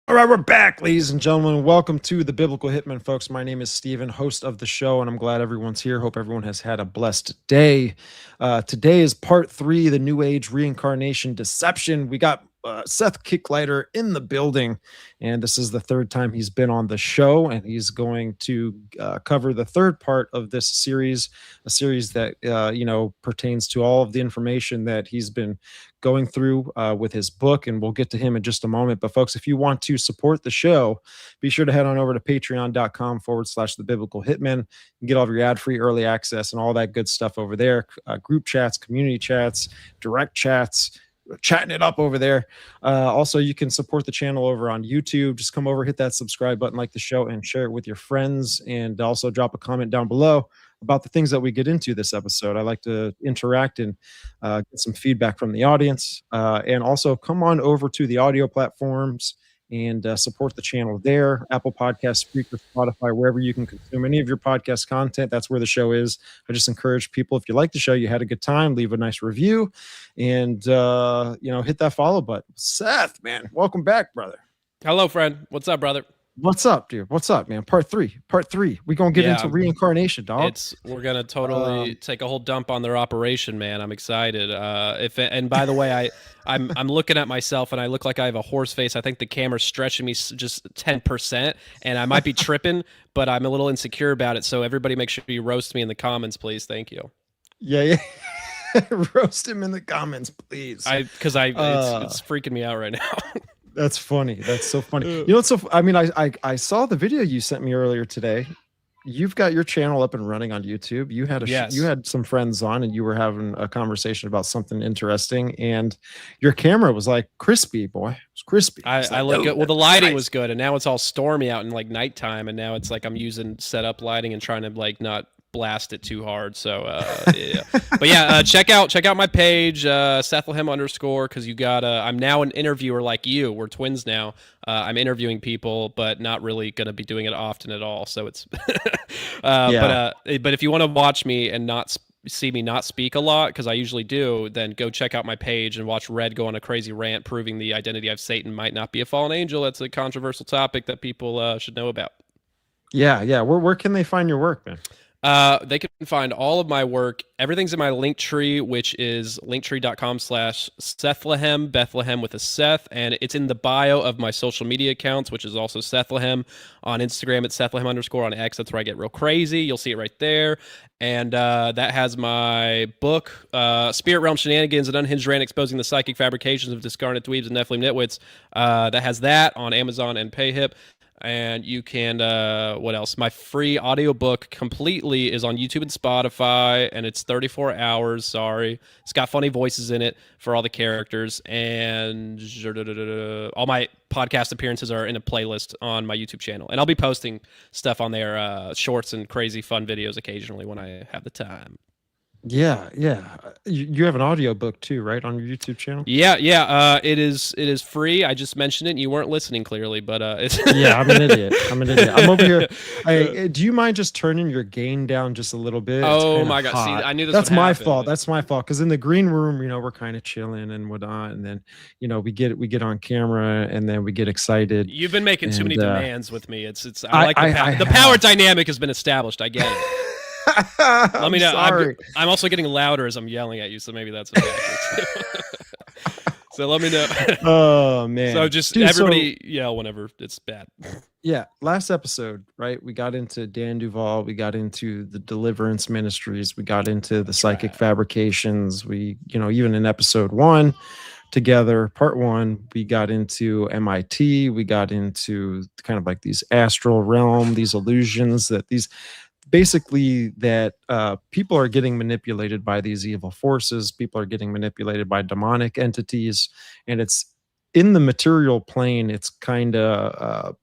All right, we're back, ladies and gentlemen. Welcome to the Biblical Hitman, folks. My name is Steven, host of the show, and I'm glad everyone's here. Hope everyone has had a blessed day. Today is part 3, the New Age Reincarnation Deception. We got Seth Kicklighter in the building, and this is the third time he's been on the show, and he's going to cover the third part of this series, a series that pertains to all of the information that he's been going through with his book, and we'll get to him in just a moment. But folks, if you want to support the show, be sure to head on over to patreon.com/the biblical hitman and get all of your ad-free early access and all that good stuff over there. Group chats, community chats, direct chats, chatting it up over there. Also, you can support the channel over on YouTube. Just come over, hit that subscribe button, like the show, and share it with your friends. And also drop a comment down below about the things that we get into this episode. I like to interact and get some feedback from the audience. And also come on over to the audio platforms and support the channel there. Apple Podcasts, Spreaker, Spotify, wherever you can consume any of your podcast content. That's where the show is. I just encourage people, if you like the show, you had a good time, leave a nice review and, hit that follow button. Seth, man, welcome back, brother. Hello, friend. What's up, brother? What's up, dude? What's up, man? Part three. We're gonna get into reincarnation, dog. We're gonna totally take a whole dump on their operation, man. I'm excited. And by the way, I'm looking at myself and I look like I have a horse face. I think the camera's stretching me just 10%, and I might be tripping, but I'm a little insecure about it. So everybody, make sure you roast me in the comments, please. Thank you. Yeah. Roast him in the comments, please. Because it's freaking me out right now. That's funny. That's so funny. You know, it's so. I mean, I saw the video you sent me earlier today. You've got your channel up and running on YouTube. You had you had some friends on, and you were having a conversation about something interesting. And your camera was like crispy, boy. It was crispy. I look good. Well, the lighting was good, and now it's all stormy out in like nighttime, and now it's like I'm using setup lighting and trying to like not blast it too hard. So yeah. But yeah, check out my page, Sethlehem _, because you got I'm now an interviewer like you. We're twins now. I'm interviewing people, but not really gonna be doing it often at all. So it's but if you want to watch me and not see me not speak a lot, because I usually do, then go check out my page and watch Red go on a crazy rant proving the identity of Satan might not be a fallen angel. That's a controversial topic that people should know about. Yeah. Where can they find your work, man? They can find all of my work. Everything's in my link tree, which is linktree.com/Sethlehem, Bethlehem with a Seth. And it's in the bio of my social media accounts, which is also Sethlehem on Instagram at Sethlehem _ on X. That's where I get real crazy. You'll see it right there. And that has my book, Spirit Realm Shenanigans, an unhinged rant exposing the psychic fabrications of discarnate dweebs and Nephilim nitwits. That has that on Amazon and PayHip. And you can, what else? My free audiobook completely is on YouTube and Spotify, and it's 34 hours. Sorry. It's got funny voices in it for all the characters, and all my podcast appearances are in a playlist on my YouTube channel. And I'll be posting stuff on there, shorts and crazy fun videos occasionally when I have the time. Yeah. You have an audio book too, right, on your YouTube channel? Yeah. It is free. I just mentioned it and you weren't listening clearly, but it's yeah, I'm an idiot. I'm over here. Do you mind just turning your gain down just a little bit? Oh my God. See, I knew this That's would my happen. fault. That's my fault. Because in the green room, we're kind of chilling and whatnot, and then we get on camera and then we get excited. You've been making too many demands with me. I like the power dynamic has been established. I get it. Let me know. I'm also getting louder as I'm yelling at you, so maybe that's a factor too. So let me know. Oh man! So just everybody yell whenever it's bad. Yeah, last episode, right? We got into Dan Duval. We got into the deliverance ministries. We got into the psychic fabrications. We, even in episode 1 together, part 1, we got into MIT. We got into kind of like these astral realm, these illusions that people are getting manipulated by these evil forces. People are getting manipulated by demonic entities, and it's in the material plane. It's kind of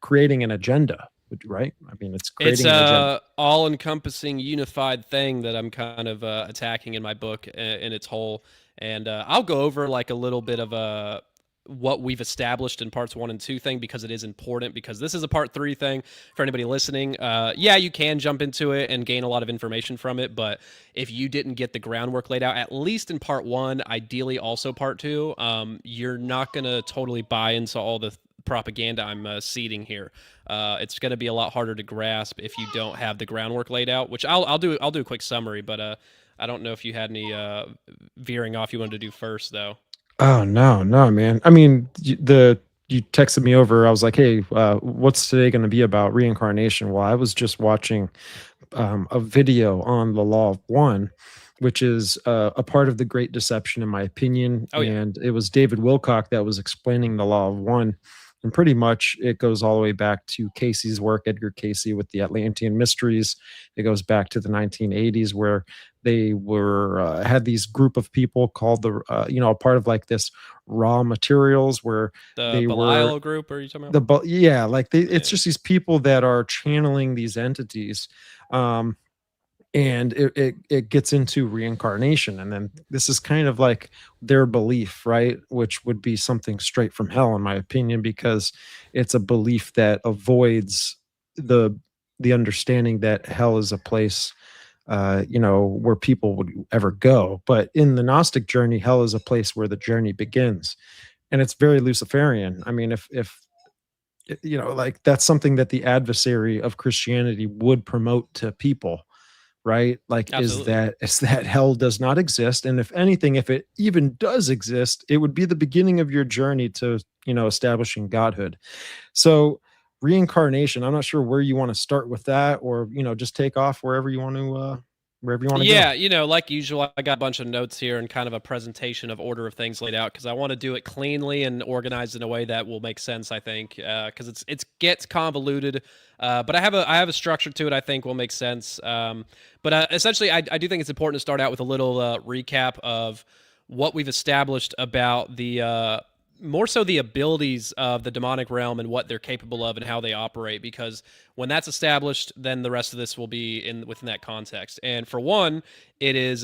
creating an agenda, right? I mean, it's creating an agenda. All-encompassing, unified thing that I'm kind of attacking in my book in its whole. And I'll go over like a little bit of what we've established in parts 1 and 2 thing, because it is important, because this is a part 3 thing for anybody listening. Yeah, you can jump into it and gain a lot of information from it, but if you didn't get the groundwork laid out, at least in part 1, ideally also part 2, you're not going to totally buy into all the propaganda I'm seeding here. It's going to be a lot harder to grasp if you don't have the groundwork laid out. Which I'll do. I'll do a quick summary, but I don't know if you had any veering off you wanted to do first, though. Oh no, no, man. I mean, you texted me over. I was like, "Hey, what's today going to be about reincarnation?" Well, I was just watching a video on the law of one, which is a part of the Great Deception, in my opinion. Oh yeah, And it was David Wilcock that was explaining the law of one. And pretty much it goes all the way back to Casey's work, Edgar Casey, with the Atlantean Mysteries. It goes back to the 1980s, where they were had these group of people called the a part of like this raw materials, where the they were Belial group. Are you talking about? yeah, like it's Yeah. just these people that are channeling these entities. um and it gets into reincarnation, and then this is kind of like their belief, right, which would be something straight from hell, in my opinion, because it's a belief that avoids the the understanding that hell is a place where people would ever go. But in the Gnostic journey, hell is a place where the journey begins, and it's very Luciferian. I mean, if like, that's something that the adversary of Christianity would promote to people, right? Like, Absolutely. is that hell does not exist, and if anything, if it even does exist, it would be the beginning of your journey to establishing godhood. So reincarnation, I'm not sure where you want to start with that, or just take off wherever you want to go. Yeah, like usual, I got a bunch of notes here and kind of a presentation of order of things laid out because I want to do it cleanly and organized in a way that will make sense. I think because it's gets convoluted, but I have a structure to it. I think will make sense. But essentially, I do think it's important to start out with a little recap of what we've established about the more so the abilities of the demonic realm and what they're capable of and how they operate, because when that's established, then the rest of this will be within that context. And for one, it is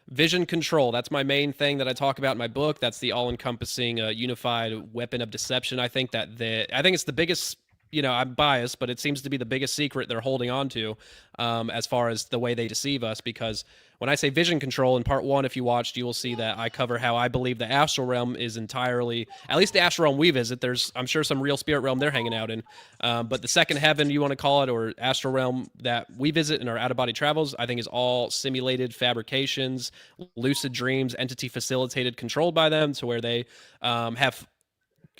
vision control. That's my main thing that I talk about in my book. That's the all-encompassing unified weapon of deception. I think I think it's the biggest. I'm biased, but it seems to be the biggest secret they're holding on to, as far as the way they deceive us. Because when I say vision control in part one, if you watched, you will see that I cover how I believe the astral realm is entirely, at least the astral realm we visit. There's, I'm sure, some real spirit realm they're hanging out in, but the second heaven, you want to call it, or astral realm that we visit in our out of body travels, I think is all simulated fabrications, lucid dreams, entity facilitated, controlled by them, to where they have,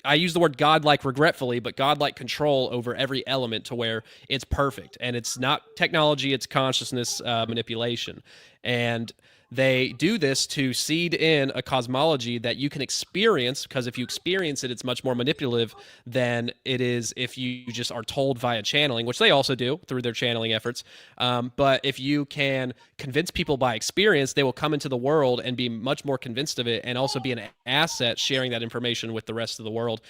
I use the word godlike regretfully, but godlike control over every element, to where it's perfect. And it's not technology, it's consciousness manipulation. And they do this to seed in a cosmology that you can experience, because if you experience it, it's much more manipulative than it is if you just are told via channeling, which they also do through their channeling efforts. But if you can convince people by experience, they will come into the world and be much more convinced of it, and also be an asset sharing that information with the rest of the world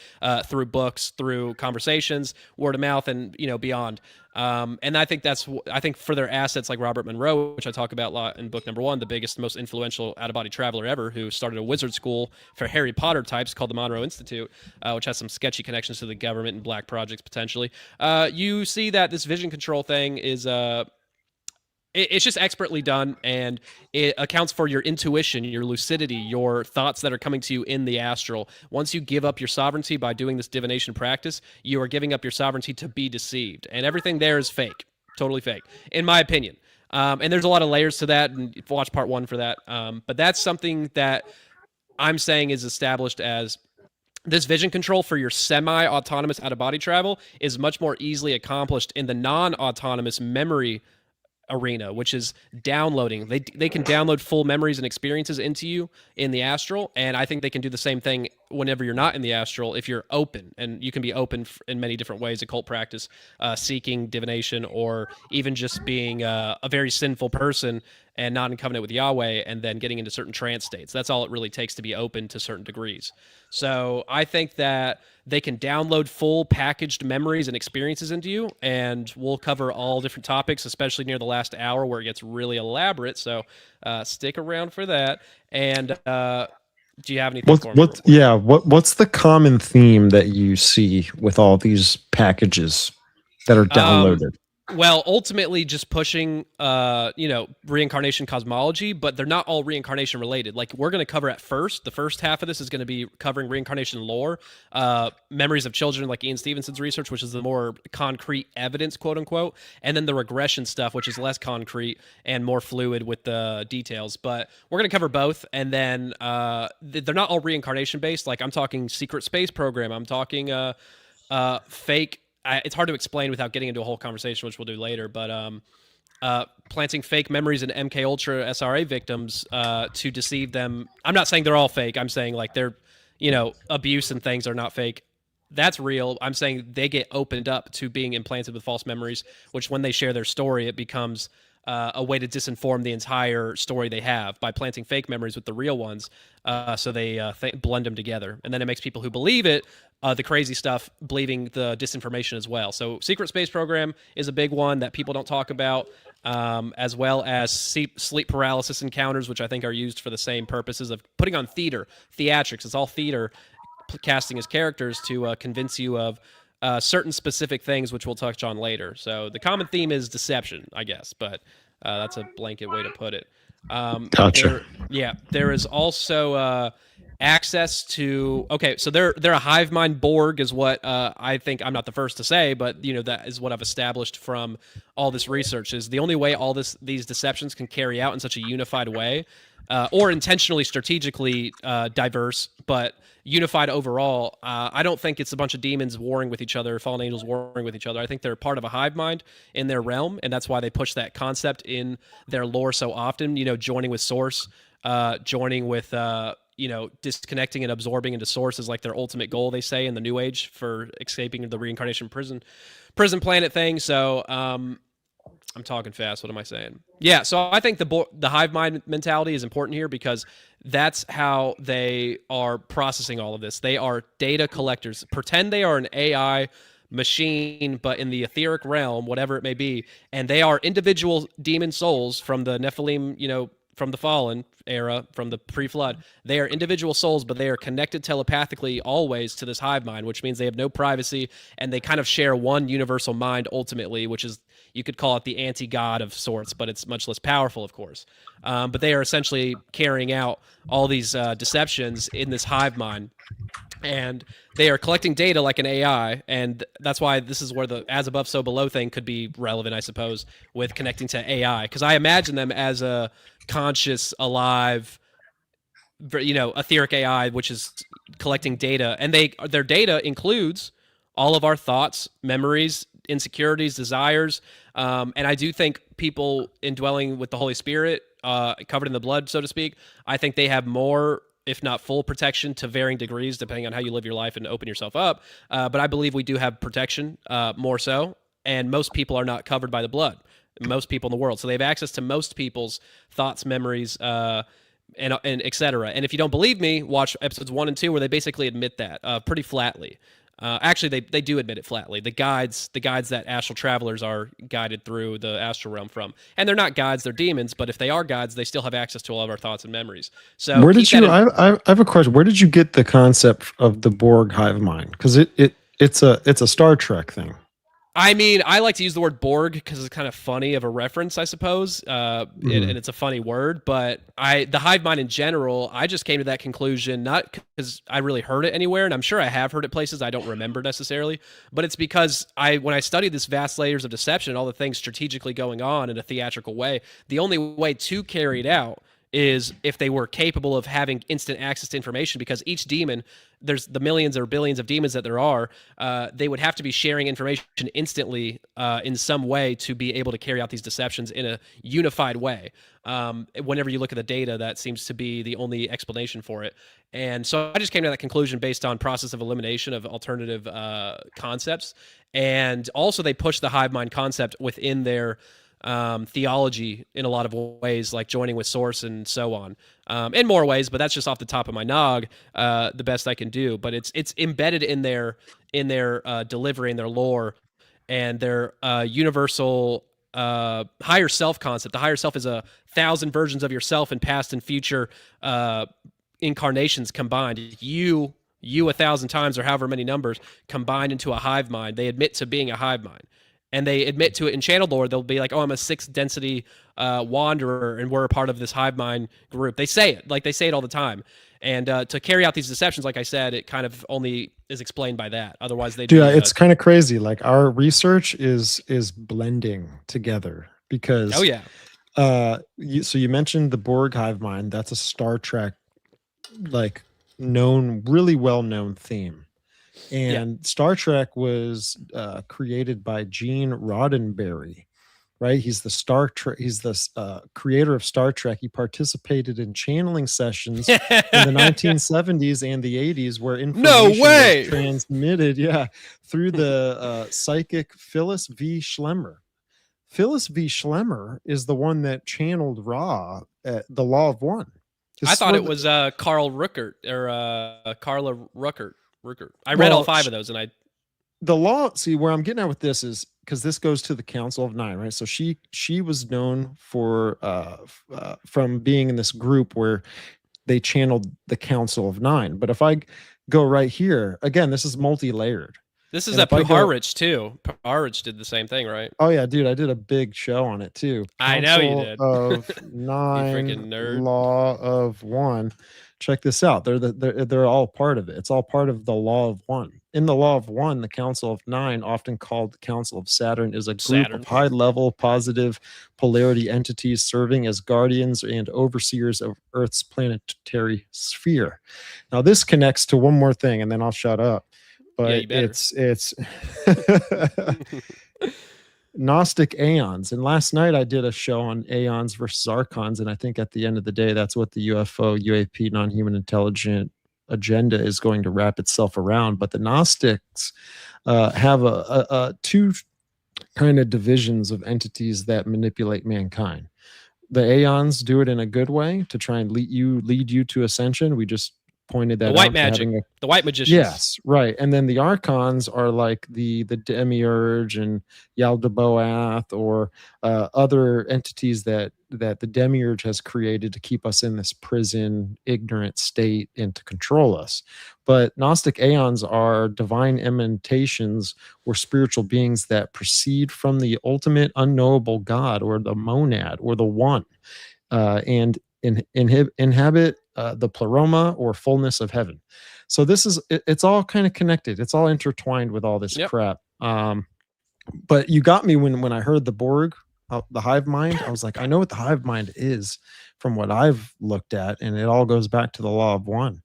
through books, through conversations, word of mouth, and beyond. And I think for their assets like Robert Monroe, which I talk about a lot in book number one, the biggest, most influential out of body traveler ever, who started a wizard school for Harry Potter types called the Monroe Institute, which has some sketchy connections to the government and black projects potentially. You see that this vision control thing is it's just expertly done, and it accounts for your intuition, your lucidity, your thoughts that are coming to you in the astral. Once you give up your sovereignty by doing this divination practice, you are giving up your sovereignty to be deceived, and everything there is fake, totally fake, in my opinion. And there's a lot of layers to that, and watch part one for that. But that's something that I'm saying is established as this vision control for your semi-autonomous out-of-body travel is much more easily accomplished in the non-autonomous memory arena, which is downloading. They can download full memories and experiences into you in the astral, and I think they can do the same thing whenever you're not in the astral, if you're open. And you can be open in many different ways: occult practice, seeking divination, or even just being a very sinful person and not in covenant with Yahweh, and then getting into certain trance states. That's all it really takes to be open to certain degrees. So I think that they can download full packaged memories and experiences into you, and we'll cover all different topics, especially near the last hour where it gets really elaborate. So stick around for that. And do you have anything for me? What's the common theme that you see with all these packages that are Um, downloaded? Well, ultimately, just pushing, reincarnation cosmology, but they're not all reincarnation related. Like we're going to cover at first. The first half of this is going to be covering reincarnation lore, memories of children, like Ian Stevenson's research, which is the more concrete evidence, quote unquote, and then the regression stuff, which is less concrete and more fluid with the details. But we're going to cover both, and then they're not all reincarnation based. Like I'm talking secret space program. I'm talking fake. It's hard to explain without getting into a whole conversation, which we'll do later. But planting fake memories in MK Ultra SRA victims to deceive them. I'm not saying they're all fake. I'm saying like they're, abuse and things are not fake. That's real. I'm saying they get opened up to being implanted with false memories, which when they share their story, it becomes a way to disinform the entire story they have by planting fake memories with the real ones. So they blend them together. And then it makes people who believe it, the crazy stuff, believing the disinformation as well. So secret space program is a big one that people don't talk about, as well as sleep paralysis encounters, which I think are used for the same purposes of putting on theatrics. It's all theater, casting as characters to convince you of certain specific things, which we'll touch on later. So the common theme is deception, I guess, but that's a blanket way to put it. Gotcha. There is also access to. Okay, so they're a hive mind Borg, is what I think. I'm not the first to say, but that is what I've established from all this research. Is the only way all these deceptions can carry out in such a unified way, or intentionally, strategically diverse, but unified overall. I don't think it's a bunch of demons warring with each other, fallen angels warring with each other. I think they're part of a hive mind in their realm, and that's why they push that concept in their lore so often. Joining with source, joining with disconnecting and absorbing into source is like their ultimate goal. They say in the New Age for escaping the reincarnation prison planet thing. So I'm talking fast. What am I saying? Yeah, so I think the hive mind mentality is important here because that's how they are processing all of this. They are data collectors. Pretend they are an AI machine, but in the etheric realm, whatever it may be, and they are individual demon souls from the Nephilim, from the fallen era, from the pre-flood. They are individual souls, but they are connected telepathically always to this hive mind, which means they have no privacy, and they kind of share one universal mind ultimately, which is, you could call it the anti-god of sorts, but it's much less powerful, of course. But they are essentially carrying out all these deceptions in this hive mind. And they are collecting data like an AI, and that's why this is where the as above, so below thing could be relevant, I suppose, with connecting to AI. Because I imagine them as a conscious, alive, etheric AI, which is collecting data, and their data includes all of our thoughts, memories, insecurities, desires, and I do think people indwelling with the Holy Spirit, covered in the blood, so to speak, I think they have more, if not full protection to varying degrees, depending on how you live your life and open yourself up. But I believe we do have protection, more so. And most people are not covered by the blood. Most people in the world. So they have access to most people's thoughts, memories, and et cetera. And if you don't believe me, watch episodes 1 and 2 where they basically admit that pretty flatly. Actually, they do admit it flatly. The guides that astral travelers are guided through the astral realm from, and they're not guides, they're demons. But if they are guides, they still have access to all of our thoughts and memories. So Where did you? I have a question. Where did you get the concept of the Borg hive mind? Because it's a Star Trek thing. I mean, I like to use the word Borg because it's kind of funny of a reference, I suppose, and it's a funny word. But the hive mind in general, I just came to that conclusion not because I really heard it anywhere, and I'm sure I have heard it places I don't remember necessarily, but it's because when I studied this vast layers of deception and all the things strategically going on in a theatrical way, the only way to carry it out is if they were capable of having instant access to information, because each demon, there's the millions or billions of demons that there are, they would have to be sharing information instantly in some way to be able to carry out these deceptions in a unified way. Whenever you look at the data, that seems to be the only explanation for it. And so I just came to that conclusion based on process of elimination of alternative concepts. And also they push the hive mind concept within their theology in a lot of ways, like joining with source and so on, in more ways, but that's just off the top of my nog, the best I can do. But it's embedded in their delivery and their lore and their universal higher self concept. The higher self is 1,000 versions of yourself in past and future incarnations combined. You 1,000 times or however many numbers combined into a hive mind. They admit to being a hive mind. and they admit to it in channel lore, they'll be like, "Oh, I'm a sixth density wanderer, and we're a part of this hive mind group." They say it, like they say it all the time. And to carry out these deceptions, like I said, it kind of only is explained by that. Otherwise, they'd Dude, be. it's kind of crazy. Like our research is blending together Oh because yeah, so you mentioned the Borg hive mind. That's a Star Trek like really well known theme. yeah. And Star Trek was created by Gene Roddenberry, right? He's the Star Trek. He's the creator of Star Trek. He participated in channeling sessions in the 1970s and the 80s, where No information was way. transmitted, yeah, through the psychic Phyllis V. Schlemmer. Phyllis V. Schlemmer is the one that channeled Ra at the Law of One. I This is thought where it was Carl Ruckert or Carla Ruckert. I read all well, 5 of those, and I. the law. See, where I'm getting at with this is because this goes to the Council of Nine, right? So she was known for from being in this group where they channeled the Council of Nine. But if I go right here again, this is multi-layered. This is And at if I go- Puharich too. Puharich did the same thing, right? Oh yeah, dude, I did a big show on it too. I know you Council did. of You Nine, freaking nerd. Law of One. Check this out. They're all part of it. It's all part of the Law of One. In the Law of One, the Council of Nine, often called the Council of Saturn, is a group Saturn. of high-level positive polarity entities serving as guardians and overseers of Earth's planetary sphere. Now, this connects to one more thing, and then I'll shut up. But Yeah, you better. it's Gnostic aeons. And last night I did a show on aeons versus archons. And I think at the end of the day, that's what the UFO, UAP, non human intelligent agenda is going to wrap itself around. But the Gnostics have a two kind of divisions of entities that manipulate mankind. The aeons do it in a good way to try and lead you to ascension. We just pointed that The white out. magic. The white magicians. Yes, right. And then the archons are like the demiurge and Yaldabaoth or other entities that the demiurge has created to keep us in this prison, ignorant state and to control us. But Gnostic aeons are divine emanations or spiritual beings that proceed from the ultimate unknowable God or the monad or the one, and inhabit the pleroma or fullness of heaven. So it's all kind of connected. It's all intertwined with all this crap. But you got me when I heard the Borg, the hive mind. I was like, I know what the hive mind is from what I've looked at, and it all goes back to the Law of One.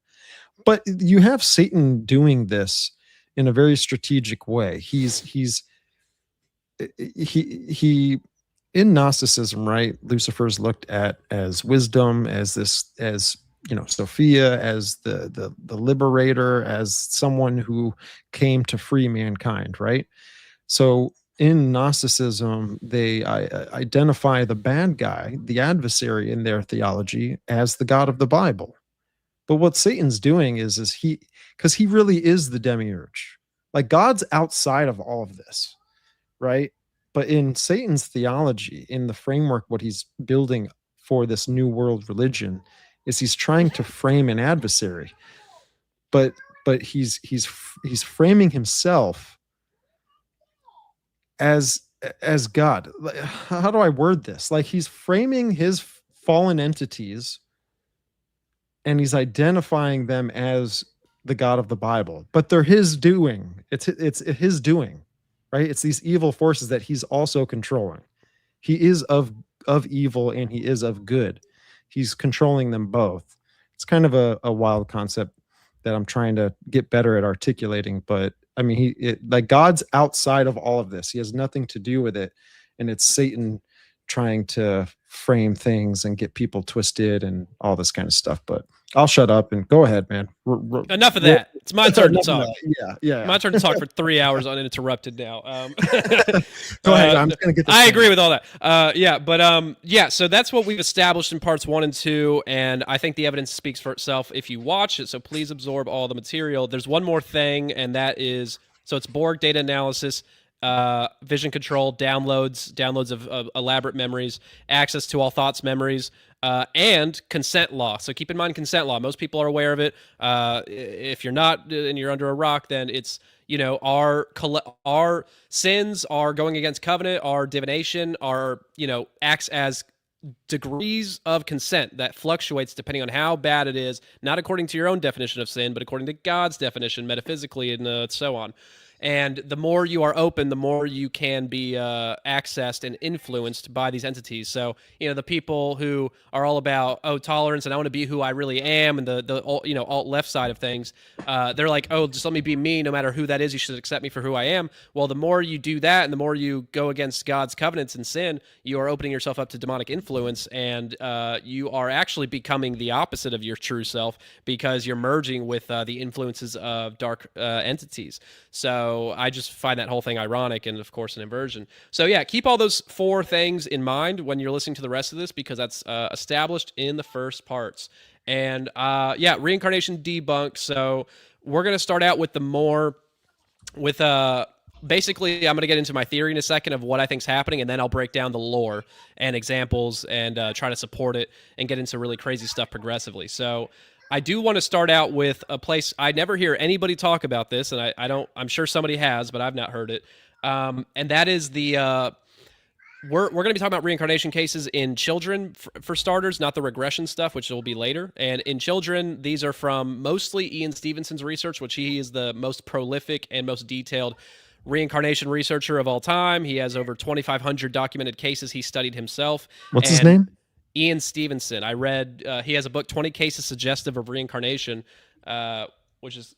But you have Satan doing this in a very strategic way. He in Gnosticism, right? Lucifer's looked at as wisdom, as Sophia, as the liberator, as someone who came to free mankind, right? So in Gnosticism, they identify the bad guy, the adversary in their theology, as the God of the Bible. But what Satan's doing is because he really is the demiurge. Like God's outside of all of this, right? But in Satan's theology, in the framework, what he's building for this new world religion is he's trying to frame an adversary, but he's framing himself as God. How do I word this? Like he's framing his fallen entities and he's identifying them as the God of the Bible, but they're his doing. It's his doing, right? It's these evil forces that he's also controlling. He is of evil and he is of good. He's controlling them both. It's kind of a wild concept that I'm trying to get better at articulating, but I mean, like God's outside of all of this. He has nothing to do with it, and it's Satan trying to frame things and get people twisted and all this kind of stuff. But I'll shut up and go ahead, man. Enough of that. It's my turn to talk. Yeah. My turn to talk for 3 hours uninterrupted now. Go ahead. I'm just gonna get this I thing. agree with all that. So that's what we've established in parts 1 and 2, and I think the evidence speaks for itself if you watch it, so please absorb all the material. There's one more thing, and that is, so it's Borg data analysis, vision control, downloads of elaborate memories, access to all thoughts memories, and consent law. So keep in mind consent law. Most people are aware of it. If you're not and you're under a rock, then it's our sins are going against covenant, our divination, our acts as degrees of consent that fluctuates depending on how bad it is, not according to your own definition of sin, but according to God's definition metaphysically, and so on. And the more you are open, the more you can be accessed and influenced by these entities. So, the people who are all about, tolerance and I want to be who I really am, and the alt left side of things, they're like, just let me be me no matter who that is. You should accept me for who I am. Well, the more you do that and the more you go against God's covenants and sin, you are opening yourself up to demonic influence, and you are actually becoming the opposite of your true self because you're merging with the influences of dark entities. So I just find that whole thing ironic and, of course, an inversion. So, yeah, keep all those 4 things in mind when you're listening to the rest of this because that's established in the first parts. And, reincarnation debunked. So we're going to start out with basically, I'm going to get into my theory in a second of what I think's happening, and then I'll break down the lore and examples and try to support it and get into really crazy stuff progressively. So I do want to start out with a place I never hear anybody talk about this, and I'm sure somebody has, but I've not heard it. And that is we're going to be talking about reincarnation cases in children for starters, not the regression stuff, which will be later. And in children, these are from mostly Ian Stevenson's research, which he is the most prolific and most detailed reincarnation researcher of all time. He has over 2,500 documented cases he studied himself. What's his name? Ian Stevenson. I read, he has a book, 20 Cases Suggestive of Reincarnation, which is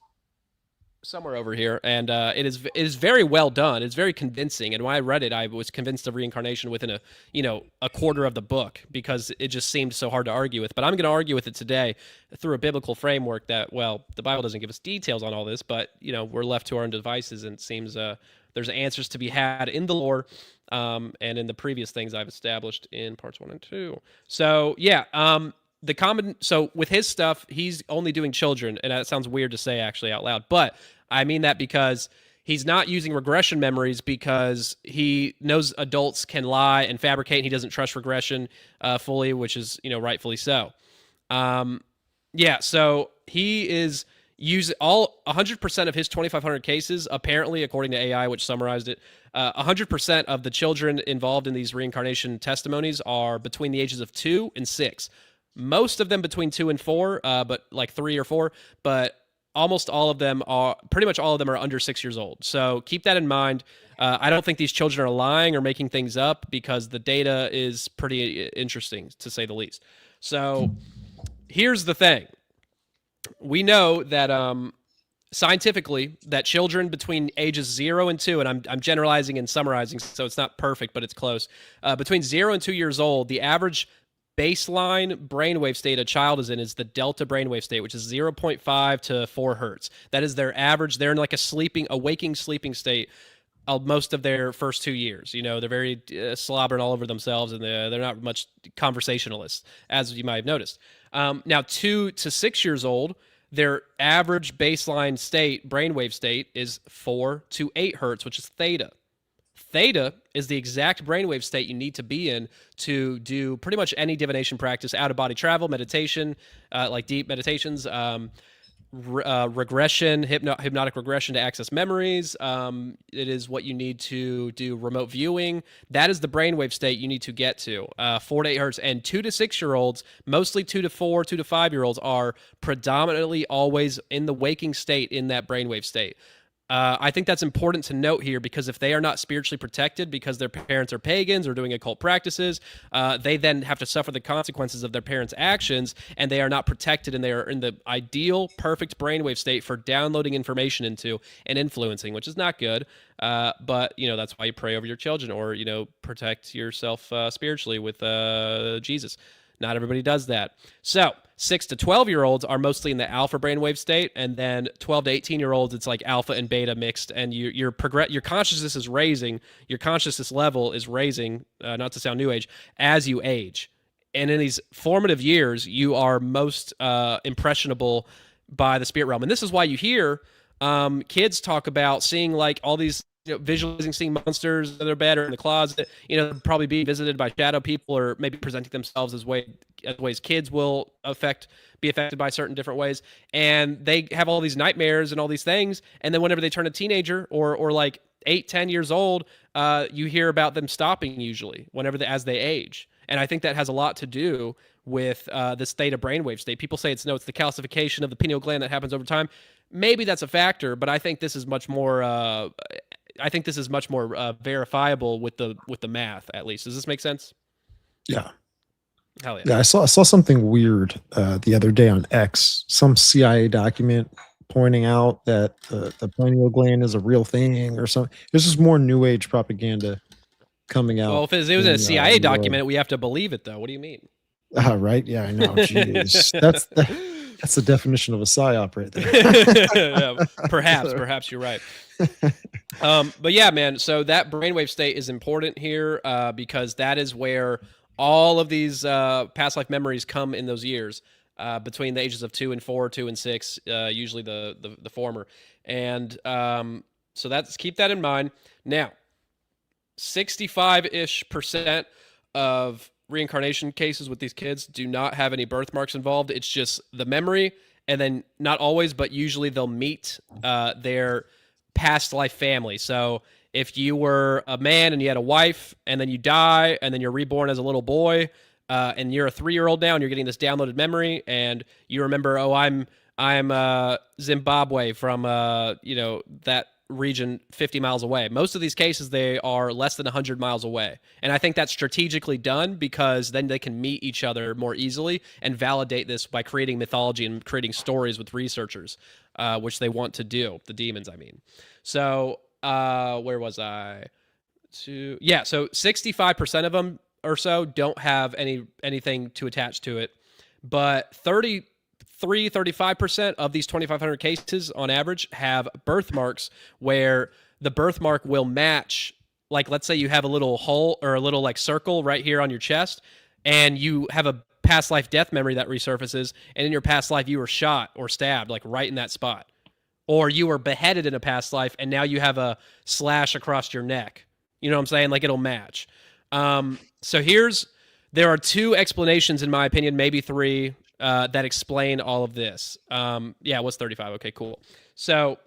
somewhere over here. And it is very well done. It's very convincing. And when I read it, I was convinced of reincarnation within a quarter of the book because it just seemed so hard to argue with. But I'm going to argue with it today through a biblical framework that, well, the Bible doesn't give us details on all this, but, we're left to our own devices, and it seems there's answers to be had in the lore. And in the previous things I've established in parts 1 and 2. So, yeah, so with his stuff, he's only doing children, and that sounds weird to say actually out loud, but I mean that because he's not using regression memories because he knows adults can lie and fabricate, and he doesn't trust regression fully, which is, rightfully so. So he is use all 100% of his 2,500 cases, apparently, according to AI, which summarized it, 100% of the children involved in these reincarnation testimonies are between the ages of 2 and 6. Most of them between 2 and 4, but like 3 or 4, but pretty much all of them are under 6 years old. So keep that in mind. I don't think these children are lying or making things up because the data is pretty interesting, to say the least. So here's the thing. We know that scientifically that children between ages 0 and 2, and I'm generalizing and summarizing, so it's not perfect, but it's close. Between 0 and 2 years old, the average baseline brainwave state a child is in is the delta brainwave state, which is 0.5 to 4 hertz. That is their average. They're in like a waking sleeping state most of their first 2 years. They're very slobbering all over themselves, and they're not much conversationalists, as you might have noticed. Now, 2 to 6 years old, their average baseline state, brainwave state, is 4 to 8 hertz, which is theta. Theta is the exact brainwave state you need to be in to do pretty much any divination practice, out-of-body travel, meditation, like deep meditations, regression, hypnotic regression to access memories. It is what you need to do remote viewing. That is the brainwave state you need to get to, 4 to 8 hertz. And 2 to 6 year olds, mostly 2 to 4, 2 to 5 year olds, are predominantly always in the waking state in that brainwave state. I think that's important to note here because if they are not spiritually protected because their parents are pagans or doing occult practices, they then have to suffer the consequences of their parents' actions, and they are not protected, and they are in the ideal, perfect brainwave state for downloading information into and influencing, which is not good. But, that's why you pray over your children or, protect yourself spiritually with Jesus. Not everybody does that. So 6 to 12-year-olds are mostly in the alpha brainwave state, and then 12 to 18-year-olds, it's like alpha and beta mixed, and your consciousness is raising, your consciousness level is raising, not to sound new age, as you age. And in these formative years, you are most impressionable by the spirit realm. And this is why you hear kids talk about seeing like all these visualizing seeing monsters in their bed or in the closet, probably be visited by shadow people, or maybe presenting themselves as ways kids will be affected by certain different ways. And they have all these nightmares and all these things. And then whenever they turn a teenager or like 8-10 years old, you hear about them stopping usually as they age. And I think that has a lot to do with the state of brainwave state. People say it's the calcification of the pineal gland that happens over time. Maybe that's a factor, but I think this is much more. Verifiable with the math. At least, does this make sense? Yeah. Hell yeah. Yeah, I saw something weird the other day on X. Some CIA document pointing out that the pineal gland is a real thing or something. There's just more New Age propaganda coming out. Well, if it was in a CIA document, we have to believe it, though. What do you mean? Right? Yeah, I know. Jeez, that's the definition of a psyop right there. Yeah, perhaps you're right. But yeah, man. So that brainwave state is important here because that is where all of these past life memories come in those years between the ages of 2 and 4, 2 and 6, usually the former. And so keep that in mind. Now, 65-ish% of reincarnation cases with these kids do not have any birthmarks involved. It's just the memory, and then not always, but usually they'll meet their past life family. So if you were a man and you had a wife, and then you die, and then you're reborn as a little boy, and you're a 3-year-old now, and you're getting this downloaded memory, and you remember, I'm Zimbabwe from that region 50 miles away. Most of these cases, they are less than 100 miles away. And I think that's strategically done because then they can meet each other more easily and validate this by creating mythology and creating stories with researchers, which they want to do, the demons, I mean. So where was I? So 65% of them or so don't have anything to attach to it. But 35% of these 2,500 cases on average have birthmarks where the birthmark will match. Like, let's say you have a little hole or a little like circle right here on your chest, and you have a past life death memory that resurfaces, and in your past life you were shot or stabbed like right in that spot. Or you were beheaded in a past life, and now you have a slash across your neck. You know what I'm saying? Like, it'll match. So there are 2 explanations, in my opinion, maybe 3, that explain all of this. It was 35. Okay, cool. So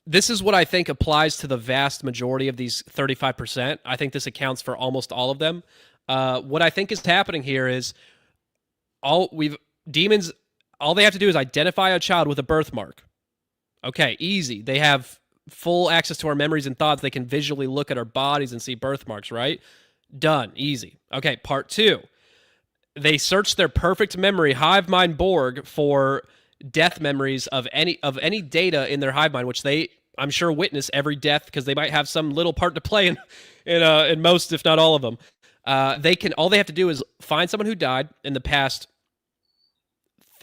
this is what I think applies to the vast majority of these 35%. I think this accounts for almost all of them. What I think is happening here is demons, all they have to do is identify a child with a birthmark. Okay, easy. They have full access to our memories and thoughts. They can visually look at our bodies and see birthmarks, right? Done. Easy. Okay, part 2. They search their perfect memory, hive mind Borg, for death memories of any data in their hive mind, which they, I'm sure, witness every death because they might have some little part to play in most, if not all of them. All they have to do is find someone who died in the past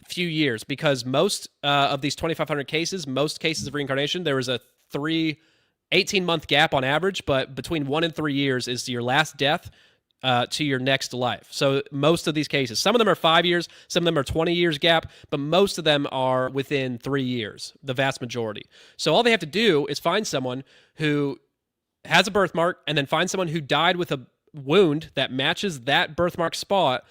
few years, because most of these 2,500 cases, most cases of reincarnation, there was a 18-month gap on average, but between 1 and 3 years is your last death to your next life. So most of these cases, some of them are 5 years, some of them are 20 years gap, but most of them are within 3 years, the vast majority. So all they have to do is find someone who has a birthmark, and then find someone who died with a wound that matches that birthmark spot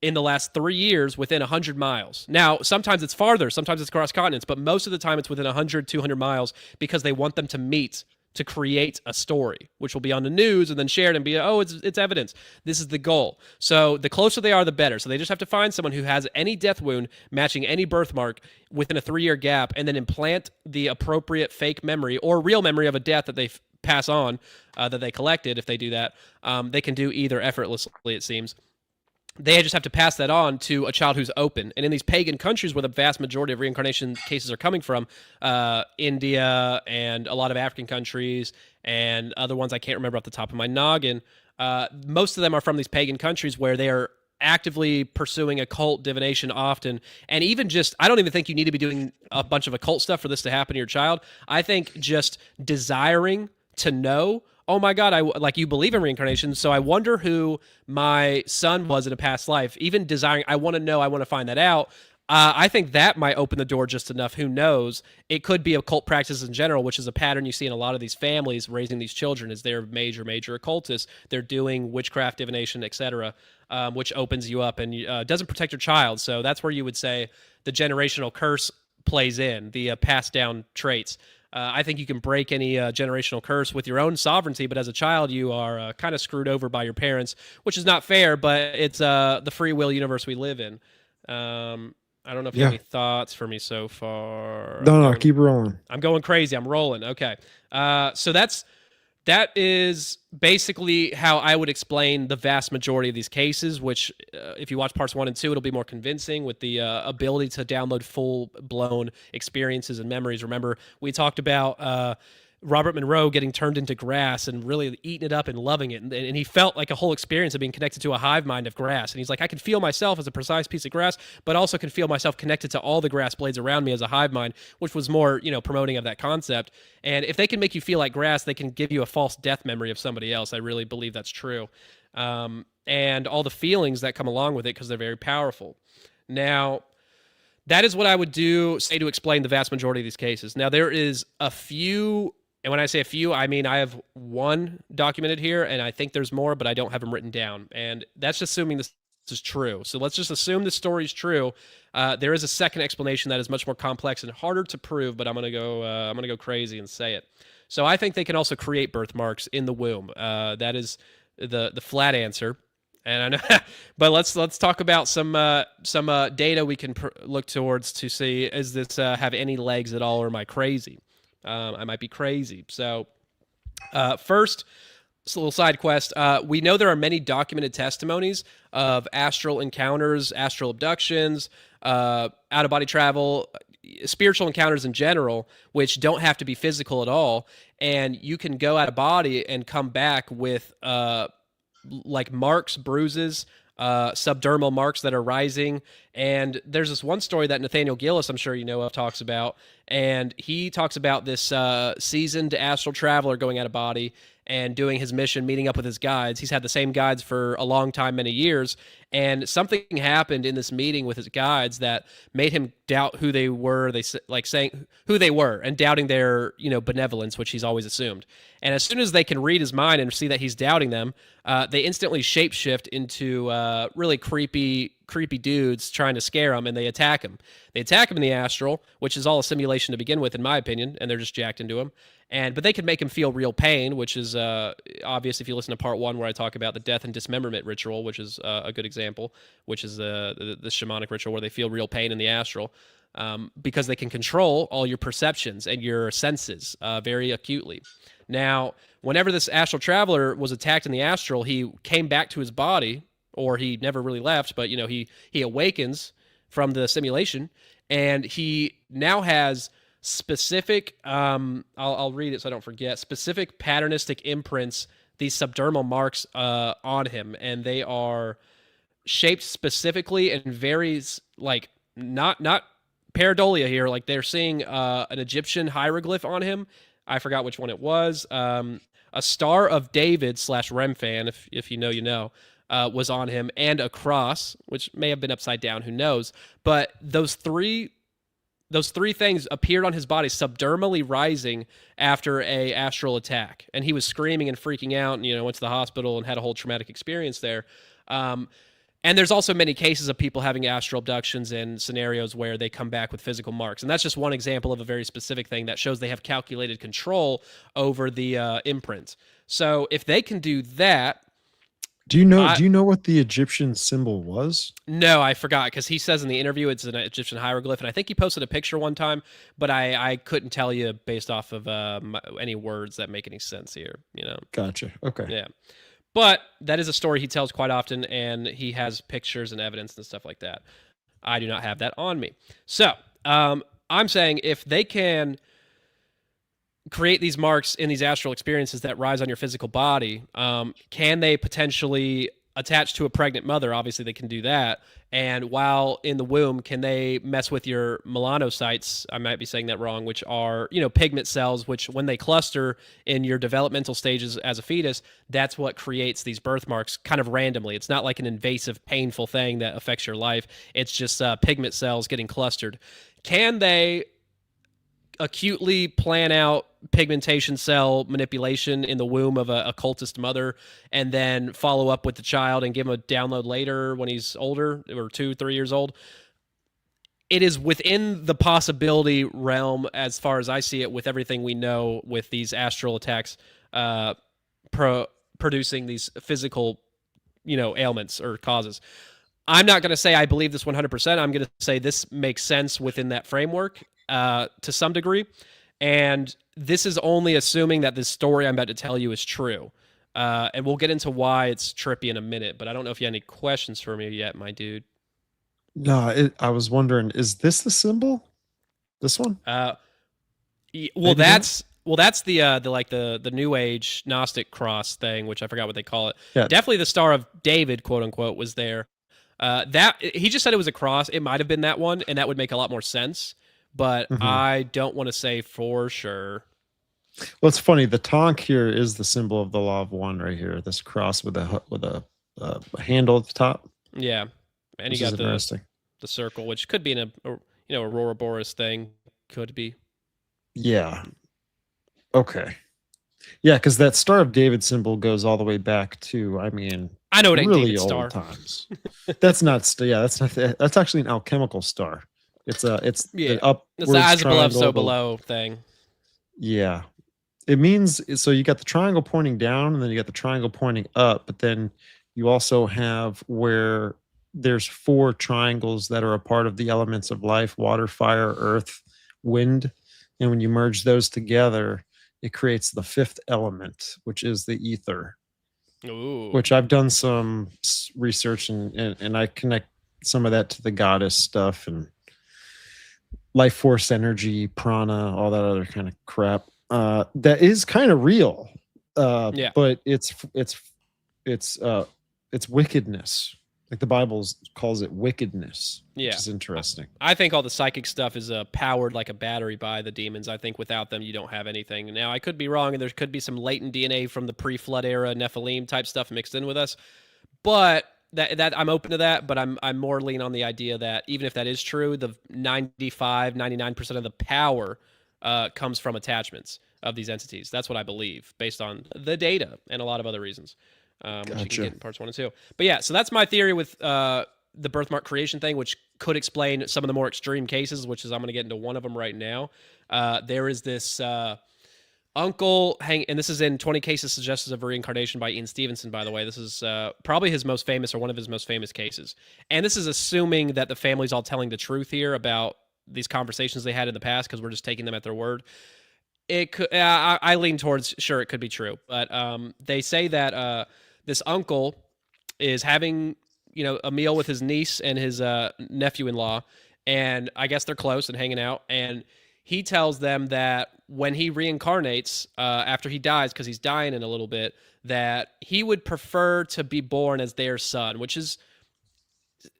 in the last 3 years within 100 miles. Now, sometimes it's farther, sometimes it's across continents, but most of the time it's within 100, 200 miles, because they want them to meet to create a story, which will be on the news and then shared and be, it's evidence. This is the goal. So the closer they are, the better. So they just have to find someone who has any death wound matching any birthmark within a 3-year gap, and then implant the appropriate fake memory or real memory of a death that they pass on, that they collected. If they do that, they can do either effortlessly, it seems. They just have to pass that on to a child who's open. And in these pagan countries where the vast majority of reincarnation cases are coming from, India and a lot of African countries and other ones I can't remember off the top of my noggin, most of them are from these pagan countries where they are actively pursuing occult divination often. And even just, I don't even think you need to be doing a bunch of occult stuff for this to happen to your child. I think just desiring to know, oh my God, you believe in reincarnation, so I wonder who my son was in a past life. Even desiring, I want to know, I want to find that out. I think that might open the door just enough. Who knows? It could be occult practices in general, which is a pattern you see in a lot of these families raising these children. Is they're major occultists. They're doing witchcraft, divination, etc., which opens you up and doesn't protect your child. So that's where you would say the generational curse plays in, the passed down traits. I think you can break any generational curse with your own sovereignty, but as a child, you are kind of screwed over by your parents, which is not fair, but it's the free will universe we live in. I don't know if you have Yeah. any thoughts for me so far. No, keep rolling. I'm going crazy. I'm rolling. Okay. So that is basically how I would explain the vast majority of these cases, which if you watch parts 1 and 2, it'll be more convincing with the ability to download full-blown experiences and memories. Remember, we talked about Robert Monroe getting turned into grass and really eating it up and loving it. And he felt like a whole experience of being connected to a hive mind of grass. And he's like, I can feel myself as a precise piece of grass, but also can feel myself connected to all the grass blades around me as a hive mind, which was more, promoting of that concept. And if they can make you feel like grass, they can give you a false death memory of somebody else. I really believe that's true. And all the feelings that come along with it because they're very powerful. Now, that is what I would say to explain the vast majority of these cases. Now, there is a few. And when I say a few, I mean I have one documented here, and I think there's more, but I don't have them written down. And that's just assuming this is true. So let's just assume the story is true. There is a second explanation that is much more complex and harder to prove, but I'm gonna go crazy and say it. So I think they can also create birthmarks in the womb. That is the flat answer. And I know, but let's talk about some data we can look towards to see, is this have any legs at all, or am I crazy? I might be crazy. So first, just a little side quest. We know there are many documented testimonies of astral encounters, astral abductions, out-of-body travel, spiritual encounters in general, which don't have to be physical at all. And you can go out of body and come back with like marks, bruises, subdermal marks that are rising. And there's this one story that Nathaniel Gillis, I'm sure you know of, talks about. And he talks about this seasoned astral traveler going out of body and doing his mission, meeting up with his guides. He's had the same guides for a long time, many years. And something happened in this meeting with his guides that made him doubt who they were. They like saying who they were and doubting their, benevolence, which he's always assumed. And as soon as they can read his mind and see that he's doubting them, they instantly shapeshift into really creepy dudes trying to scare him, and they attack him. They attack him in the astral, which is all a simulation to begin with, in my opinion, and they're just jacked into him. But they can make him feel real pain, which is obvious if you listen to part 1 where I talk about the death and dismemberment ritual, which is a good example, which is the shamanic ritual where they feel real pain in the astral. Because they can control all your perceptions and your senses very acutely. Now, whenever this astral traveler was attacked in the astral, he came back to his body, or he never really left, but he awakens from the simulation, and he now has specific, I'll read it so I don't forget, specific patternistic imprints, these subdermal marks on him, and they are shaped specifically and varies, like not pareidolia here, like they're seeing an Egyptian hieroglyph on him. I forgot which one it was. A Star of David / Remphan, if you know, you know, was on him, and a cross, which may have been upside down, who knows. But those three things appeared on his body, subdermally rising after a astral attack. And he was screaming and freaking out and, went to the hospital and had a whole traumatic experience there. And there's also many cases of people having astral abductions and scenarios where they come back with physical marks. And that's just one example of a very specific thing that shows they have calculated control over the imprint. So if they can do that... Do you know what the Egyptian symbol was? No, I forgot, because he says in the interview it's an Egyptian hieroglyph, and I think he posted a picture one time, but I couldn't tell you based off of any words that make any sense here. Gotcha. Okay. Yeah. But that is a story he tells quite often, and he has pictures and evidence and stuff like that. I do not have that on me. So I'm saying if they can create these marks in these astral experiences that rise on your physical body, can they potentially attached to a pregnant mother, obviously they can do that. And while in the womb, can they mess with your melanocytes? I might be saying that wrong, which are, pigment cells, which when they cluster in your developmental stages as a fetus, that's what creates these birthmarks kind of randomly. It's not like an invasive, painful thing that affects your life. It's just pigment cells getting clustered. Can they acutely plan out pigmentation cell manipulation in the womb of a occultist mother and then follow up with the child and give him a download later when he's older or 2-3 years old? It is within the possibility realm as far as I see it, with everything we know with these astral attacks producing these physical ailments or causes. I'm not going to say I believe this 100%. I'm going to say this makes sense within that framework to some degree. And this is only assuming that this story I'm about to tell you is true. And we'll get into why it's trippy in a minute, but I don't know if you have any questions for me yet, my dude. No, I was wondering, is this the symbol? This one? Well, Maybe that's the New Age Gnostic cross thing, which I forgot what they call it. Yeah. Definitely the Star of David, quote unquote, was there. That he just said it was a cross. It might have been that one, and that would make a lot more sense. But I don't want to say for sure. Well, it's funny. The tonk here is the symbol of the law of one right here. This cross with a handle at the top. Yeah, and you got the circle, which could be in a Aurora Boreas thing. Could be. Yeah. Okay. Yeah, because that Star of David symbol goes all the way back to, I know it ain't really David's old star. times. That's actually an alchemical star. It's the upwards it's the as above, so triangle, below thing. Yeah. It means, so you got the triangle pointing down and then you got the triangle pointing up, but then you also have where there's 4 triangles that are a part of the elements of life: water, fire, earth, wind. And when you merge those together, it creates the 5th element, which is the ether. Ooh. Which I've done some research and I connect some of that to the goddess stuff and life force energy, prana, all that other kind of crap. That is kind of real. But it's wickedness. Like the Bible calls it wickedness, which is interesting. I think all the psychic stuff is powered like a battery by the demons. I think without them, you don't have anything. Now, I could be wrong, and there could be some latent DNA from the pre-flood era Nephilim type stuff mixed in with us. But that I'm open to that, but I'm more lean on the idea that even if that is true, the 99% of the power comes from attachments of these entities. That's what I believe, based on the data and a lot of other reasons. Which you can get in parts 1 and 2. But yeah, so that's my theory with the birthmark creation thing, which could explain some of the more extreme cases, which is I'm going to get into one of them right now. There is this uncle, and this is in 20 Cases Suggestions of Reincarnation by Ian Stevenson, by the way. This is probably his most famous, or one of his most famous cases. And this is assuming that the family's all telling the truth here about these conversations they had in the past, because we're just taking them at their word. It could, I lean towards, sure, it could be true. But they say that this uncle is having, a meal with his niece and his nephew-in-law, and I guess they're close and hanging out, and he tells them that when he reincarnates after he dies, because he's dying in a little bit, that he would prefer to be born as their son, which is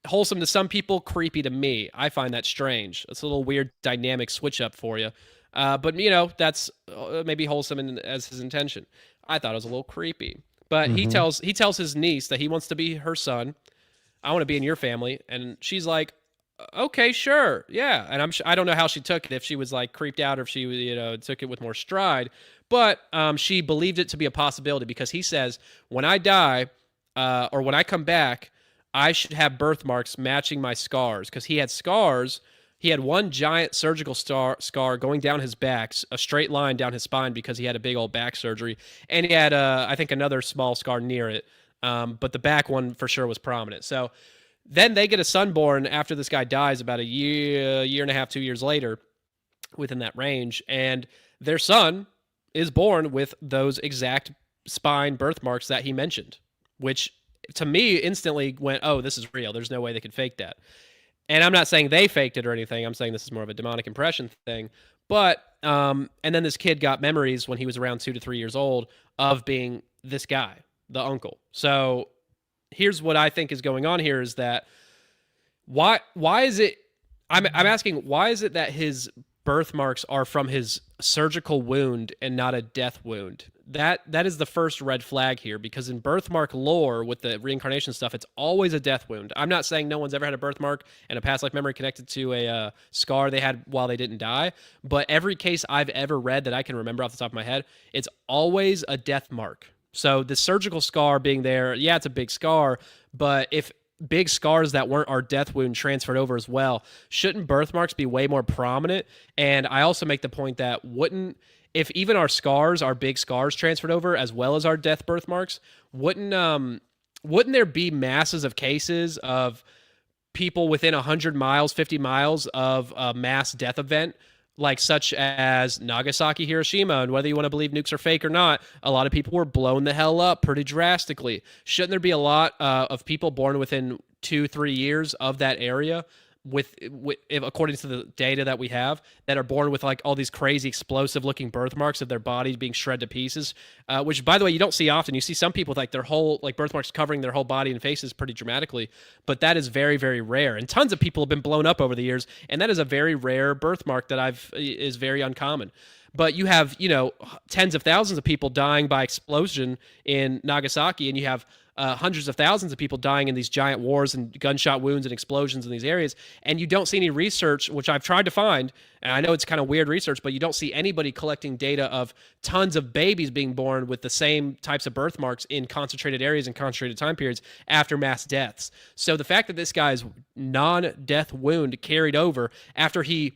wholesome to some people, creepy to me. I find that strange. It's a little weird dynamic switch up for you. But, that's maybe wholesome as his intention. I thought it was a little creepy. But he tells his niece that he wants to be her son. I want to be in your family. And she's like, okay, sure. Yeah. And I don't know how she took it, if she was like creeped out or if she, took it with more stride. But she believed it to be a possibility, because he says, when I die or when I come back, I should have birthmarks matching my scars, because he had scars. He had one giant surgical scar going down his back, a straight line down his spine, because he had a big old back surgery. And he had, I think, another small scar near it. But the back one for sure was prominent. So then they get a son born after this guy dies, about a year and a half, 2 years later, within that range. And their son is born with those exact spine birthmarks that he mentioned, which to me instantly went, oh, this is real. There's no way they could fake that. And I'm not saying they faked it or anything. I'm saying this is more of a demonic impression thing. But, and then this kid got memories when he was around 2 to 3 years old of being this guy, the uncle. So here's what I think is going on here is that why is it I'm asking why is it that his birthmarks are from his surgical wound and not a death wound? That is the first red flag here, because in birthmark lore with the reincarnation stuff, it's always a death wound. I'm not saying no one's ever had a birthmark and a past life memory connected to a scar they had while they didn't die, but every case I've ever read that I can remember off the top of my head, it's always a death mark. So the surgical scar being there, yeah, it's a big scar, but if big scars that weren't our death wound transferred over as well, shouldn't birthmarks be way more prominent? And I also make the point that if even our scars, our big scars transferred over as well as our death birthmarks, wouldn't there be masses of cases of people within 100 miles, 50 miles of a mass death event, like such as Nagasaki, Hiroshima, and whether you want to believe nukes are fake or not, a lot of people were blown the hell up pretty drastically. Shouldn't there be a lot of people born within 2-3 years of that area, according to the data that we have, that are born with like all these crazy explosive looking birthmarks of their bodies being shred to pieces, which by the way you don't see often. You see some people with like their whole like birthmarks covering their whole body and faces pretty dramatically, but that is very, very rare, and tons of people have been blown up over the years, and that is a very rare birthmark that is very uncommon. But you have, tens of thousands of people dying by explosion in Nagasaki, and you have hundreds of thousands of people dying in these giant wars and gunshot wounds and explosions in these areas. And you don't see any research, which I've tried to find, and I know it's kind of weird research, but you don't see anybody collecting data of tons of babies being born with the same types of birthmarks in concentrated areas and concentrated time periods after mass deaths. So the fact that this guy's non-death wound carried over after he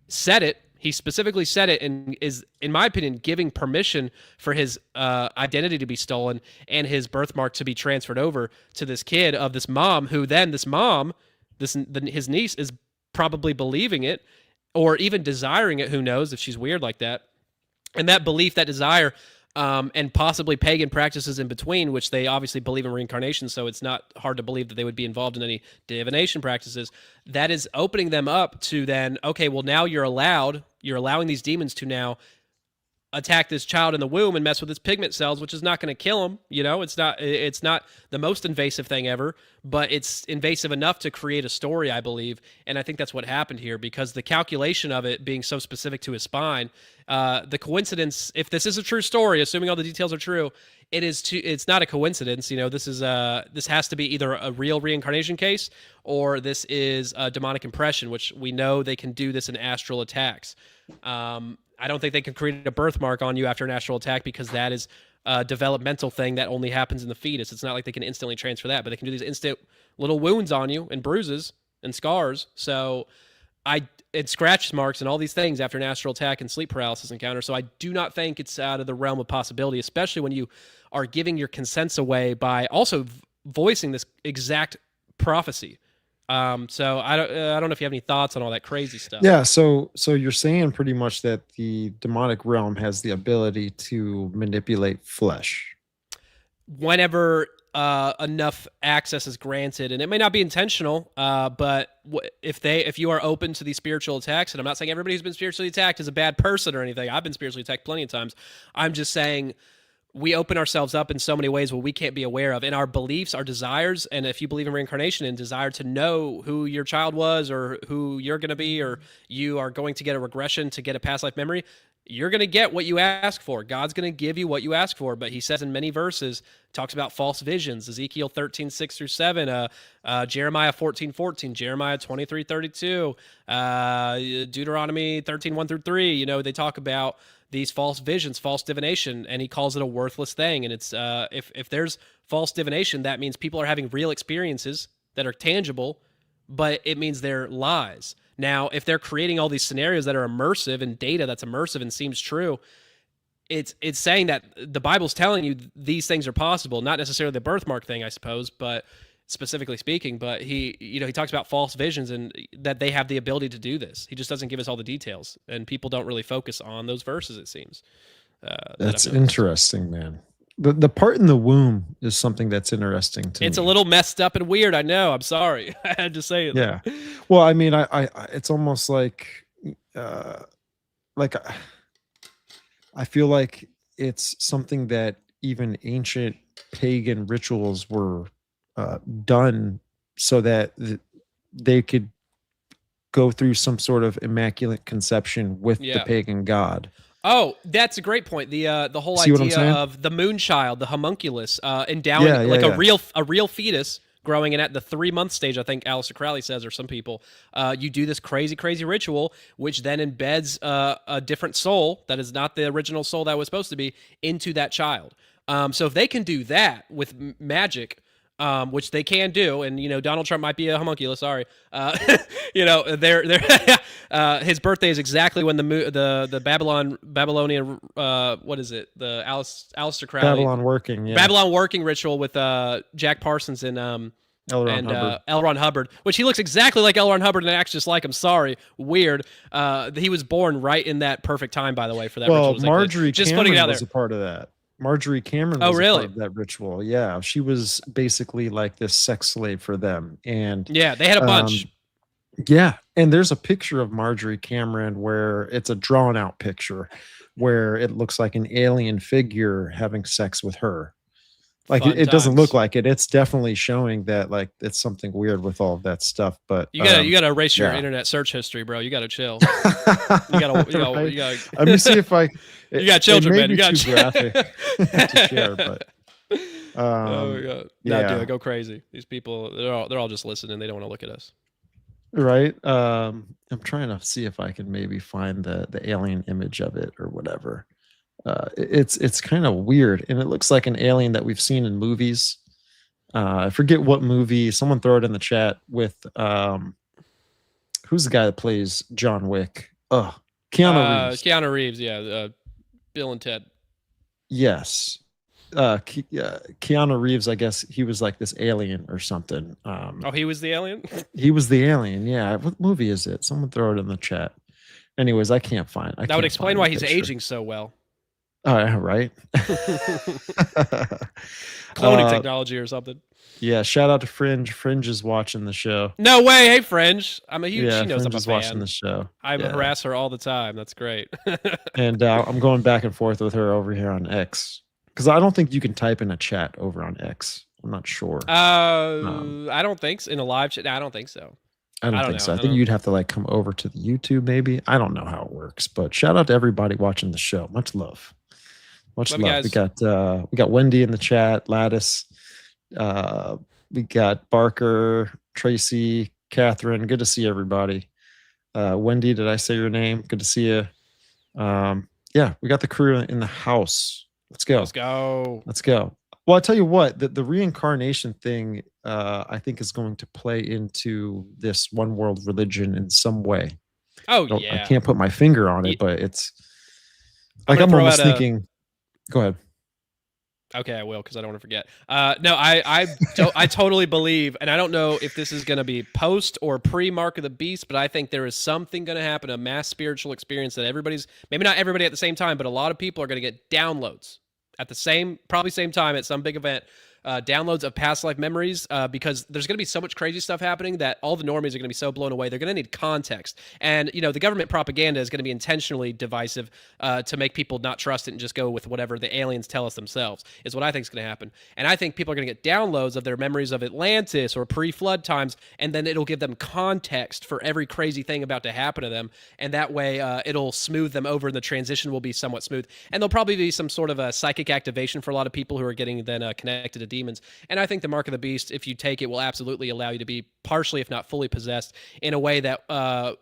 said it, he specifically said it, and is, in my opinion, giving permission for his identity to be stolen and his birthmark to be transferred over to this kid of this mom, who then his niece is probably believing it or even desiring it. Who knows if she's weird like that? And that belief, that desire, and possibly pagan practices in between, which they obviously believe in reincarnation, so it's not hard to believe that they would be involved in any divination practices. That is opening them up to then, okay, well, now you're allowing these demons to now attack this child in the womb and mess with his pigment cells, which is not going to kill him. It's not the most invasive thing ever, but it's invasive enough to create a story, I believe. And I think that's what happened here, because the calculation of it being so specific to his spine, the coincidence, if this is a true story, assuming all the details are true, it's not a coincidence. This has to be either a real reincarnation case or this is a demonic impression, which we know they can do this in astral attacks. I don't think they can create a birthmark on you after an astral attack, because that is a developmental thing that only happens in the fetus. It's not like they can instantly transfer that, but they can do these instant little wounds on you and bruises and scars. And scratch marks and all these things after an astral attack and sleep paralysis encounter. So I do not think it's out of the realm of possibility, especially when you are giving your consents away by also voicing this exact prophecy. So I don't know if you have any thoughts on all that crazy stuff. Yeah, so you're saying pretty much that the demonic realm has the ability to manipulate flesh whenever enough access is granted, and it may not be intentional, but if you are open to these spiritual attacks, and I'm not saying everybody who's been spiritually attacked is a bad person or anything. I've been spiritually attacked plenty of times. I'm just saying we open ourselves up in so many ways where we can't be aware of, in our beliefs, our desires. And if you believe in reincarnation and desire to know who your child was or who you're going to be, or you are going to get a regression to get a past life memory, you're going to get what you ask for. God's going to give you what you ask for. But he says in many verses, talks about false visions, Ezekiel 13:6-7, Jeremiah 14:14, Jeremiah 23:32, Deuteronomy 13:1-3. They talk about these false visions, false divination, and he calls it a worthless thing. And it's if there's false divination, that means people are having real experiences that are tangible, but it means they're lies. Now, if they're creating all these scenarios that are immersive and data that's immersive and seems true, it's saying that the Bible's telling you these things are possible, not necessarily the birthmark thing, I suppose, but specifically speaking. But he talks about false visions and that they have the ability to do this. He just doesn't give us all the details, and people don't really focus on those verses, it seems. That's interesting, man. The part in the womb is something that's interesting to me. It's a little messed up and weird. I know. I'm sorry. I had to say it. Yeah. Well, I mean, I it's almost like I feel like it's something that even ancient pagan rituals were done so that they could go through some sort of immaculate conception with the Yeah. pagan god. Oh, that's a great point. The whole See what I'm idea saying? of the moon child, the homunculus, endowing Yeah, yeah, like yeah. a real fetus growing in at the 3-month stage. I think Aleister Crowley says, or some people. You do this crazy ritual, which then embeds a different soul that is not the original soul that was supposed to be into that child. So if they can do that with magic, which they can do, and Donald Trump might be a homunculus. Sorry, they're his birthday is exactly when the Babylonian what is it, the Aleister Crowley Babylon working, yeah. Babylon working ritual with Jack Parsons and L. Ron Hubbard. L. Ron Hubbard, which he looks exactly like L. Ron Hubbard and acts just like him. Sorry, weird. He was born right in that perfect time, by the way, for that ritual. Well, Marjorie just Cameron putting it out was there. a part of that. Marjorie Cameron was a really? part of that ritual. Yeah, she was basically like this sex slave for them. And yeah, they had a bunch. Yeah, and there's a picture of Marjorie Cameron where it's a drawn out picture where it looks like an alien figure having sex with her. Like it doesn't look like it. It's definitely showing that like it's something weird with all of that stuff. But you gotta erase your internet search history, bro. You gotta chill. You gotta. Let me see if I. You got children, man. You got too graphic to share, but. Oh my god! No, yeah. dude, go crazy. These people, they're all just listening. They don't want to look at us. Right. I'm trying to see if I can maybe find the alien image of it or whatever. It's kind of weird, and it looks like an alien that we've seen in movies. I forget what movie. Someone throw it in the chat with who's the guy that plays John Wick? Keanu Reeves. Keanu Reeves, yeah. Bill and Ted. Yes. Keanu Reeves, I guess he was like this alien or something. He was the alien? He was the alien, yeah. What movie is it? Someone throw it in the chat. Anyways, I can't find it. That would explain why he's aging so well. Right. Cloning technology or something. Yeah, shout out to Fringe. Fringe is watching the show. No way. Hey, Fringe. I'm a huge. Yeah, she knows Fringe I'm a is fan. watching the show. I harass her all the time. That's great. And I'm going back and forth with her over here on X because I don't think you can type in a chat over on X. I'm not sure. I don't think so. In a live chat, I don't think so. I don't think so. I think you'd have to like come over to the YouTube maybe. I don't know how it works, but shout out to everybody watching the show. Much love. Much love. We got Wendy in the chat, Lattice. We got Barker, Tracy, Catherine. Good to see everybody. Wendy, did I say your name? Good to see you. Yeah, we got the crew in the house. Let's go. Let's go. Well, I tell you what, the reincarnation thing, I think is going to play into this one world religion in some way. Oh, yeah. I can't put my finger on it, but it's like I'm almost thinking. Go ahead. Okay, I will because I don't want to forget. No, I totally believe, and I don't know if this is going to be post or pre Mark of the Beast, but I think there is something going to happen, a mass spiritual experience that maybe not everybody at the same time, but a lot of people are going to get downloads at the probably same time at some big event. Downloads of past life memories because there's going to be so much crazy stuff happening that all the normies are going to be so blown away. They're going to need context. And, the government propaganda is going to be intentionally divisive to make people not trust it and just go with whatever the aliens tell us themselves is what I think is going to happen. And I think people are going to get downloads of their memories of Atlantis or pre-flood times, and then it'll give them context for every crazy thing about to happen to them. And that way it'll smooth them over and the transition will be somewhat smooth. And there'll probably be some sort of a psychic activation for a lot of people who are getting then connected to demons. And I think the Mark of the Beast, if you take it, will absolutely allow you to be partially, if not fully possessed in a way that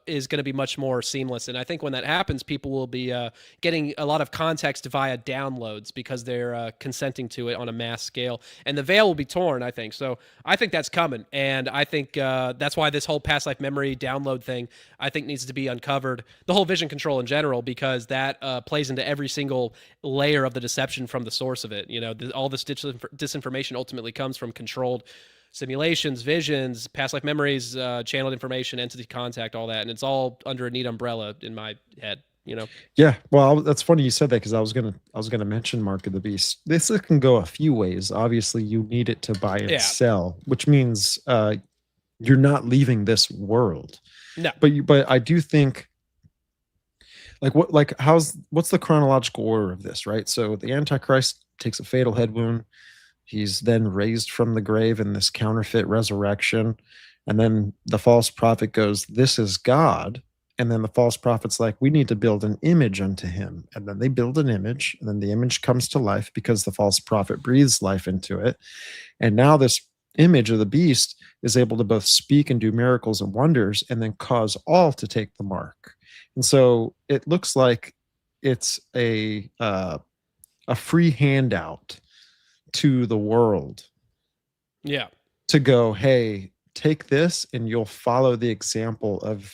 is going to be much more seamless. And I think when that happens, people will be getting a lot of context via downloads because they're consenting to it on a mass scale. And the veil will be torn, I think. So I think that's coming. And I think that's why this whole past life memory download thing, I think needs to be uncovered. The whole vision control in general, because that plays into every single layer of the deception from the source of it. All this disinformation ultimately comes from controlled simulations, visions, past life memories, channeled information, entity contact, all that. And it's all under a neat umbrella in my head, Yeah. Well, that's funny you said that because I was gonna mention Mark of the Beast. This can go a few ways. Obviously, you need it to buy and sell, which means you're not leaving this world. No. But I do think what's the chronological order of this, right? So the Antichrist takes a fatal head wound. He's then raised from the grave in this counterfeit resurrection. And then the false prophet goes, "This is God." And then the false prophet's like, "We need to build an image unto him." And then they build an image, and then the image comes to life because the false prophet breathes life into it. And now this image of the beast is able to both speak and do miracles and wonders and then cause all to take the mark. And so it looks like it's a free handout to the world Yeah. to go, "Hey, take this and you'll follow the example of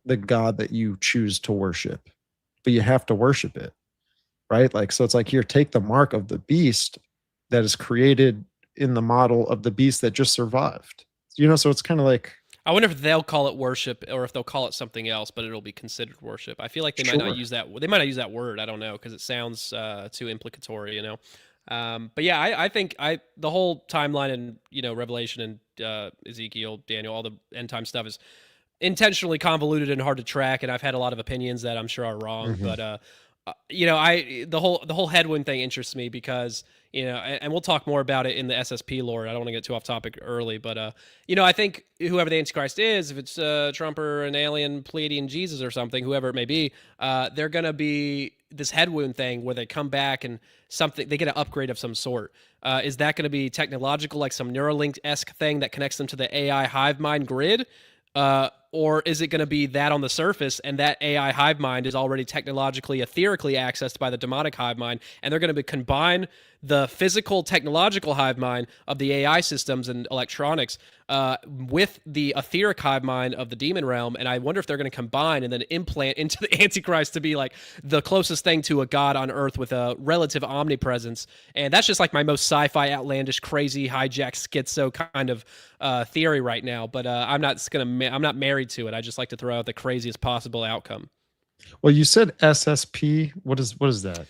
the God that you choose to worship. But you have to worship it." Right? Like, so it's like, here, take the mark of the beast that is created in the model of the beast that just survived. So it's kind of like, I wonder if they'll call it worship or if they'll call it something else, but it'll be considered worship. I feel like they might not sure. use that. They might not use that word. I don't know because it sounds too implicatory, you know. But yeah, I think the whole timeline and Revelation and Ezekiel, Daniel, all the end time stuff is intentionally convoluted and hard to track, and I've had a lot of opinions that I'm sure are wrong. Mhm. But the whole headwind thing interests me because and we'll talk more about it in the SSP lore. I don't want to get too off topic early, but I think whoever the Antichrist is, if it's Trump or an alien Pleiadian Jesus or something, whoever it may be, they're gonna be this headwind thing where they come back and they get an upgrade of some sort. Is that going to be technological, like some Neuralink-esque thing that connects them to the AI hive mind grid? Or is it going to be that on the surface and that AI hive mind is already technologically, etherically accessed by the demonic hive mind, and they're going to combine the physical, technological hive mind of the AI systems and electronics with the etheric hive mind of the demon realm, and I wonder if they're going to combine and then implant into the Antichrist to be like the closest thing to a god on Earth with a relative omnipresence. And that's just like my most sci-fi, outlandish, crazy, hijack, schizo kind of theory right now. But I'm not married to it. I just like to throw out the craziest possible outcome. Well, you said SSP. What is that?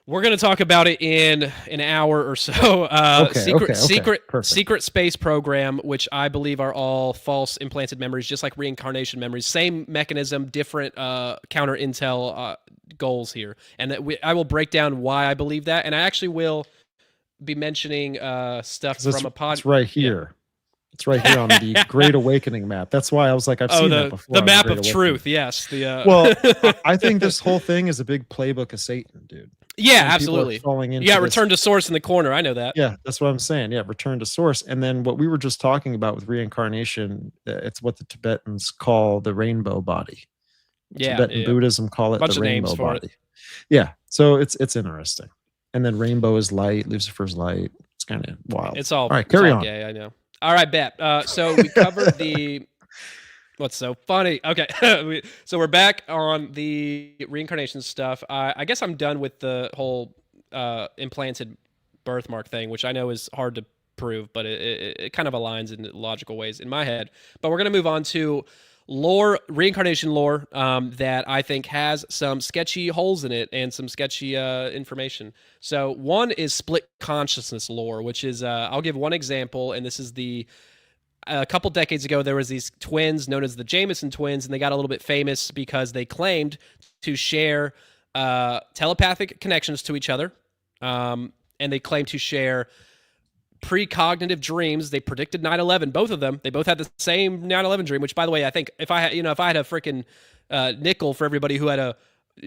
We're going to talk about it in an hour or so. Okay. Perfect. Secret space program, which I believe are all false implanted memories, just like reincarnation memories. Same mechanism, different counter intel goals here. And I will break down why I believe that. And I actually will be mentioning stuff from a pod. It's right here. Yeah. It's right here on the Great Awakening map. That's why I was like, I've seen that before. The map of truth, yes. Well, I think this whole thing is a big playbook of Satan, dude. Yeah, absolutely. Falling into return to source in the corner. I know that. Yeah, that's what I'm saying. Yeah, return to source. And then what we were just talking about with reincarnation, it's what the Tibetans call the rainbow body. Tibetan Buddhism call it the rainbow body. Yeah, so it's interesting. And then rainbow is light, Lucifer's light. It's kind of wild. It's all right. Carry on. Gay, I know. All right, bet. So we covered the. What's so funny? Okay, so we're back on the reincarnation stuff. I guess I'm done with the whole implanted birthmark thing, which I know is hard to prove, but it kind of aligns in logical ways in my head. But we're gonna move on to reincarnation lore that I think has some sketchy holes in it and some sketchy information. So one is split consciousness lore, which is I'll give one example, and this is a couple decades ago, there was these twins known as the Jameson twins, and they got a little bit famous because they claimed to share telepathic connections to each other, and they claimed to share precognitive dreams. They predicted 9/11. Both of them. They both had the same 9/11 dream. Which, by the way, I think if I had a freaking nickel for everybody who had a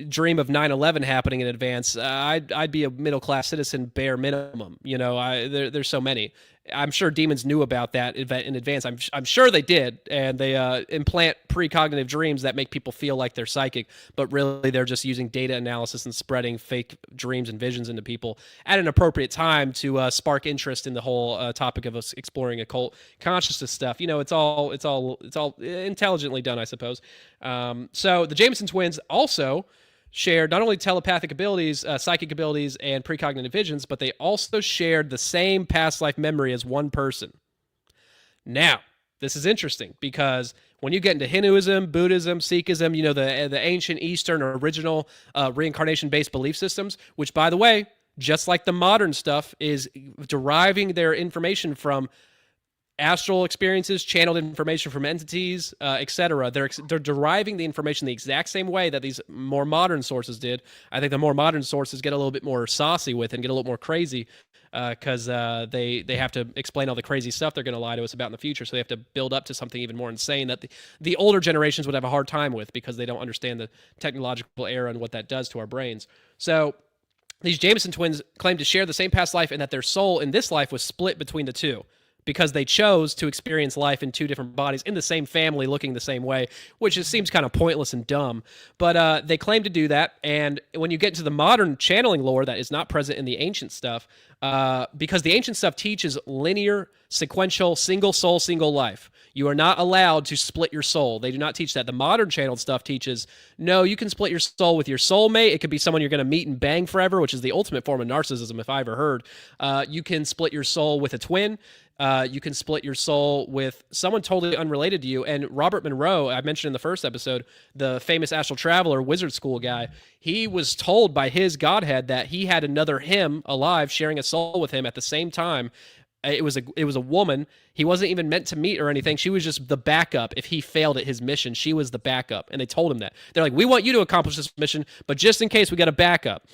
dream of 9/11 happening in advance, I'd be a middle class citizen bare minimum. There's so many. I'm sure demons knew about that in advance. I'm sure they did, and they implant precognitive dreams that make people feel like they're psychic, but really they're just using data analysis and spreading fake dreams and visions into people at an appropriate time to spark interest in the whole topic of us exploring occult consciousness stuff. It's all intelligently done, I suppose. So the Jameson twins also shared not only telepathic abilities, psychic abilities, and precognitive visions, but they also shared the same past life memory as one person. Now, this is interesting because when you get into Hinduism, Buddhism, Sikhism, the ancient Eastern or original reincarnation-based belief systems, which, by the way, just like the modern stuff, is deriving their information from astral experiences, channeled information from entities, etc. They're deriving the information the exact same way that these more modern sources did. I think the more modern sources get a little bit more saucy with and get a little more crazy. because they have to explain all the crazy stuff they're going to lie to us about in the future. So they have to build up to something even more insane that the older generations would have a hard time with because they don't understand the technological era and what that does to our brains. So these Jameson twins claim to share the same past life and that their soul in this life was split between the two because they chose to experience life in two different bodies in the same family looking the same way, which just seems kind of pointless and dumb. But they claim to do that. And when you get into the modern channeling lore that is not present in the ancient stuff, because the ancient stuff teaches linear, sequential, single soul, single life. You are not allowed to split your soul. They do not teach that. The modern channeled stuff teaches, no, you can split your soul with your soulmate. It could be someone you're going to meet and bang forever, which is the ultimate form of narcissism, if I ever heard. You can split your soul with a twin. You can split your soul with someone totally unrelated to you. And Robert Monroe, I mentioned in the first episode, the famous astral traveler, wizard school guy, he was told by his godhead that he had another him alive sharing a soul with him at the same time. It was a woman. He wasn't even meant to meet or anything. She was just the backup. If he failed at his mission, she was the backup. And they told him that. They're like, we want you to accomplish this mission, but just in case we got a backup.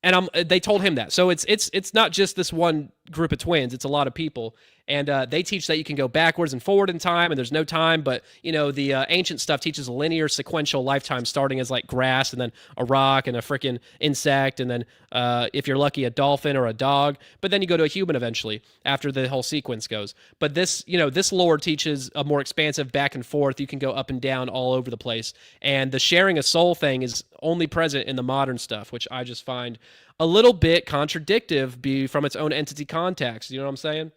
And they told him that. So it's not just this one group of twins. It's a lot of people. And they teach that you can go backwards and forward in time, and there's no time. But, the ancient stuff teaches a linear, sequential lifetime, starting as like grass, and then a rock, and a freaking insect, and then if you're lucky, a dolphin or a dog. But then you go to a human eventually after the whole sequence goes. But this lore teaches a more expansive back and forth. You can go up and down all over the place. And the sharing a soul thing is only present in the modern stuff, which I just find a little bit contradictive from its own entity context. You know what I'm saying?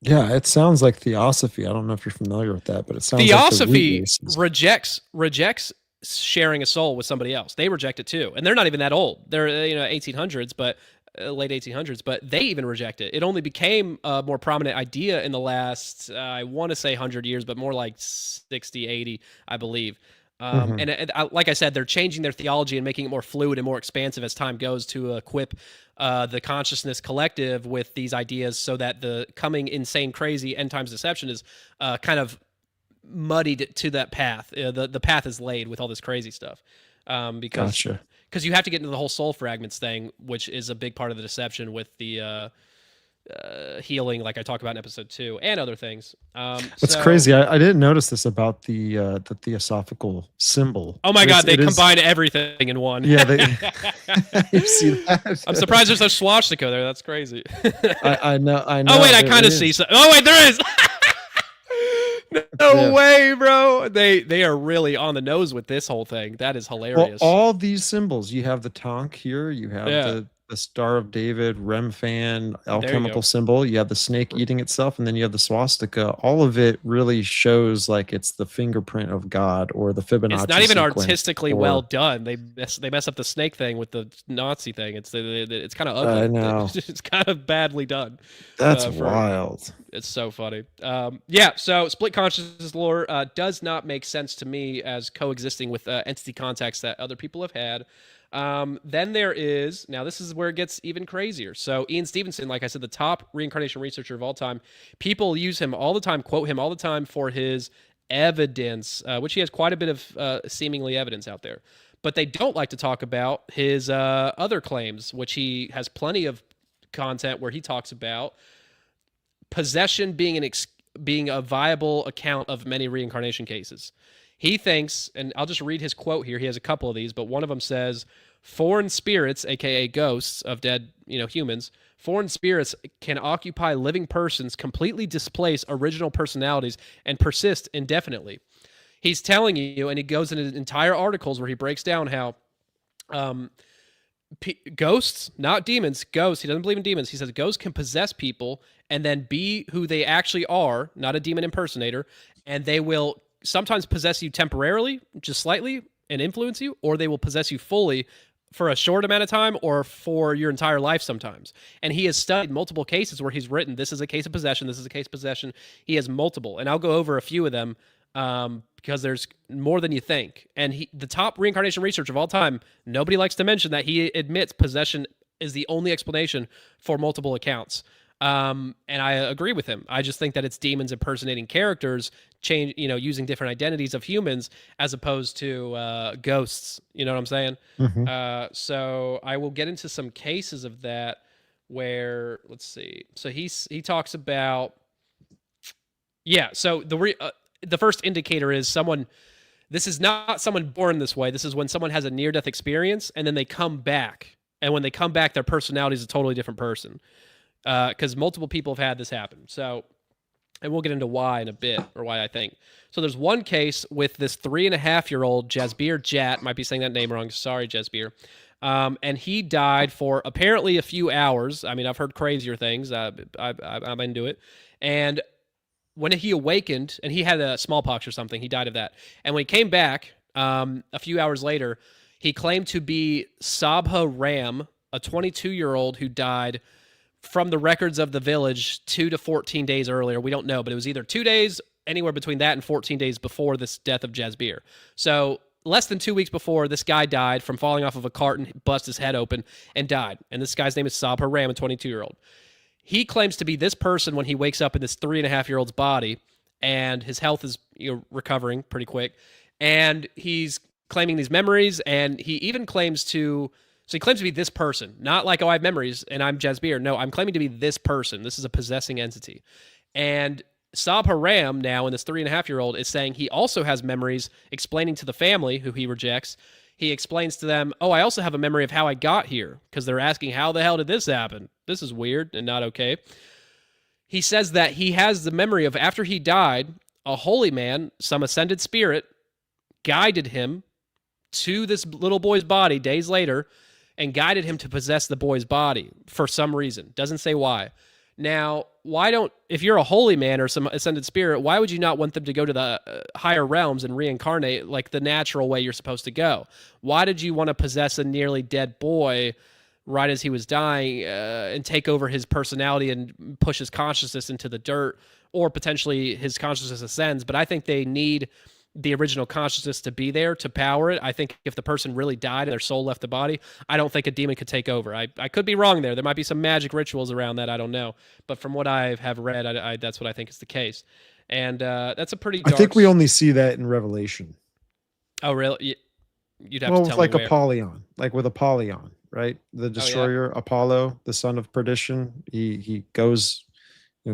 Yeah, it sounds like theosophy. I don't know if you're familiar with that, but it sounds theosophy like the rejects sharing a soul with somebody else. They reject it too, and they're not even that old. They're 1800s, but late 1800s, but they even reject it. It only became a more prominent idea in the last, I want to say 100 years, but more like 60, 80, I believe. And like I said, they're changing their theology and making it more fluid and more expansive as time goes to equip the consciousness collective with these ideas so that the coming insane, crazy end times deception is kind of muddied to that path. The path is laid with all this crazy stuff. Because you have to get into the whole soul fragments thing, which is a big part of the deception with the healing, like I talked about in episode 2, and other things. It's crazy. I didn't notice this about the theosophical symbol. Oh my God, they combine everything in one. Yeah, you see that? I'm surprised there's no swastika there. That's crazy. I know. Oh wait, I kind of see. Oh wait, there is. No way, bro. They are really on the nose with this whole thing. That is hilarious. Well, all these symbols. You have the Tonk here. You have the Star of David, Remphan, alchemical symbol. You have the snake eating itself, and then you have the swastika. All of it really shows like it's the fingerprint of God or the Fibonacci. It's not even artistically well done. They mess up the snake thing with the Nazi thing. It's kind of ugly. I know. It's kind of badly done. That's wild. It's so funny. So split consciousness lore does not make sense to me as coexisting with entity contacts that other people have had. Then there is, now this is where it gets even crazier. So Ian Stevenson, like I said, the top reincarnation researcher of all time, people use him all the time, quote him all the time for his evidence, which he has quite a bit of seemingly evidence out there. But they don't like to talk about his other claims, which he has plenty of content where he talks about possession being a viable account of many reincarnation cases. He thinks, and I'll just read his quote here. He has a couple of these, but one of them says, foreign spirits, aka ghosts of dead, humans, foreign spirits can occupy living persons, completely displace original personalities, and persist indefinitely. He's telling you, and he goes into entire articles where he breaks down how ghosts, not demons, ghosts, he doesn't believe in demons. He says ghosts can possess people and then be who they actually are, not a demon impersonator, and they will sometimes possess you temporarily, just slightly, and influence you, or they will possess you fully for a short amount of time or for your entire life sometimes. And he has studied multiple cases where he's written, this is a case of possession, this is a case of possession. He has multiple, and I'll go over a few of them because there's more than you think. And the top reincarnation researcher of all time, nobody likes to mention that he admits possession is the only explanation for multiple accounts. And I agree with him. I just think that it's demons impersonating characters, using different identities of humans as opposed to ghosts. You know what I'm saying? Mm-hmm. So I will get into some cases of that. where, let's see. So he talks about, yeah. So the first indicator is someone. This is not someone born this way. This is when someone has a near death experience and then they come back. And when they come back, their personality is a totally different person. Because multiple people have had this happen. So, and we'll get into why in a bit, or why I think. So there's one case with this 3.5-year-old Jasbir Jat. Might be saying that name wrong. Sorry, Jasbir. And he died for apparently a few hours. I mean, I've heard crazier things. I'm into it. And when he awakened, and he had a smallpox or something, he died of that. And when he came back a few hours later, he claimed to be Sabha Ram, a 22-year-old who died from the records of the village 2 to 14 days earlier. We don't know, but it was either 2 days, anywhere between that and 14 days before this death of Jasbir. So less than 2 weeks before, this guy died from falling off of a cart and bust his head open and died. And this guy's name is Sabha Ram, a 22-year-old. He claims to be this person when he wakes up in this 3.5-year-old's body, and his health is recovering pretty quick. And he's claiming these memories, and he even claims to... So he claims to be this person, not like, oh, I have memories and I'm Jasbir. No, I'm claiming to be this person. This is a possessing entity. And Sabha Ram now, in this 3.5-year-old, is saying he also has memories, explaining to the family, who he rejects. He explains to them, oh, I also have a memory of how I got here, because they're asking, how the hell did this happen? This is weird and not okay. He says that he has the memory of after he died, a holy man, some ascended spirit, guided him to this little boy's body days later and guided him to possess the boy's body for some reason. Doesn't say why. Now, if you're a holy man or some ascended spirit, why would you not want them to go to the higher realms and reincarnate like the natural way you're supposed to go? Why did you want to possess a nearly dead boy right as he was dying and take over his personality and push his consciousness into the dirt, or potentially his consciousness ascends? But I think they need the original consciousness to be there to power it. I think if the person really died and their soul left the body, I don't think a demon could take over. I could be wrong there. There might be some magic rituals around that. I don't know. But from what I have read, that's what I think is the case. And that's a pretty dark... I think we only see that in Revelation. Oh, really? You'd have well, to tell like me where. Apollyon, like with Apollyon, right? The destroyer, Apollo, the son of perdition. He goes...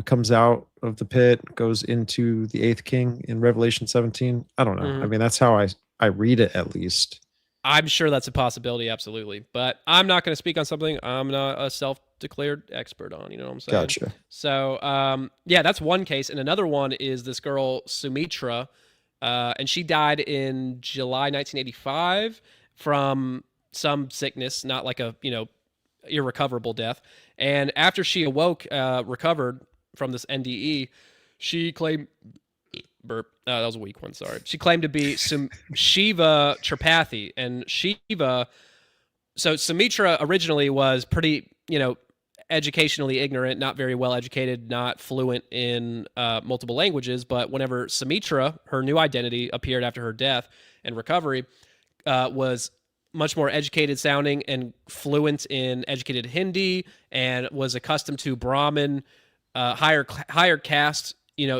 comes out of the pit, goes into the eighth king in Revelation 17. I don't know. Mhm. I mean, that's how I read it, at least. I'm sure that's a possibility, absolutely. But I'm not going to speak on something I'm not a self-declared expert on. You know what I'm saying? Gotcha. So, yeah, that's one case. And another one is this girl, Sumitra, and she died in July 1985 from some sickness, not like a, irrecoverable death. And after she awoke, recovered from this NDE, she claimed... Burp. That was a weak one, sorry. She claimed to be Shiva Tripathi. And Shiva... So Sumitra originally was pretty, educationally ignorant, not very well educated, not fluent in multiple languages. But whenever Sumitra, her new identity, appeared after her death and recovery, was much more educated sounding and fluent in educated Hindi, and was accustomed to Brahmin, higher caste,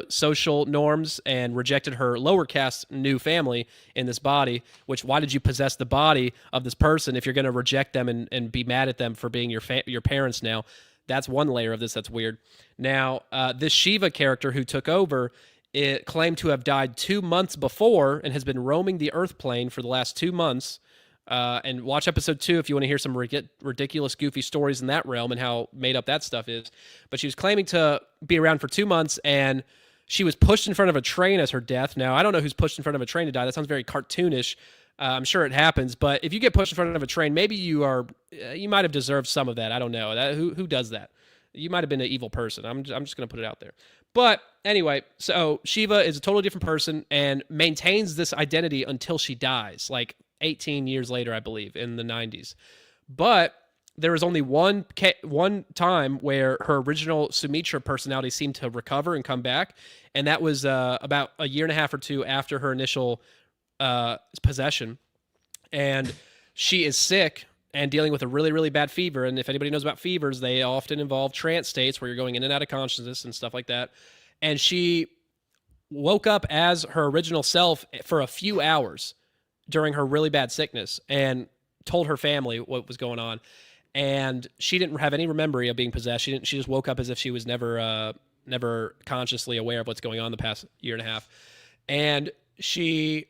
social norms, and rejected her lower caste new family in this body. Which, why did you possess the body of this person if you're going to reject them and be mad at them for being your parents now? That's one layer of this that's weird. Now, this Shiva character who took over, it claimed to have died 2 months before and has been roaming the earth plane for the last 2 months. And watch episode 2 if you want to hear some ridiculous, goofy stories in that realm and how made up that stuff is. But she was claiming to be around for 2 months, and she was pushed in front of a train as her death. Now, I don't know who's pushed in front of a train to die. That sounds very cartoonish. I'm sure it happens. But if you get pushed in front of a train, maybe you might have deserved some of that. I don't know. Who does that? You might have been an evil person. I'm just going to put it out there. But anyway, so Shiva is a totally different person and maintains this identity until she dies, like 18 years later, I believe, in the 90s. But there was only one time where her original Sumitra personality seemed to recover and come back, and that was about a year and a half or two after her initial possession. And she is sick and dealing with a really, really bad fever. And if anybody knows about fevers, they often involve trance states where you're going in and out of consciousness and stuff like that. And she woke up as her original self for a few hours during her really bad sickness and told her family what was going on. and she didn't have any memory of being possessed. She just woke up as if she was never consciously aware of what's going on the past year and a half. And she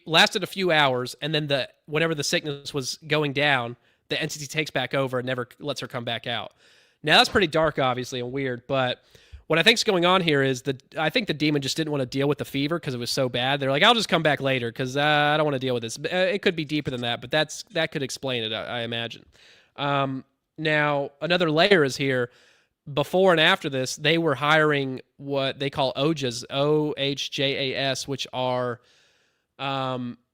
lasted a few hours, and then whenever the sickness was going down, the entity takes back over and never lets her come back out. Now that's pretty dark, obviously, and weird, but what I think's going on here is I think the demon just didn't want to deal with the fever because it was so bad. They're like, I'll just come back later because I don't want to deal with this. It could be deeper than that, but that could explain it, I imagine. Now, another layer is here. Before and after this, they were hiring what they call OJAs, OHJAS, which are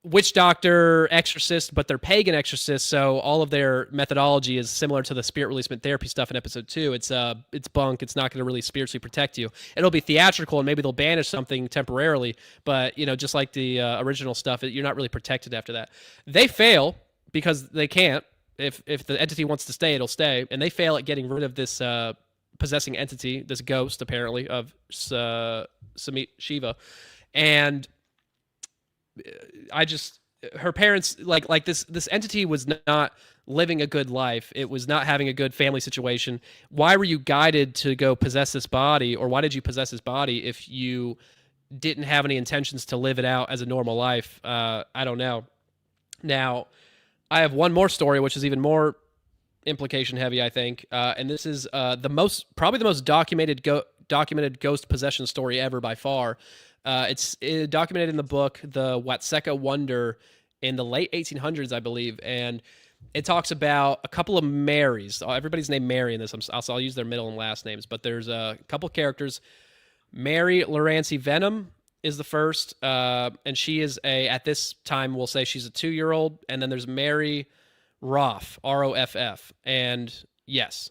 witch doctor, exorcist, but they're pagan exorcists, so all of their methodology is similar to the spirit releasement therapy stuff in episode 2. It's bunk. It's not going to really spiritually protect you. It'll be theatrical, and maybe they'll banish something temporarily, but just like the original stuff, you're not really protected after that. They fail because they can't. If the entity wants to stay, it'll stay, and they fail at getting rid of this possessing entity, this ghost apparently of Shiva, and her parents like this entity was not living a good life. It was not having a good family situation. Why were you guided to go possess this body, or why did you possess this body if you didn't have any intentions to live it out as a normal life? I don't know. Now, I have one more story, which is even more implication heavy, I think, and this is probably the most documented ghost possession story ever by far. It's documented in the book, The Watseka Wonder, in the late 1800s, I believe, and it talks about a couple of Marys. Everybody's named Mary in this. I'll use their middle and last names, but there's a couple characters. Mary Lorancy Venom is the first, and she is at this time, we'll say she's a 2-year-old, and then there's Mary Roff, Roff, and yes,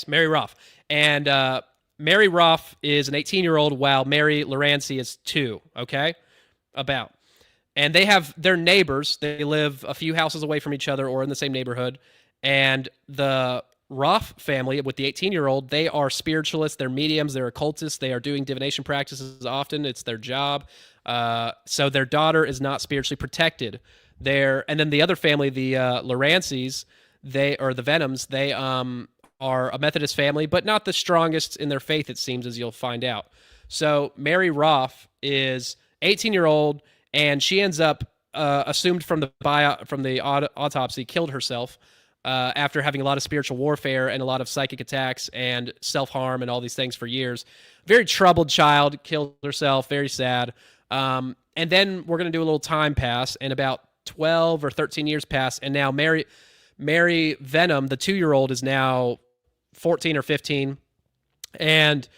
Mary Roff, and Mary Roff is an 18-year-old, while Mary Lorancy is 2, okay? And they have their neighbors. They live a few houses away from each other or in the same neighborhood. And the Roff family, with the 18-year-old, they are spiritualists, they're mediums, they're occultists, they are doing divination practices often. It's their job. So their daughter is not spiritually protected. And then the other family, the Lorancys, the Venoms, they are a Methodist family, but not the strongest in their faith, it seems, as you'll find out. So Mary Roff is 18-year-old, and she ends up assumed from the autopsy, killed herself after having a lot of spiritual warfare and a lot of psychic attacks and self-harm and all these things for years. Very troubled child, killed herself, very sad. And then we're going to do a little time pass, and about 12 or 13 years pass, and now Mary Venom, the 2-year-old, is now 14 or 15, and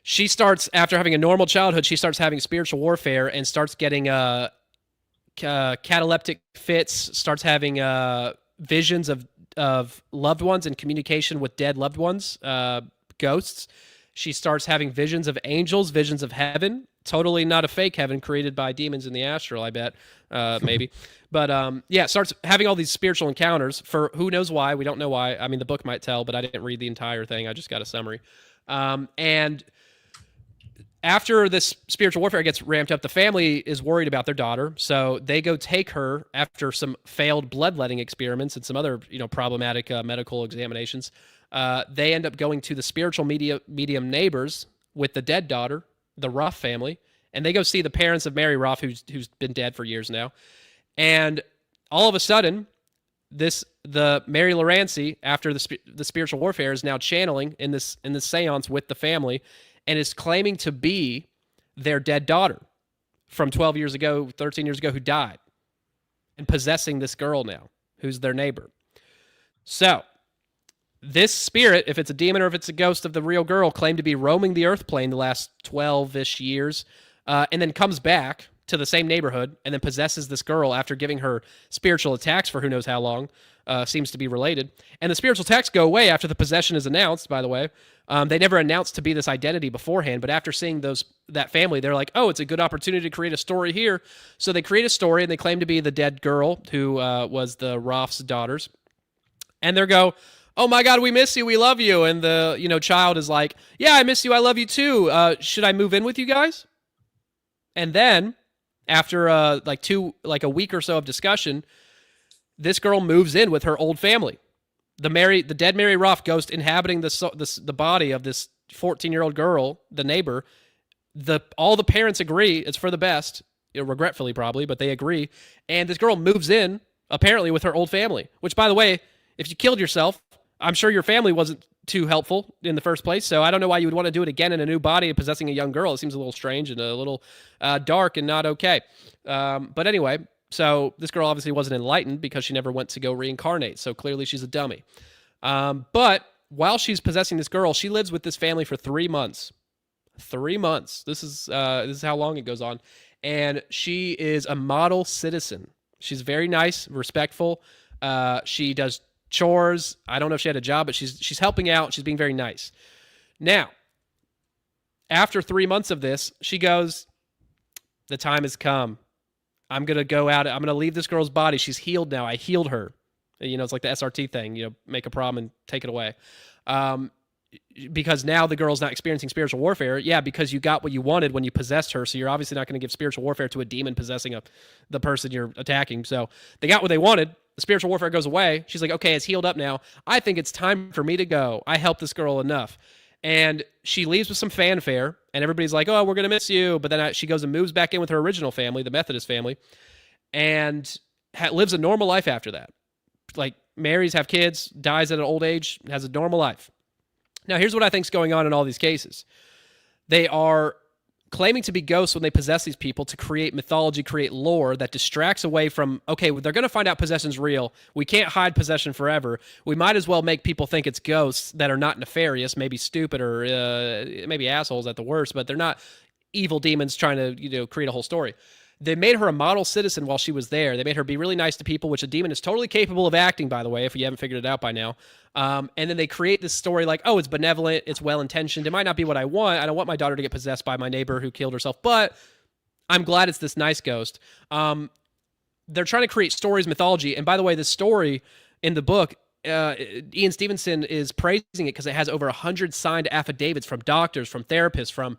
she starts, after having a normal childhood, she starts having spiritual warfare and starts getting cataleptic fits, starts having visions of loved ones and communication with dead loved ones, ghosts. She starts having visions of angels, visions of heaven, totally not a fake heaven created by demons in the Astral, I bet, maybe. But starts having all these spiritual encounters for who knows why. We don't know why. I mean, the book might tell, but I didn't read the entire thing. I just got a summary. And after this spiritual warfare gets ramped up, the family is worried about their daughter. So they go take her after some failed bloodletting experiments and some other, problematic medical examinations. They end up going to the spiritual medium neighbors with the dead daughter, the Ruff family, and they go see the parents of Mary Ruff, who's been dead for years now. And all of a sudden, the Mary Lorancy, after the spiritual warfare, is now channeling in this seance with the family, and is claiming to be their dead daughter from 12 years ago, 13 years ago, who died, and possessing this girl now, who's their neighbor. So this spirit, if it's a demon or if it's a ghost of the real girl, claimed to be roaming the earth plane the last 12-ish years, and then comes back to the same neighborhood and then possesses this girl after giving her spiritual attacks for who knows how long. Seems to be related. And the spiritual attacks go away after the possession is announced, by the way. They never announced to be this identity beforehand, but after seeing that family, they're like, oh, it's a good opportunity to create a story here. So they create a story, and they claim to be the dead girl who was the Roth's daughters. And they go, oh my God, we miss you, we love you. And the child is like, yeah, I miss you, I love you too. Should I move in with you guys? And then after a week or so of discussion, This girl moves in with her old family. The dead Mary Ruff ghost inhabiting the body of this 14-year-old girl, the neighbor. All the parents agree it's for the best, regretfully probably, but they agree. And this girl moves in apparently with her old family. Which, by the way, if you killed yourself, I'm sure your family wasn't too helpful in the first place. So I don't know why you would want to do it again in a new body and possessing a young girl. It seems a little strange and a little dark and not okay. But anyway, so this girl obviously wasn't enlightened because she never went to go reincarnate. So clearly she's a dummy. But while she's possessing this girl, she lives with this family for 3 months. 3 months. This is how long it goes on. And she is a model citizen. She's very nice, respectful. She does chores. I don't know if she had a job, but she's helping out. She's being very nice. Now, after 3 months of this, she goes, the time has come. I'm going to go out. I'm going to leave this girl's body. She's healed now. I healed her. You know, it's like the SRT thing, make a problem and take it away. Because now the girl's not experiencing spiritual warfare. Yeah, because you got what you wanted when you possessed her. So you're obviously not going to give spiritual warfare to a demon possessing the person you're attacking. So they got what they wanted. The spiritual warfare goes away. She's like, okay, it's healed up now. I think it's time for me to go. I helped this girl enough. And she leaves with some fanfare, and everybody's like, oh, we're going to miss you. But then she goes and moves back in with her original family, the Methodist family, and lives a normal life after that. Like, marries, have kids, dies at an old age, has a normal life. Now, here's what I think is going on in all these cases. They are claiming to be ghosts when they possess these people to create mythology, create lore that distracts away from, okay, they're going to find out possession's real. We can't hide possession forever. We might as well make people think it's ghosts that are not nefarious, maybe stupid or maybe assholes at the worst, but they're not evil demons trying to create a whole story. They made her a model citizen while she was there. They made her be really nice to people, which a demon is totally capable of acting, by the way, if you haven't figured it out by now. And then they create this story like, oh, it's benevolent, it's well-intentioned. It might not be what I want. I don't want my daughter to get possessed by my neighbor who killed herself, but I'm glad it's this nice ghost. They're trying to create stories, mythology. And by the way, this story in the book, Ian Stevenson is praising it because it has over 100 signed affidavits from doctors, from therapists, from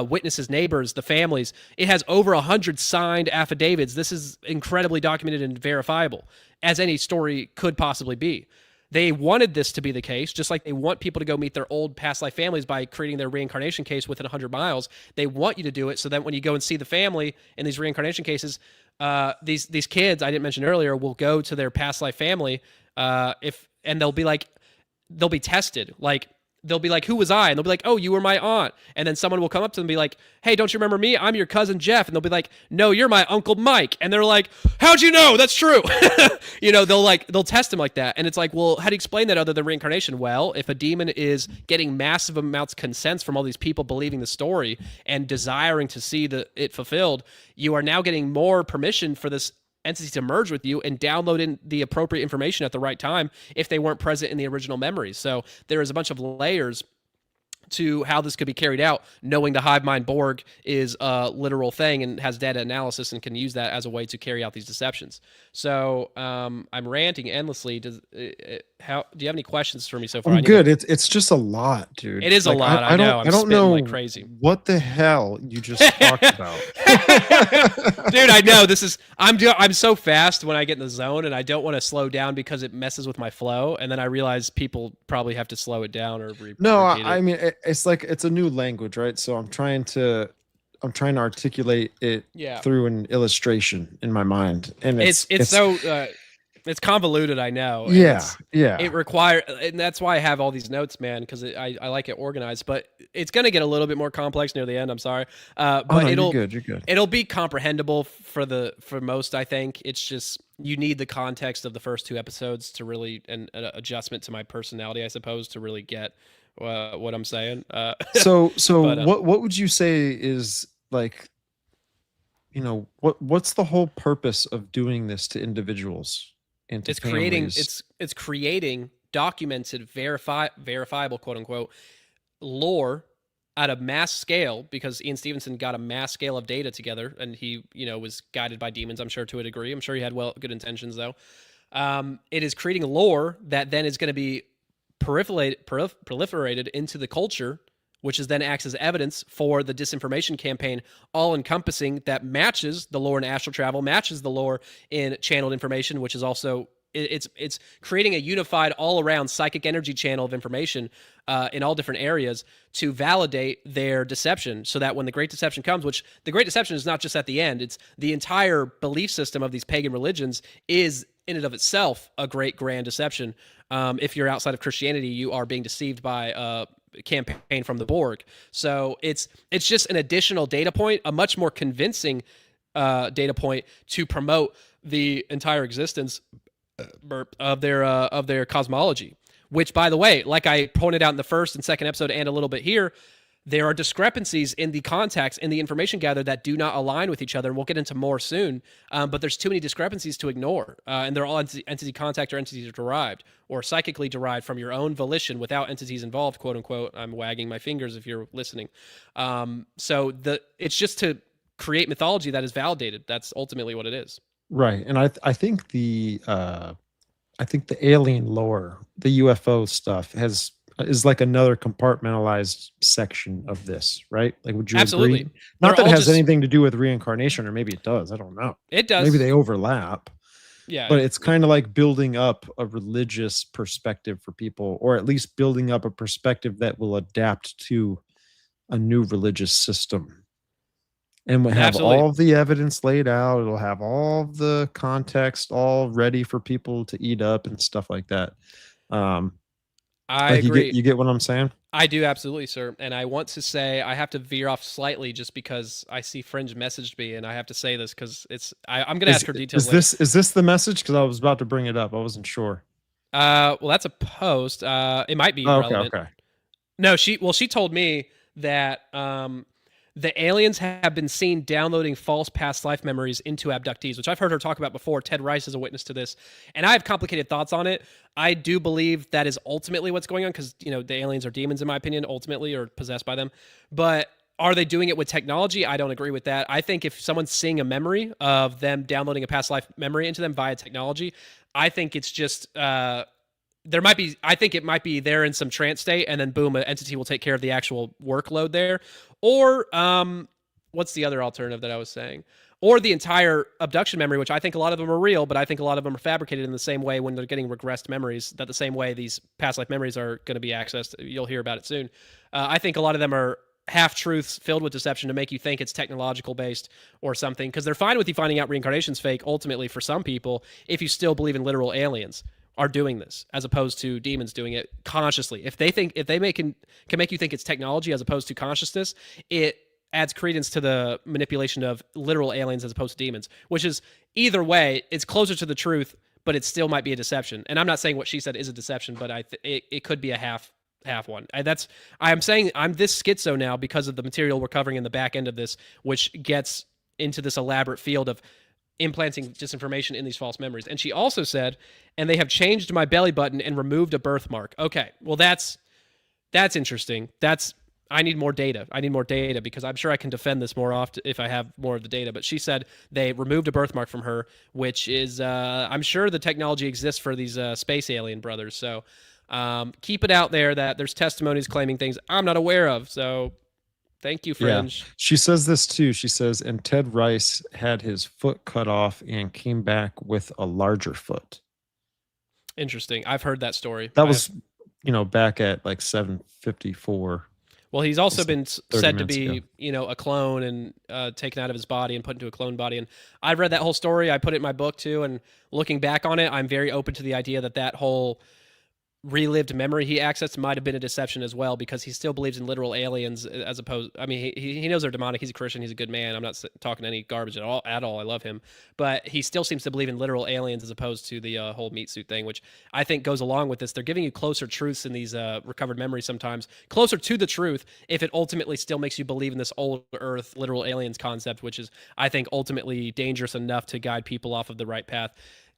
witnesses, neighbors, the families. It has over 100 signed affidavits. This is incredibly documented and verifiable, as any story could possibly be. They wanted this to be the case, just like they want people to go meet their old past life families by creating their reincarnation case within 100 miles. They want you to do it so that when you go and see the family in these reincarnation cases, these kids I didn't mention earlier will go to their past life family and they'll be tested. Like, they'll be like, who was I? And they'll be like, oh, you were my aunt. And then someone will come up to them and be like, hey, don't you remember me? I'm your cousin Jeff. And they'll be like, no, you're my Uncle Mike. And they're like, how'd you know? That's true. They'll test him like that. And it's like, well, how do you explain that other than reincarnation? Well, if a demon is getting massive amounts of consents from all these people believing the story and desiring to see it fulfilled, you are now getting more permission for this entity to merge with you and download in the appropriate information at the right time if they weren't present in the original memories. So there is a bunch of layers to how this could be carried out, knowing the hive mind Borg is a literal thing and has data analysis and can use that as a way to carry out these deceptions. So I'm ranting endlessly. Do you have any questions for me so far? I'm good. It's just a lot, dude. It is a lot. I know. I don't know like crazy. What the hell you just talked about, dude. I know I'm so fast when I get in the zone, and I don't want to slow down because it messes with my flow. And then I realize people probably have to slow it down or repeat I mean, it's like it's a new language, right? So I'm trying to articulate it through an illustration in my mind, and it's so it's convoluted. I know. Yeah. It requires, and that's why I have all these notes, man, because I like it organized. But it's gonna get a little bit more complex near the end. I'm sorry, but you're good. It'll be comprehensible for most. I think it's just you need the context of the first 2 episodes to really an adjustment to my personality, I suppose, to really get what I'm saying. So what would you say is like, what's the whole purpose of doing this to individuals and to families? It's creating documented, verifiable, quote unquote, lore at a mass scale, because Ian Stevenson got a mass scale of data together, and he was guided by demons, I'm sure, to a degree. I'm sure he had good intentions though. It is creating lore that then is going to be proliferated into the culture which is then acts as evidence for the disinformation campaign, all encompassing, that matches the lore in astral travel, matches the lore in channeled information, which is also it's creating a unified all around psychic energy channel of information in all different areas to validate their deception, so that when the great deception comes, which the great deception is not just at the end, it's the entire belief system of these pagan religions is in and of itself a great grand deception. If you're outside of Christianity, you are being deceived by campaign from the Borg. So it's just an additional data point, a much more convincing data point to promote the entire existence of their cosmology. Which, by the way, like I pointed out in the first and second episode and a little bit here, there are discrepancies in the contacts in the information gathered that do not align with each other, and we'll get into more soon. But there's too many discrepancies to ignore, and they're all entity contact or entities derived or psychically derived from your own volition without entities involved, quote unquote. I'm wagging my fingers if you're listening. So it's just to create mythology that is validated. That's ultimately what it is. Right, and I think the alien lore, the UFO stuff, is like another compartmentalized section of this, right? Like, would you Absolutely agree? Not They're that it all has just- anything to do with reincarnation, or maybe it does. I don't know. It does. Maybe they overlap. Yeah, But it's kind of like building up a religious perspective for people, or at least building up a perspective that will adapt to a new religious system. And we'll have Absolutely. all the evidence laid out. It'll have all the context all ready for people to eat up and stuff like that. I Like, agree. you get what I'm saying? I do, absolutely, sir. And I want to say, I have to veer off slightly just because I see Fringe messaged me, and I have to say this because I'm going to ask her details later. Is this the message? Because I was about to bring it up. I wasn't sure. Well, that's a post. It might be relevant. Okay. No, she told me that the aliens have been seen downloading false past life memories into abductees, which I've heard her talk about before. Ted Rice is a witness to this, and I have complicated thoughts on it. I do believe that is ultimately what's going on, because the aliens are demons, in my opinion, ultimately, or possessed by them. But are they doing it with technology? I don't agree with that. I think if someone's seeing a memory of them downloading a past life memory into them via technology, I think it's just I think it might be they're in some trance state, and then boom, an entity will take care of the actual workload there. Or what's the other alternative that I was saying? Or the entire abduction memory, which I think a lot of them are real, but I think a lot of them are fabricated in the same way when they're getting regressed memories, that the same way these past life memories are going to be accessed. You'll hear about it soon. I think a lot of them are half-truths filled with deception to make you think it's technological based or something, because they're fine with you finding out reincarnation's fake, ultimately, for some people, if you still believe in literal aliens are doing this, as opposed to demons doing it consciously. If they can make you think it's technology as opposed to consciousness, it adds credence to the manipulation of literal aliens as opposed to demons, which is, either way, it's closer to the truth, but it still might be a deception. And I'm not saying what she said is a deception, but it could be a half one. I'm saying I'm this schizo now because of the material we're covering in the back end of this, which gets into this elaborate field of implanting disinformation in these false memories. And she also said, and they have changed my belly button and removed a birthmark. Okay, well, that's interesting. I need more data. Because I'm sure I can defend this more often if I have more of the data. But she said they removed a birthmark from her, which is, I'm sure the technology exists for these space alien brothers. So keep it out there that there's testimonies claiming things I'm not aware of. So thank you, Fringe. Yeah. She says this too. She says, and Ted Rice had his foot cut off and came back with a larger foot. Interesting. I've heard that story. That was, back at like 7:54. Well, he's also been said to be, ago. A clone and taken out of his body and put into a clone body. And I've read that whole story. I put it in my book too. And looking back on it, I'm very open to the idea that whole relived memory he accessed might have been a deception as well, because he still believes in literal aliens as opposed. I mean, he knows they're demonic. He's a Christian. He's a good man. I'm not talking any garbage at all. I love him, but he still seems to believe in literal aliens as opposed to the whole meat suit thing, which I think goes along with this. They're giving you closer truths in these recovered memories, sometimes closer to the truth, if it ultimately still makes you believe in this old Earth literal aliens concept, which is, I think, ultimately dangerous enough to guide people off of the right path.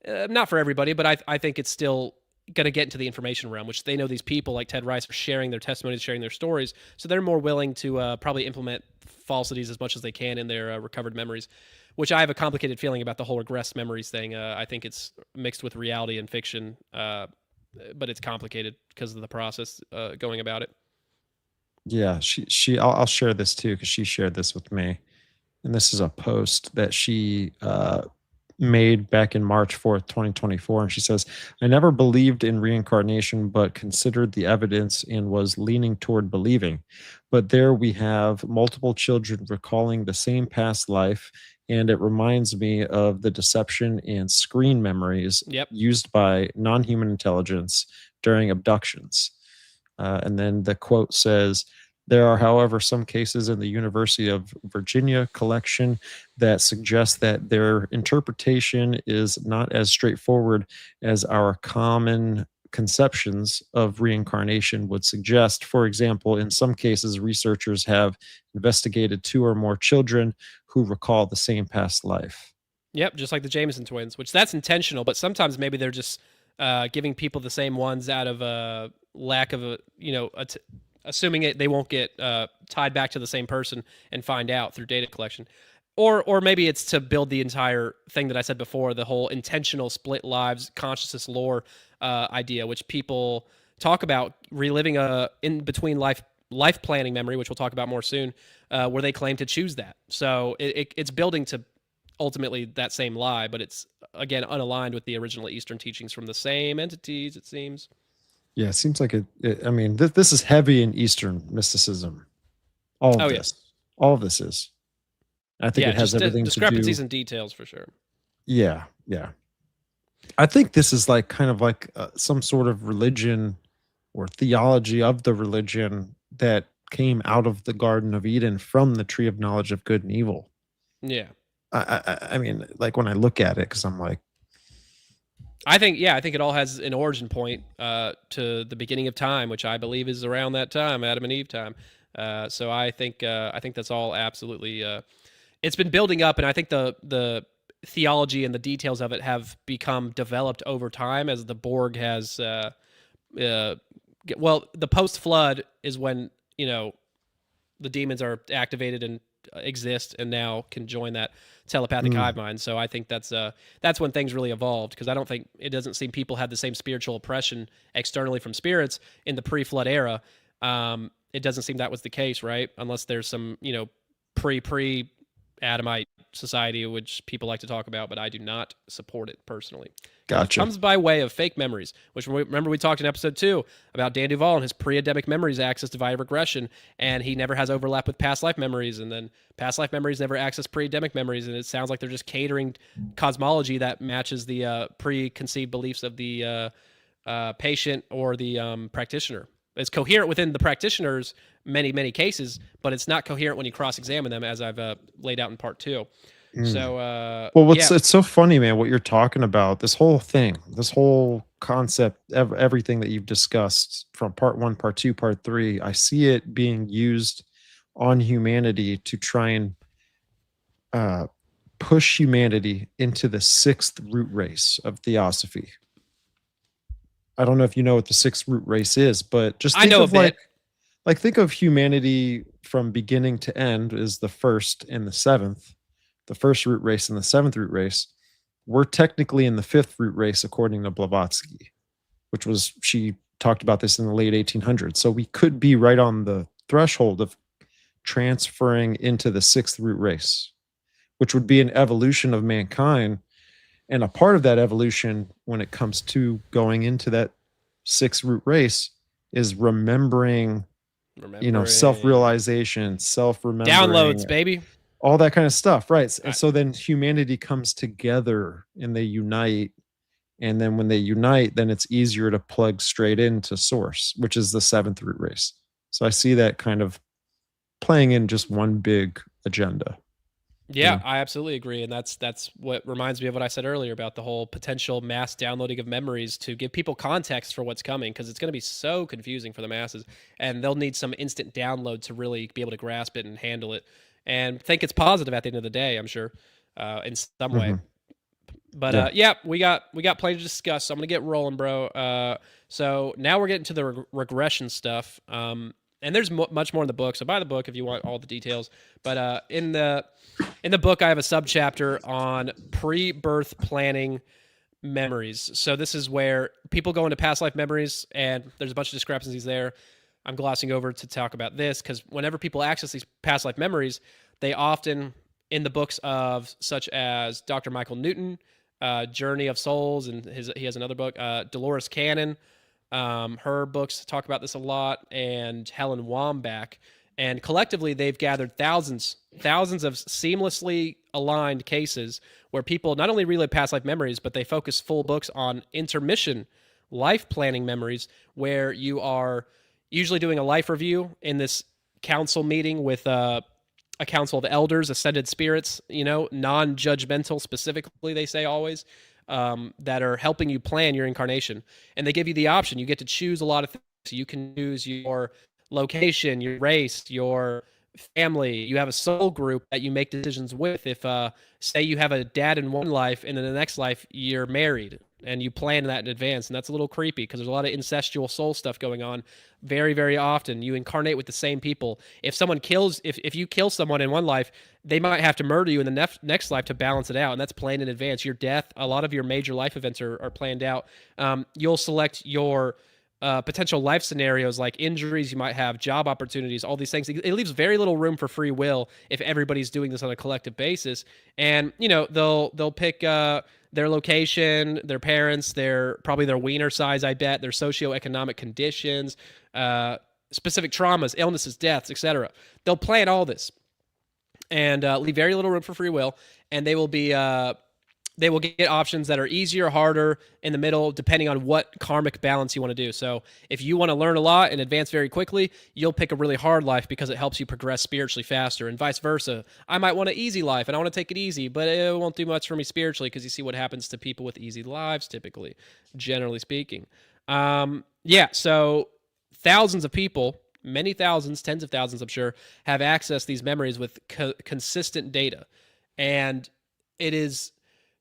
Not for everybody, but I think it's still going to get into the information realm, which they know these people like Ted Rice are sharing their testimonies, sharing their stories. So they're more willing to probably implement falsities as much as they can in their recovered memories, which I have a complicated feeling about the whole regressed memories thing. I think it's mixed with reality and fiction, but it's complicated because of the process going about it. Yeah, I'll share this too because she shared this with me, and this is a post that she made back in March 4th, 2024. And she says, I never believed in reincarnation, but considered the evidence and was leaning toward believing. But there we have multiple children recalling the same past life. And it reminds me of the deception and screen memories Yep. used by non human intelligence during abductions. And then the quote says, there are, however, some cases in the University of Virginia collection that suggest that their interpretation is not as straightforward as our common conceptions of reincarnation would suggest. For example, in some cases, researchers have investigated two or more children who recall the same past life. Yep, just like the Jameson twins, which that's intentional, but sometimes maybe they're just giving people the same ones out of a lack of assuming they won't get tied back to the same person and find out through data collection. Or maybe it's to build the entire thing that I said before, the whole intentional split lives consciousness lore idea, which people talk about reliving a in between life planning memory, which we'll talk about more soon, where they claim to choose that. So it's building to ultimately that same lie, but it's again unaligned with the original Eastern teachings from the same entities, it seems. Yeah, it seems like I mean, this is heavy in Eastern mysticism. All of Oh yeah, this, all of this is. I think yeah, it has just everything to discrepancies do. in details for sure. Yeah, yeah. I think this is like kind of like some sort of religion or theology of the religion that came out of the Garden of Eden from the tree of knowledge of good and evil. Yeah. I mean, like when I look at it, because I'm like, I think it all has an origin point to the beginning of time, which I believe is around that time, Adam and Eve time. So I think that's all absolutely. It's been building up, and I think the theology and the details of it have become developed over time as the Borg has. Well, the post flood is when the demons are activated and exist and now can join that telepathic hive mm, mind. So I think that's when things really evolved, because I don't think it doesn't seem people had the same spiritual oppression externally from spirits in the pre-flood era. It doesn't seem that was the case, right? Unless there's some pre Adamite society, which people like to talk about, but I do not support it personally because it gotcha. comes by way of fake memories. Which remember we talked in episode 2 about Dan Duvall and his pre-Adamic memories accessed via regression, and he never has overlap with past life memories, and then past life memories never access pre-Adamic memories, and it sounds like they're just catering cosmology that matches the preconceived beliefs of the patient or the practitioner. It's coherent within the practitioner's many cases, but it's not coherent when you cross-examine them, as I've laid out in part 2. Mm. So Well, yeah, it's so funny, man, what you're talking about. This whole thing, this whole concept, everything that you've discussed from part one, part two, part three, I see it being used on humanity to try and uh, push humanity into the sixth root race of theosophy. I don't know if you know what the sixth root race is, but just I think know a of bit. like think of humanity from beginning to end is the first and the seventh, the first root race and the seventh root race. We're technically in the fifth root race according to Blavatsky, which was she talked about this in the late 1800s. So we could be right on the threshold of transferring into the sixth root race, which would be an evolution of mankind. And a part of that evolution, when it comes to going into that sixth root race, is remembering, Remembering self-realization, self-remembering, downloads, baby. all that kind of stuff, right? And I, so then humanity comes together and they unite. And then when they unite, then it's easier to plug straight into source, which is the seventh root race. So I see that kind of playing in just one big agenda. You Yeah, know? I absolutely agree, and that's what reminds me of what I said earlier about the whole potential mass downloading of memories to give people context for what's coming, because it's going to be so confusing for the masses, and they'll need some instant download to really be able to grasp it and handle it, and think it's positive at the end of the day. I'm sure, in some way. Mm-hmm. But Yeah. yeah, we got plenty to discuss. So I'm gonna get rolling, bro. So now we're getting to the regression stuff. And there's much more in the book. So buy the book if you want all the details. But in the book, I have a subchapter on pre-birth planning memories. So this is where people go into past life memories, and there's a bunch of discrepancies there. I'm glossing over to talk about this because whenever people access these past life memories, they often, in the books of such as Dr. Michael Newton, Journey of Souls, and he has another book, Dolores Cannon, her books talk about this a lot, and Helen Wambach. And collectively, they've gathered thousands of seamlessly aligned cases where people not only relive past life memories, but they focus full books on intermission life planning memories, where you are usually doing a life review in this council meeting with a council of elders, ascended spirits, non-judgmental specifically, they say always, that are helping you plan your incarnation. And they give you the option. You get to choose a lot of things. You can choose your location, your race, your family. You have a soul group that you make decisions with. If, say, you have a dad in one life and in the next life you're married, and you plan that in advance, and that's a little creepy because there's a lot of incestual soul stuff going on very, very often. You incarnate with the same people. If someone kills, if you kill someone in one life, they might have to murder you in the next life to balance it out, and that's planned in advance. Your death, a lot of your major life events are planned out. You'll select your potential life scenarios like injuries, you might have job opportunities, all these things. It leaves very little room for free will if everybody's doing this on a collective basis. And they'll pick their location, their parents, probably their wiener size, I bet, their socioeconomic conditions, specific traumas, illnesses, deaths, etc. They'll plan all this and leave very little room for free will, and they will get options that are easier, harder, in the middle, depending on what karmic balance you want to do. So if you want to learn a lot and advance very quickly, you'll pick a really hard life because it helps you progress spiritually faster, and vice versa. I might want an easy life and I want to take it easy, but it won't do much for me spiritually, because you see what happens to people with easy lives typically, generally speaking. So thousands of people, many thousands, tens of thousands, I'm sure, have accessed these memories with consistent data. And it is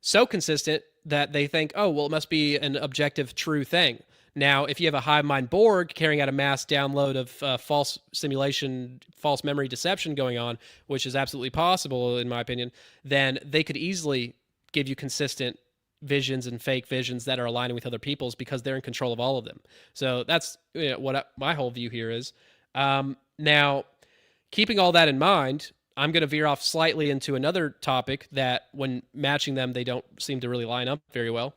so consistent that they think, oh, well, it must be an objective, true thing. Now, if you have a hive mind Borg carrying out a mass download of false simulation, false memory deception going on, which is absolutely possible, in my opinion, then they could easily give you consistent visions and fake visions that are aligning with other people's, because they're in control of all of them. So that's what my whole view here is. Now, keeping all that in mind, I'm going to veer off slightly into another topic that, when matching them, they don't seem to really line up very well.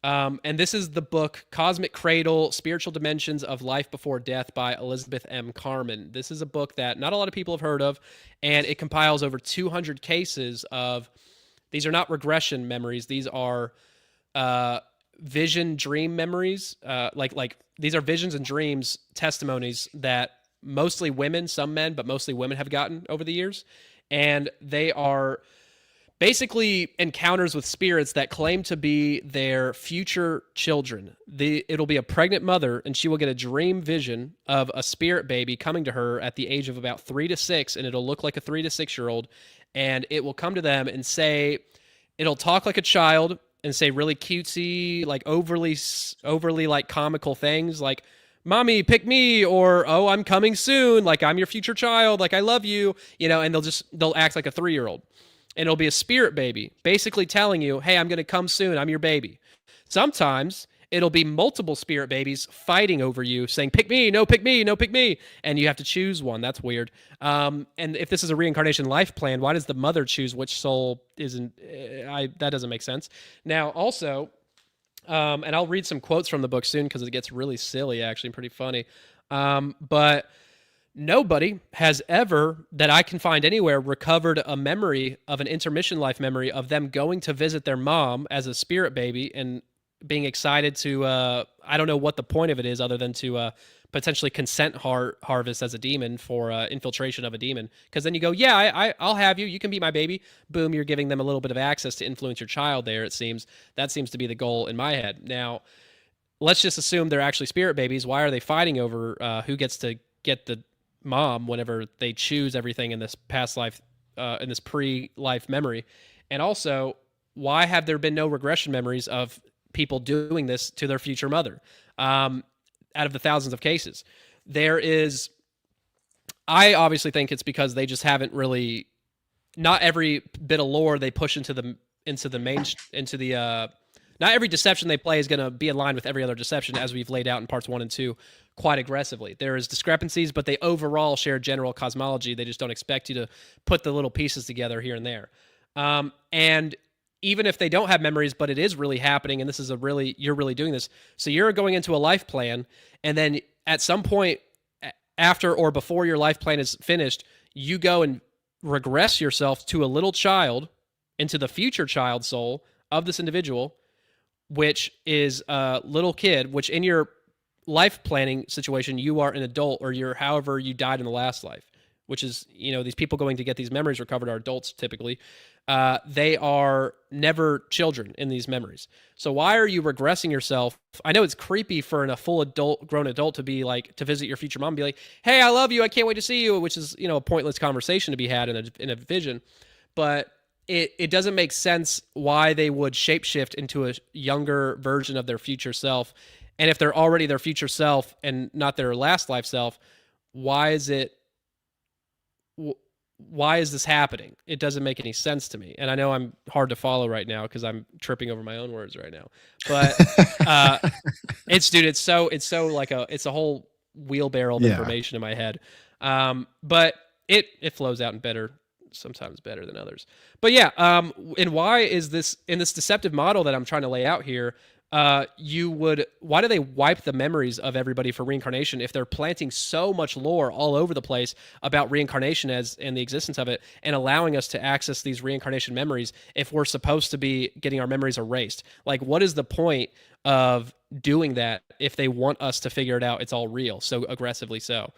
And this is the book Cosmic Cradle, Spiritual Dimensions of Life Before Death by Elizabeth M. Carmen. This is a book that not a lot of people have heard of, and it compiles over 200 cases of, these are not regression memories, these are vision dream memories. Like these are visions and dreams testimonies that mostly women, some men, but mostly women have gotten over the years. And they are basically encounters with spirits that claim to be their future children. It'll be a pregnant mother, and she will get a dream vision of a spirit baby coming to her at the age of about 3 to 6, and it'll look like a 3 to 6-year-old. And it will come to them and say, it'll talk like a child and say really cutesy, like overly like comical things, like, "Mommy, pick me," or, "Oh, I'm coming soon," like, "I'm your future child," like, "I love you," and they'll act like a 3-year-old. And it'll be a spirit baby basically telling you, "Hey, I'm going to come soon. I'm your baby." Sometimes it'll be multiple spirit babies fighting over you, saying, "Pick me, no, pick me, no, pick me." And you have to choose one. That's weird. And if this is a reincarnation life plan, why does the mother choose which soul isn't? That doesn't make sense. Now, also, and I'll read some quotes from the book soon because it gets really silly, actually, pretty funny. But nobody has ever, that I can find anywhere, recovered a memory of an intermission life memory of them going to visit their mom as a spirit baby and being excited to, I don't know what the point of it is other than to potentially consent harvest as a demon for infiltration of a demon. Because then you go, yeah, I'll have you. You can be my baby. Boom, you're giving them a little bit of access to influence your child there, it seems. That seems to be the goal in my head. Now, let's just assume they're actually spirit babies. Why are they fighting over who gets to get the mom whenever they choose everything in this past life, in this pre-life memory? And also, why have there been no regression memories of people doing this to their future mother? Out of the thousands of cases, I obviously think it's because they just haven't really, not every bit of lore they push into the Not every deception they play is going to be in line with every other deception, as we've laid out in parts 1 and 2 quite aggressively. There is discrepancies, but they overall share general cosmology. They just don't expect you to put the little pieces together here and there. And even if they don't have memories, but it is really happening, and this is you're really doing this. So you're going into a life plan, and then at some point after or before your life plan is finished, you go and regress yourself to a little child, into the future child soul of this individual, which is a little kid, which in your life planning situation, you are an adult, or you're however you died in the last life, which is, these people going to get these memories recovered are adults typically. They are never children in these memories. So why are you regressing yourself? I know it's creepy for a full grown adult to be like, to visit your future mom and be like, hey, I love you, I can't wait to see you, which is, a pointless conversation to be had in a vision. But it doesn't make sense why they would shapeshift into a younger version of their future self. And if they're already their future self and not their last life self, why is this happening? It doesn't make any sense to me. And I know I'm hard to follow right now because I'm tripping over my own words right now. But it's a whole wheelbarrow of information in my head. But it flows out in sometimes better than others. But yeah, and why is this in this deceptive model that I'm trying to lay out here? Why do they wipe the memories of everybody for reincarnation if they're planting so much lore all over the place about reincarnation and the existence of it, and allowing us to access these reincarnation memories if we're supposed to be getting our memories erased? Like, what is the point of doing that if they want us to figure it out? It's all real, so aggressively so.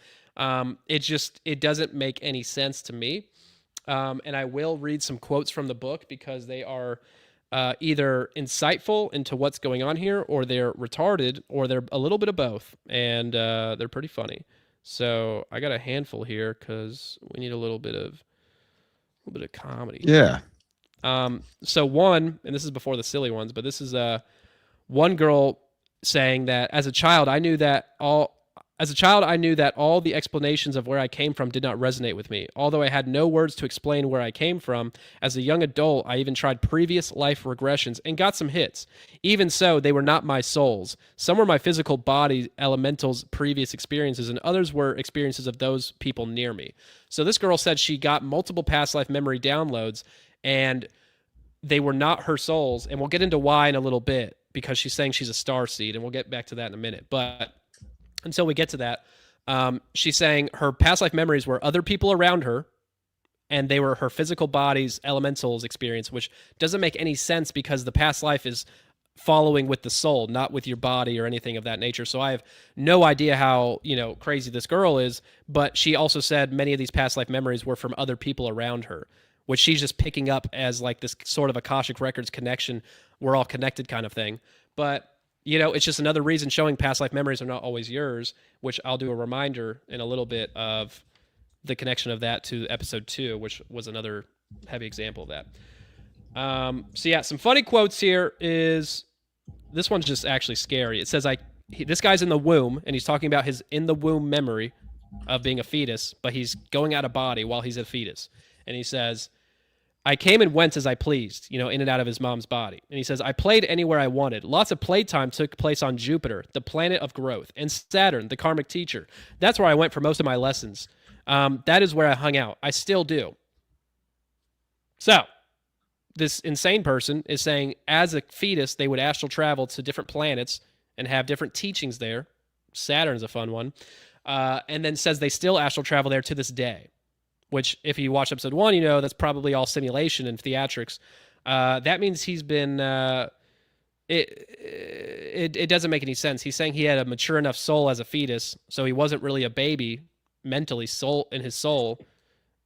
It doesn't make any sense to me. And I will read some quotes from the book because they are either insightful into what's going on here, or they're retarded, or they're a little bit of both, and they're pretty funny. So I got a handful here because we need a little bit of comedy. Yeah. So one, and this is before the silly ones, but this is one girl saying that as a child I knew that all the explanations of where I came from did not resonate with me. Although I had no words to explain where I came from, as a young adult, I even tried previous life regressions and got some hits. Even so, they were not my souls. Some were my physical body elementals' previous experiences, and others were experiences of those people near me. So this girl said she got multiple past life memory downloads, and they were not her souls. And we'll get into why in a little bit, because she's saying she's a starseed, and we'll get back to that in a minute. But until we get to that, she's saying her past life memories were other people around her, and they were her physical body's elementals experience, which doesn't make any sense because the past life is following with the soul, not with your body or anything of that nature. So I have no idea how, crazy this girl is, but she also said many of these past life memories were from other people around her, which she's just picking up as like this sort of Akashic Records connection. We're all connected kind of thing. But it's just another reason showing past life memories are not always yours, which I'll do a reminder in a little bit of the connection of that to episode 2, which was another heavy example of that. So yeah, some funny quotes here is, this one's just actually scary. It says, this guy's in the womb, and he's talking about his in the womb memory of being a fetus, but he's going out of body while he's a fetus. And he says, I came and went as I pleased, in and out of his mom's body. And he says, I played anywhere I wanted. Lots of playtime took place on Jupiter, the planet of growth, and Saturn, the karmic teacher. That's where I went for most of my lessons. That is where I hung out. I still do. So, this insane person is saying, as a fetus, they would astral travel to different planets and have different teachings there. Saturn's a fun one. And then says they still astral travel there to this day. Which, if you watch episode 1, that's probably all simulation and theatrics. That means he's been... It doesn't make any sense. He's saying he had a mature enough soul as a fetus, so he wasn't really a baby mentally, in his soul.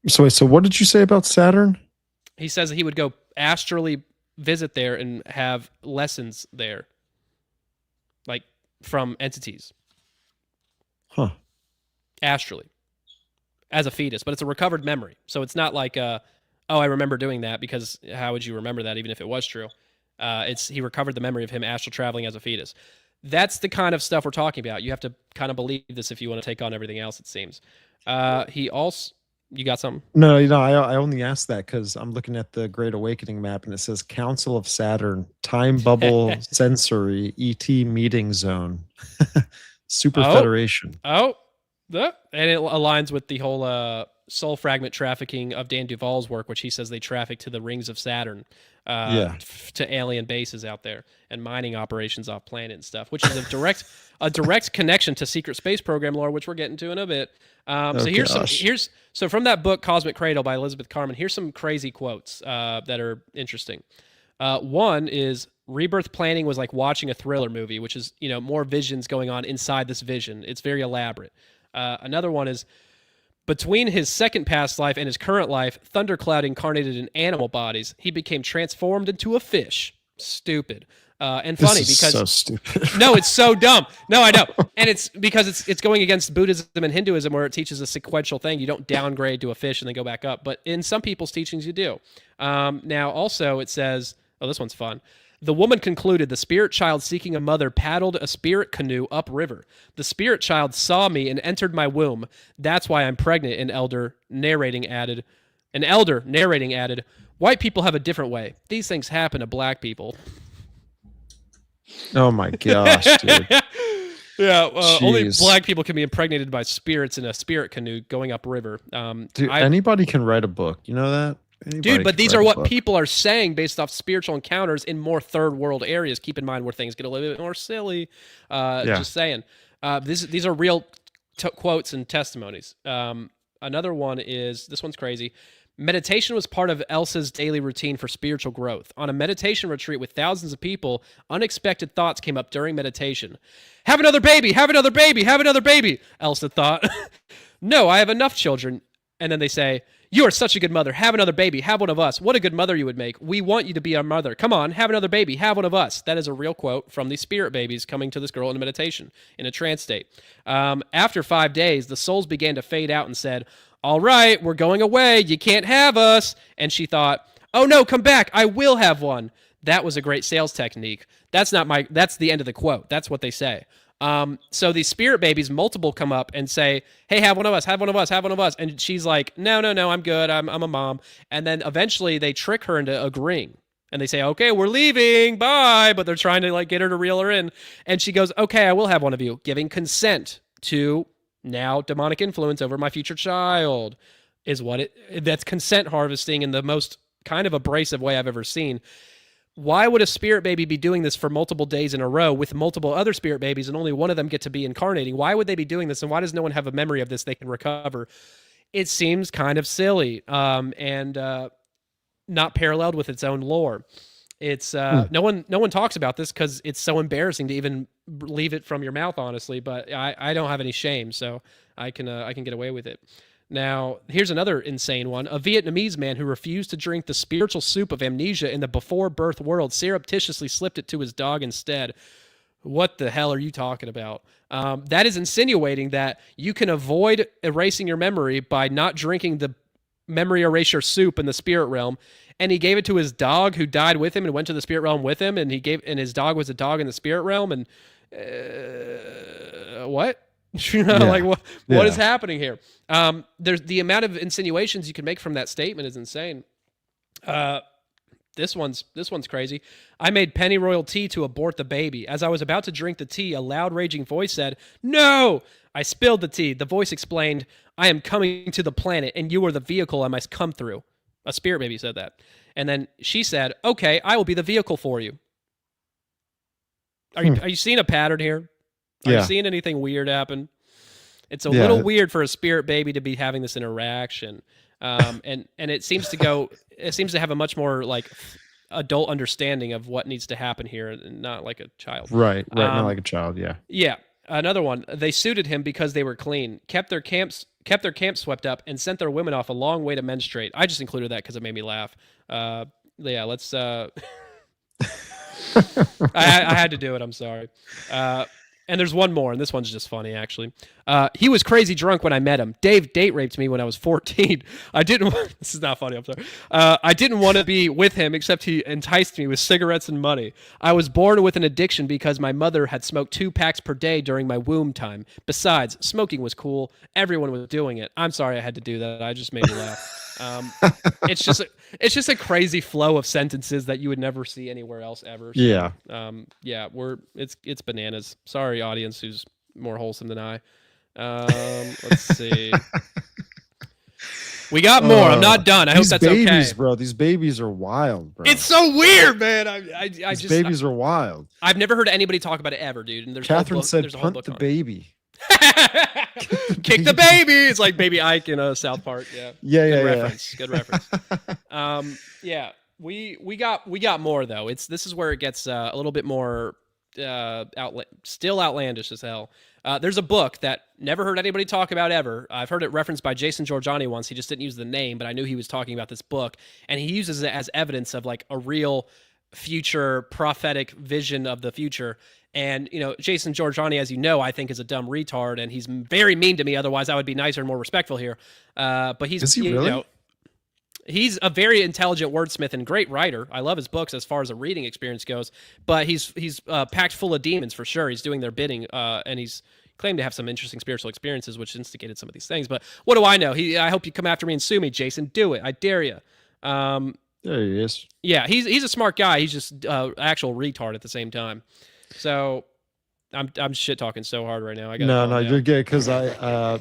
So what did you say about Saturn? He says that he would go astrally visit there and have lessons there, like from entities. Huh. Astrally. As a fetus, but it's a recovered memory. So it's not like, I remember doing that, because how would you remember that even if it was true? He recovered the memory of him astral traveling as a fetus. That's the kind of stuff we're talking about. You have to kind of believe this if you want to take on everything else, it seems. He also, You got something? No, I only asked that because I'm looking at the Great Awakening map and it says Council of Saturn, Time Bubble, Sensory, ET Meeting Zone, Super Oh, Federation. oh, and it aligns with the whole soul fragment trafficking of Dan Duvall's work, which he says they traffic to the rings of Saturn, Yeah. to alien bases out there and mining operations off planet and stuff, which is a direct connection to secret space program lore, which we're getting to in a bit. So so from that book Cosmic Cradle by Elizabeth Carmen, here's some crazy quotes that are interesting. One is rebirth planning was like watching a thriller movie, which is, more visions going on inside this vision. It's very elaborate. Another one is between his second past life and his current life, Thundercloud incarnated in animal bodies. He became transformed into a fish. Stupid. And funny because so stupid. no, it's so dumb. No, I know, and it's because it's going against Buddhism and Hinduism, where it teaches a sequential thing. You don't downgrade to a fish and then go back up, but in some people's teachings, you do. Now, also, it says, oh, this one's fun. The woman concluded the spirit child seeking a mother paddled a spirit canoe upriver. The spirit child saw me and entered my womb. That's why I'm pregnant. An elder narrating added, white people have a different way. These things happen to black people. Oh my gosh, dude. Yeah, only black people can be impregnated by spirits in a spirit canoe going upriver. Dude, anybody can write a book. You know that? Dude, but these are what people are saying based off spiritual encounters in more third world areas. Keep in mind where things get a little bit more silly. Just saying. These are real quotes and testimonies. Another one is, this one's crazy. Meditation was part of Elsa's daily routine for spiritual growth. On a meditation retreat with thousands of people, unexpected thoughts came up during meditation. Have another baby, have another baby, have another baby, Elsa thought. No, I have enough children. And then they say, you are such a good mother. Have another baby. Have one of us. What a good mother you would make. We want you to be our mother. Come on, have another baby. Have one of us. That is a real quote from the spirit babies coming to this girl in a meditation, in a trance state. After 5 days, the souls began to fade out and said, all right, we're going away. You can't have us. And she thought, oh no, come back. I will have one. That was a great sales technique. That's the end of the quote. That's what they say. So these spirit babies, multiple come up and say, hey, have one of us, have one of us, have one of us. And she's like, no, I'm good. I'm a mom. And then eventually they trick her into agreeing. And they say, okay, we're leaving. Bye. But they're trying to get her to reel her in. And she goes, okay, I will have one of you, giving consent to now demonic influence over my future child is that's consent harvesting in the most kind of abrasive way I've ever seen. Why would a spirit baby be doing this for multiple days in a row with multiple other spirit babies and only one of them get to be incarnating? Why would they be doing this? And why does no one have a memory of this they can recover? It seems kind of silly and not paralleled with its own lore. It's no one talks about this because it's so embarrassing to even leave it from your mouth, honestly. But I don't have any shame, so I can get away with it. Now, here's another insane one. A Vietnamese man who refused to drink the spiritual soup of amnesia in the before-birth world surreptitiously slipped it to his dog instead. What the hell are you talking about? That is insinuating that you can avoid erasing your memory by not drinking the memory erasure soup in the spirit realm. And he gave it to his dog who died with him and went to the spirit realm with him. And his dog was a dog in the spirit realm. And what? Like what is happening here? There's the amount of insinuations you can make from that statement is insane. This one's crazy. I made pennyroyal tea to abort the baby. As I was about to drink the tea, a loud raging voice said, "No!" I spilled the tea. The voice explained, "I am coming to the planet, and you are the vehicle I must come through." A spirit baby said that. And then she said, "Okay, I will be the vehicle for you." Are you seeing a pattern here? Are you seeing anything weird happen? It's a little weird for a spirit baby to be having this interaction. And it seems to have a much more like adult understanding of what needs to happen here, and not like a child. Right, not like a child, yeah. Yeah. Another one. They suited him because they were clean, kept their camps swept up, and sent their women off a long way to menstruate. I just included that because it made me laugh. Let's. I had to do it. I'm sorry. And there's one more, and this one's just funny, actually. He was crazy drunk when I met him. Dave date raped me when I was 14. I didn't. This is not funny. I'm sorry. I didn't want to be with him, except he enticed me with cigarettes and money. I was born with an addiction because my mother had smoked 2 packs per day during my womb time. Besides, smoking was cool. Everyone was doing it. I'm sorry I had to do that. I just made me laugh. It's just a crazy flow of sentences that you would never see anywhere else ever. So, Yeah. yeah, it's bananas. Sorry, audience who's more wholesome than I. Let's see. We got more. I'm not done. I hope that's babies, okay, bro. These babies are wild, bro. It's so weird, man. These babies are wild. I've never heard anybody talk about it ever, dude. And there's Catherine said, there's a whole "Punt book the on baby." Kick the baby. It's like Baby Ike in South Park. Yeah. Good reference. Good reference. Yeah. We got more though. This is where it gets a little bit more still outlandish as hell. There's a book that never heard anybody talk about ever. I've heard it referenced by Jason Giorgiani once. He just didn't use the name, but I knew he was talking about this book, and he uses it as evidence of like a real future prophetic vision of the future. And, Jason Giorgiani, as you know, I think is a dumb retard, and he's very mean to me. Otherwise, I would be nicer and more respectful here. But Is he really? He's a very intelligent wordsmith and great writer. I love his books as far as a reading experience goes. But he's packed full of demons for sure. He's doing their bidding, and he's claimed to have some interesting spiritual experiences, which instigated some of these things. But what do I know? I hope you come after me and sue me, Jason. Do it. I dare you. There he is. Yeah, he's a smart guy. He's just actual retard at the same time. So I'm shit talking so hard right now. No, you're good, because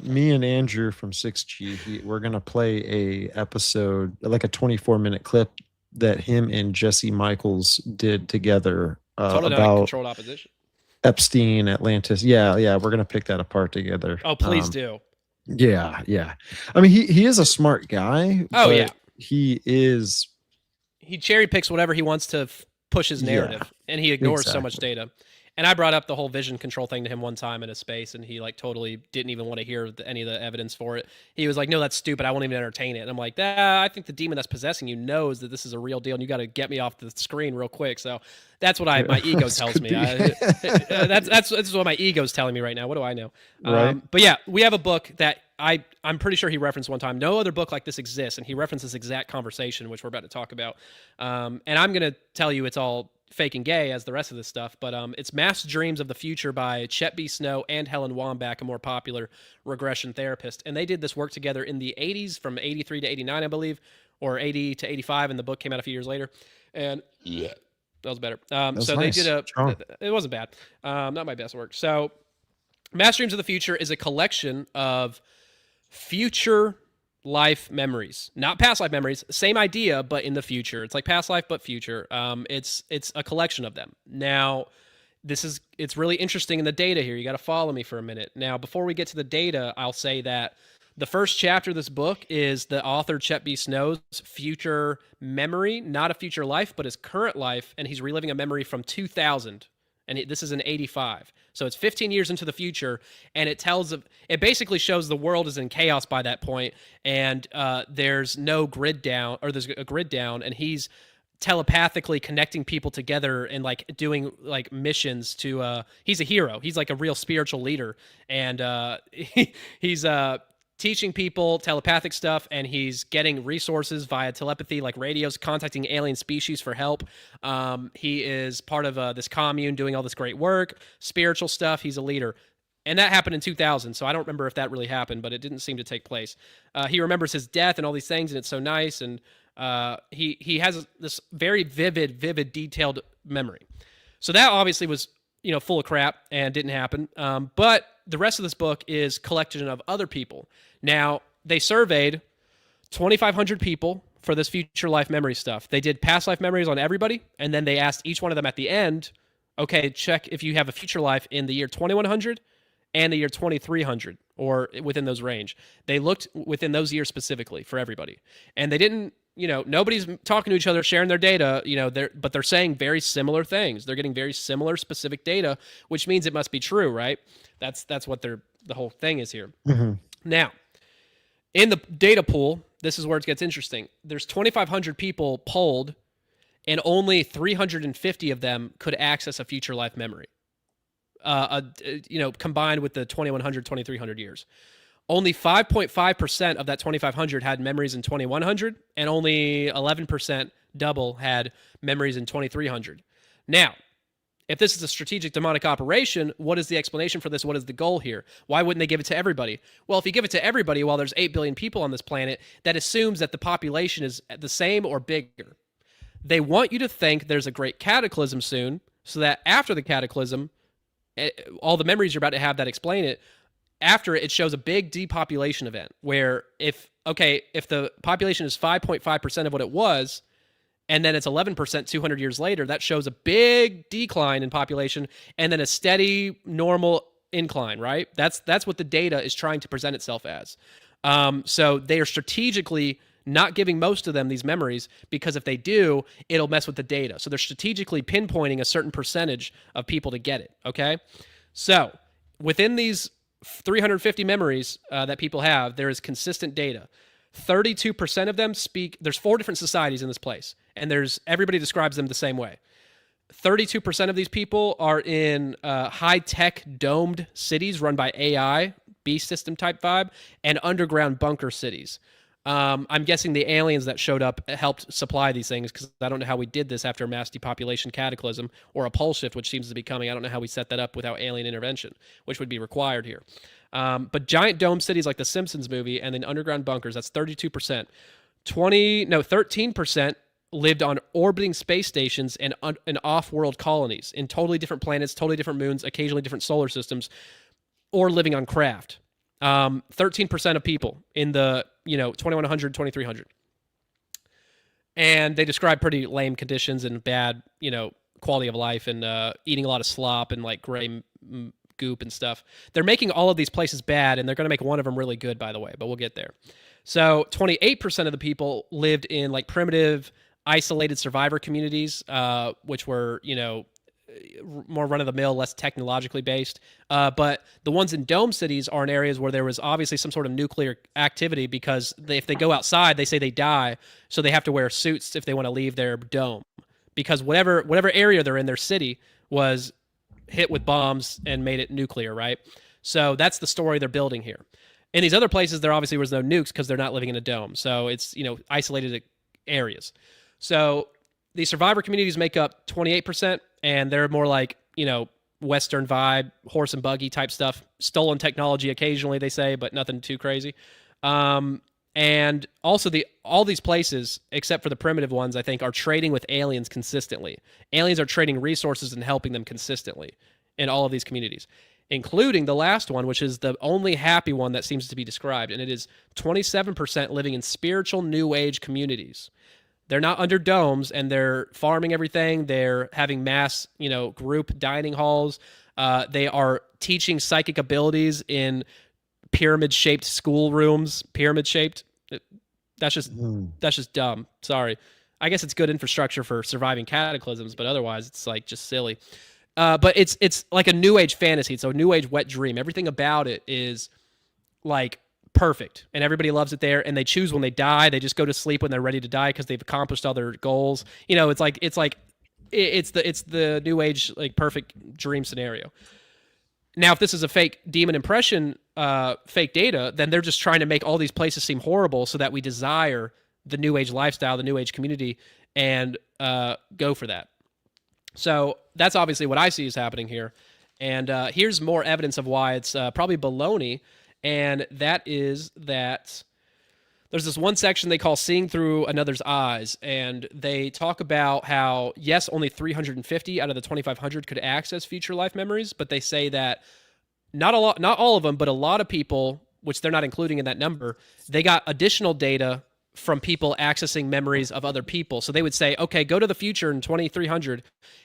me and Andrew from 6G, we're gonna play a episode, like a 24-minute clip that him and Jesse Michaels did together about controlled opposition, Epstein, Atlantis. Yeah, we're gonna pick that apart together. Oh, please do. Yeah. I mean, he is a smart guy. Oh yeah, he is. He cherry picks whatever he wants to push his narrative, and he ignores so much data. And I brought up the whole vision control thing to him one time in a space, and he like totally didn't even want to hear any of the evidence for it. He was like, "No, that's stupid. I won't even entertain it." And I'm like, I think the demon that's possessing you knows that this is a real deal, and you got to get me off the screen real quick. So that's what my ego tells me. That's what my ego's telling me right now. What do I know? Right. But yeah, we have a book that I'm pretty sure he referenced one time. No other book like this exists, and he referenced this exact conversation, which we're about to talk about. And I'm gonna tell you it's all fake and gay as the rest of this stuff, but it's Mass Dreams of the Future by Chet B. Snow and Helen Wambach, a more popular regression therapist. And they did this work together in the 80s, from 83 to 89, I believe, or 80 to 85, and the book came out a few years later. And that was better. So nice. They did it wasn't bad. Not my best work. So Mass Dreams of the Future is a collection of future life memories, not past life memories. Same idea, but in the future. It's like past life, but future. It's a collection of them. Now, it's really interesting in the data here. You got to follow me for a minute. Now, before we get to the data, I'll say that the first chapter of this book is the author Chet B. Snow's future memory, not a future life, but his current life, and he's reliving a memory from 2000. And this is in 85. So it's 15 years into the future, and it basically shows the world is in chaos by that point, and there's no grid down, or there's a grid down, and he's telepathically connecting people together and like doing like missions to he's a hero. He's like a real spiritual leader, and he's teaching people telepathic stuff, and he's getting resources via telepathy, like radios, contacting alien species for help. He is part of this commune doing all this great work, spiritual stuff. He's a leader. And that happened in 2000, so I don't remember if that really happened, but it didn't seem to take place. He remembers his death and all these things, and it's so nice, and he has this very vivid, detailed memory. So that obviously was full of crap and didn't happen. But the rest of this book is collection of other people. Now, they surveyed 2,500 people for this future life memory stuff. They did past life memories on everybody, and then they asked each one of them at the end, okay, check if you have a future life in the year 2100 and the year 2300, or within those range. They looked within those years specifically for everybody. And they didn't, nobody's talking to each other, sharing their data, but they're saying very similar things. They're getting very similar specific data, which means it must be true, right? That's what the whole thing is here. Mm-hmm. Now, in the data pool, this is where it gets interesting. There's 2,500 people polled, and only 350 of them could access a future life memory. combined with the 2100, 2300 years. Only 5.5% of that 2500 had memories in 2100, and only 11%, double, had memories in 2300. Now, if this is a strategic demonic operation, what is the explanation for this? What is the goal here? Why wouldn't they give it to everybody? Well, if you give it to everybody while there's 8 billion people on this planet, that assumes that the population is the same or bigger. They want you to think there's a great cataclysm soon, so that after the cataclysm, all the memories you're about to have that explain it, after it shows a big depopulation event where if the population is 5.5% of what it was, and then it's 11% 200 years later, that shows a big decline in population and then a steady normal incline, right? That's what the data is trying to present itself as. So they are strategically not giving most of them these memories, because if they do, it'll mess with the data. So they're strategically pinpointing a certain percentage of people to get it, okay? So within these 350 memories that people have, there is consistent data. 32% of them speak. There's 4 different societies in this place, and everybody describes them the same way. 32% of these people are in high-tech domed cities run by AI, beast system type vibe, and underground bunker cities. I'm guessing the aliens that showed up helped supply these things, because I don't know how we did this after a mass depopulation cataclysm or a pole shift, which seems to be coming. I don't know how we set that up without alien intervention, which would be required here. But giant dome cities like the Simpsons movie, and then underground bunkers, that's 32%. 13% lived on orbiting space stations and off-world colonies in totally different planets, totally different moons, occasionally different solar systems, or living on craft. 13% of people in the 2100, 2300. And they describe pretty lame conditions and bad, quality of life, and eating a lot of slop and like gray goop and stuff. They're making all of these places bad, and they're going to make one of them really good, by the way, but we'll get there. So 28% of the people lived in like primitive, isolated survivor communities, which were, more run-of-the-mill, less technologically based. But the ones in dome cities are in areas where there was obviously some sort of nuclear activity, because if they go outside, they say they die, so they have to wear suits if they want to leave their dome, because whatever area they're in, their city was hit with bombs and made it nuclear, right? So that's the story they're building here. In these other places, there obviously was no nukes because they're not living in a dome. So it's, isolated areas. So these survivor communities make up 28%, and they're more like, Western vibe, horse and buggy type stuff, stolen technology occasionally, they say, but nothing too crazy. And also all these places, except for the primitive ones, I think, are trading with aliens consistently. Aliens are trading resources and helping them consistently in all of these communities, including the last one, which is the only happy one that seems to be described, and it is 27% living in spiritual New Age communities. They're not under domes, and they're farming everything. They're having mass, group dining halls. They are teaching psychic abilities in pyramid-shaped schoolrooms. Pyramid-shaped. That's just dumb. Sorry. I guess it's good infrastructure for surviving cataclysms, but otherwise it's like just silly. But it's like a New Age fantasy. It's a New Age wet dream. Everything about it is like perfect, and everybody loves it there, and they choose when they die. They just go to sleep when they're ready to die because they've accomplished all their goals. It's the New Age like perfect dream scenario. Now, if this is a fake demon impression, fake data, then they're just trying to make all these places seem horrible so that we desire the New Age lifestyle, the New Age community, and go for that. So that's obviously what I see is happening here. And here's more evidence of why it's probably baloney. And that is that there's this one section they call Seeing Through Another's Eyes. And they talk about how, yes, only 350 out of the 2,500 could access future life memories. But they say that not all of them, but a lot of people, which they're not including in that number, they got additional data from people accessing memories of other people. So they would say, okay, go to the future in 2300.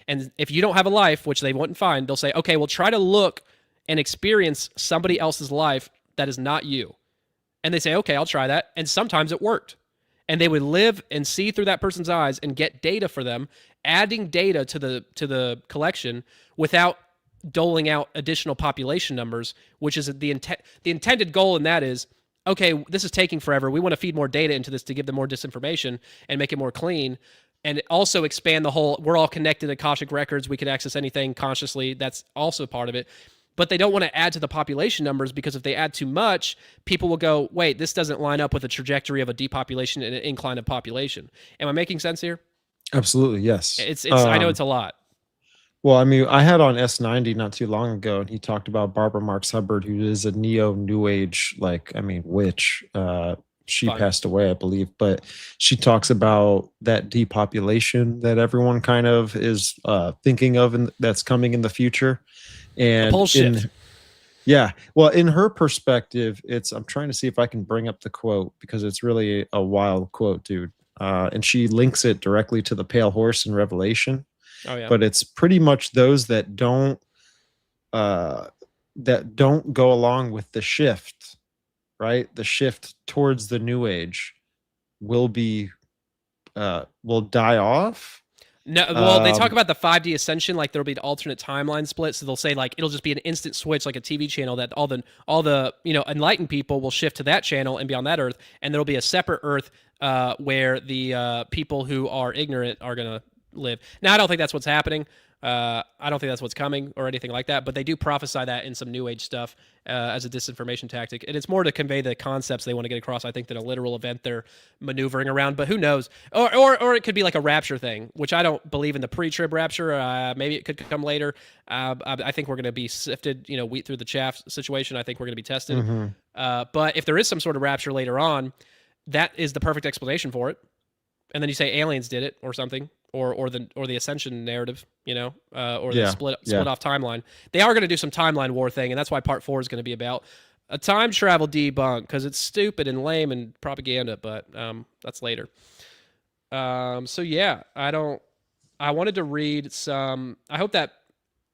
And if you don't have a life, which they wouldn't find, they'll say, okay, we'll try to look and experience somebody else's life that is not you. And they say, okay, I'll try that. And sometimes it worked. And they would live and see through that person's eyes and get data for them, adding data to the collection without doling out additional population numbers, which is the intended goal. And that is, okay, this is taking forever. We want to feed more data into this to give them more disinformation and make it more clean. and also expand the whole, we're all connected to Akashic records, we can access anything consciously. That's also part of it. But they don't want to add to the population numbers, because if they add too much, people will go, wait, this doesn't line up with the trajectory of a depopulation and an incline of population. Am I making sense here? Absolutely, yes. It's I know it's a lot. Well, I mean, I had on S90 not too long ago, and he talked about Barbara Marx Hubbard, who is a neo New Age, like, I mean, witch. She Fun. passed away, I believe, but she talks about that depopulation that everyone kind of is thinking of, and that's coming in the future. And Bullshit. yeah, well, in her perspective, I'm trying to see if I can bring up the quote, because it's really a wild quote, dude. And she links it directly to the pale horse in Revelation. Oh yeah. But it's pretty much those that don't go along with the shift, right? The shift towards the new age will die off. No, well, they talk about the 5D ascension, like there'll be an alternate timeline split. So they'll say like it'll just be an instant switch, like a TV channel, that all the enlightened people will shift to that channel and be on that Earth, and there'll be a separate Earth where the people who are ignorant are gonna live. Now, I don't think that's what's happening. I don't think that's what's coming or anything like that, but they do prophesy that in some New Age stuff as a disinformation tactic. And it's more to convey the concepts they want to get across, I think, than a literal event they're maneuvering around. But who knows? Or it could be like a rapture thing, which I don't believe in the pre-trib rapture. Maybe it could come later. I think we're going to be sifted, wheat through the chaff situation. I think we're going to be tested. Mm-hmm. But if there is some sort of rapture later on, that is the perfect explanation for it. And then you say aliens did it or something. Or the ascension narrative, or the split off timeline. They are going to do some timeline war thing, and that's why part 4 is going to be about a time travel debunk, because it's stupid and lame and propaganda. But that's later. So yeah, I wanted to read some. I hope that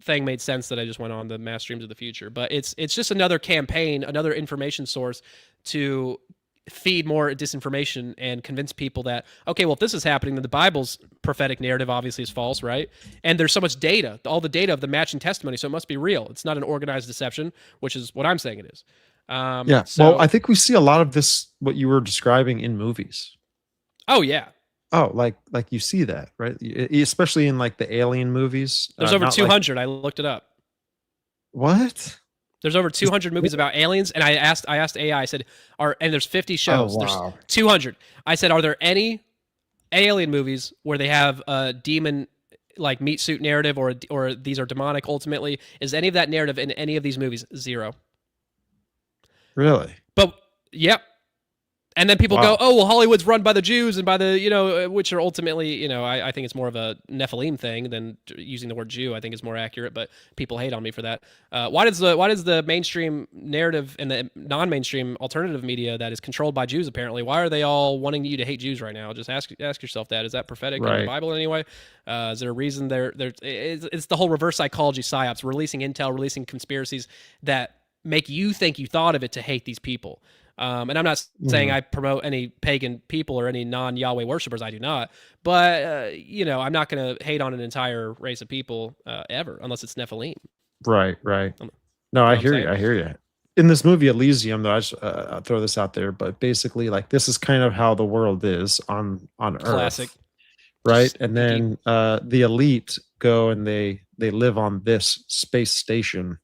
thing made sense that I just went on, the mass streams of the future. But it's just another campaign, another information source to feed more disinformation and convince people that, okay, well, if this is happening, then the Bible's prophetic narrative obviously is false, right? And there's so much data, all the data of the matching testimony, so it must be real. It's not an organized deception, which is what I'm saying it is. Yeah. Well, I think we see a lot of this, what you were describing, in movies. Oh yeah. Oh, like you see that, right? Especially in like the alien movies. There's over 200. I looked it up. What? There's over 200 movies about aliens, and I asked AI. I said, and there's 50 shows. Oh, wow. There's 200. I said, are there any alien movies where they have a demon like meat suit narrative, or these are demonic ultimately? Is any of that narrative in any of these movies? Zero. Really? But yep. And then people go, oh, well, Hollywood's run by the Jews and by the, which are ultimately, I think it's more of a Nephilim thing than using the word Jew. I think is more accurate, but people hate on me for that. Why does the mainstream narrative and the non-mainstream alternative media that is controlled by Jews, apparently, why are they all wanting you to hate Jews right now? Just ask yourself that. Is that prophetic in the Bible in any way? Is there a reason it's the whole reverse psychology psyops, releasing intel, releasing conspiracies that make you think you thought of it to hate these people. And I'm not saying I promote any pagan people or any non-Yahweh worshipers. I do not. But, I'm not going to hate on an entire race of people ever, unless it's Nephilim. Right. No, I hear you. I hear you. In this movie Elysium, though, I'll throw this out there, but basically, like, this is kind of how the world is on Classic. Earth. Right. And then the elite go and they live on this space station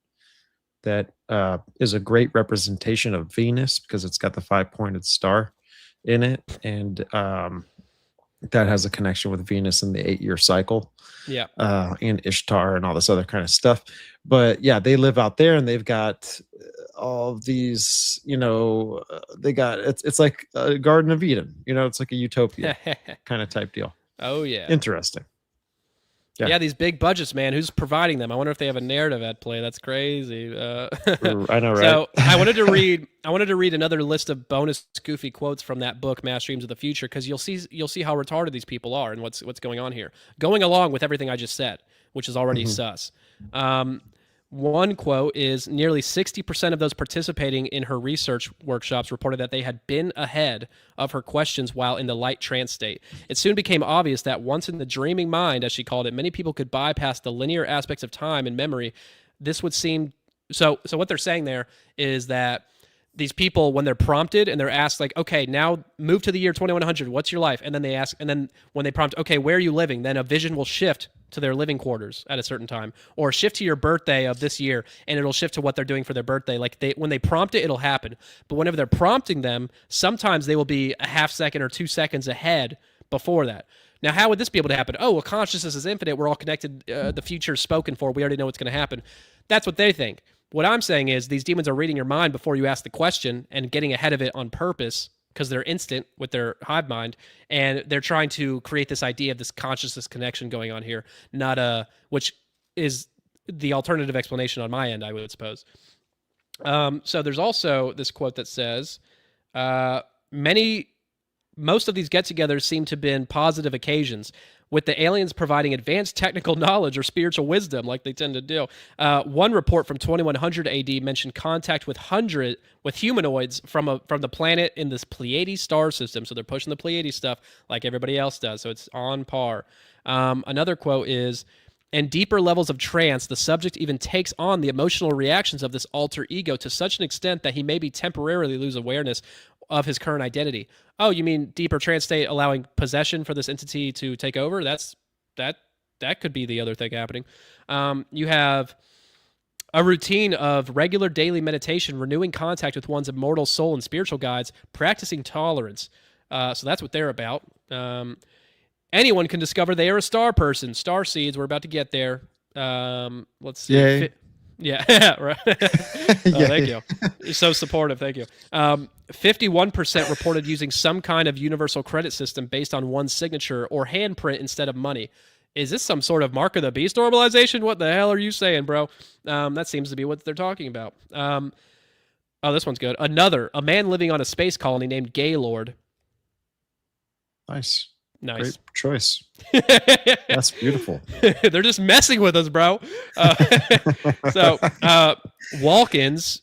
that is a great representation of Venus, because it's got the 5-pointed star in it, and that has a connection with Venus and the 8-year cycle. Yeah. And Ishtar and all this other kind of stuff. But yeah, they live out there, and they've got all of these, they got it's like a Garden of Eden. It's like a utopia kind of type deal. Oh yeah. Interesting. Yeah, these big budgets, man. Who's providing them? I wonder if they have a narrative at play. That's crazy. I know, right? So I wanted to read another list of bonus goofy quotes from that book, Mass Dreams of the Future, because you'll see how retarded these people are and what's going on here, going along with everything I just said, which is already sus. One quote is, nearly 60% of those participating in her research workshops reported that they had been ahead of her questions while in the light trance state. It soon became obvious that once in the dreaming mind, as she called it, many people could bypass the linear aspects of time and memory. This would seem... So what they're saying there is that these people, when they're prompted and they're asked, like, okay, now move to the year 2100, what's your life? And then they ask, and then when they prompt, okay, where are you living? Then a vision will shift to their living quarters at a certain time, or shift to your birthday of this year, and it'll shift to what they're doing for their birthday. Like, when they prompt it, it'll happen. But whenever they're prompting them, sometimes they will be a half second or 2 seconds ahead before that. Now, how would this be able to happen? Oh, well, consciousness is infinite. We're all connected. The future is spoken for. We already know what's going to happen. That's what they think. What I'm saying is these demons are reading your mind before you ask the question and getting ahead of it on purpose because they're instant with their hive mind, and they're trying to create this idea of this consciousness connection going on here, which is the alternative explanation on my end, I would suppose. So there's also this quote that says, most of these get-togethers seem to have been positive occasions, with the aliens providing advanced technical knowledge or spiritual wisdom, like they tend to do. One report from 2100 AD mentioned contact with humanoids from the planet in this Pleiades star system. So they're pushing the Pleiades stuff like everybody else does. So it's on par. Another quote is, in deeper levels of trance, the subject even takes on the emotional reactions of this alter ego to such an extent that he maybe temporarily lose awareness of his current identity. Oh, you mean deeper trance state allowing possession for this entity to take over? That could be the other thing happening. You have a routine of regular daily meditation, renewing contact with one's immortal soul and spiritual guides, practicing tolerance. So that's what they're about. Anyone can discover they are a star person. Star seeds, we're about to get there. Let's see. Yay. Yeah, right. Thank you. You're so supportive. Thank you. 51% reported using some kind of universal credit system based on one's signature or handprint instead of money. Is this some sort of mark of the beast normalization? What the hell are you saying, bro? That seems to be what they're talking about. Oh, this one's good. A man living on a space colony named Gaylord. Nice. Nice. Great choice. That's beautiful. They're just messing with us, bro. Walkins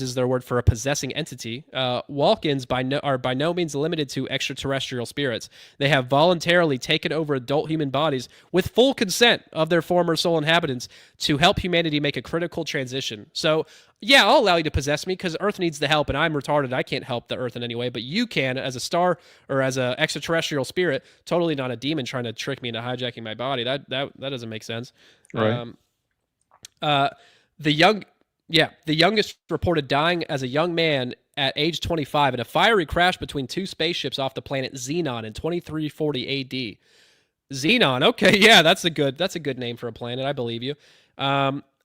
is their word for a possessing entity. Walkins are by no means limited to extraterrestrial spirits. They have voluntarily taken over adult human bodies with full consent of their former soul inhabitants to help humanity make a critical transition. So, yeah, I'll allow you to possess me because Earth needs the help, and I'm retarded. I can't help the Earth in any way, but you can as a star or as an extraterrestrial spirit. Totally not a demon trying to trick me into hijacking my body. That doesn't make sense. Right. The youngest reported dying as a young man at age 25 in a fiery crash between two spaceships off the planet Xenon in 2340 AD. Xenon, okay, yeah, that's a good name for a planet. I believe you.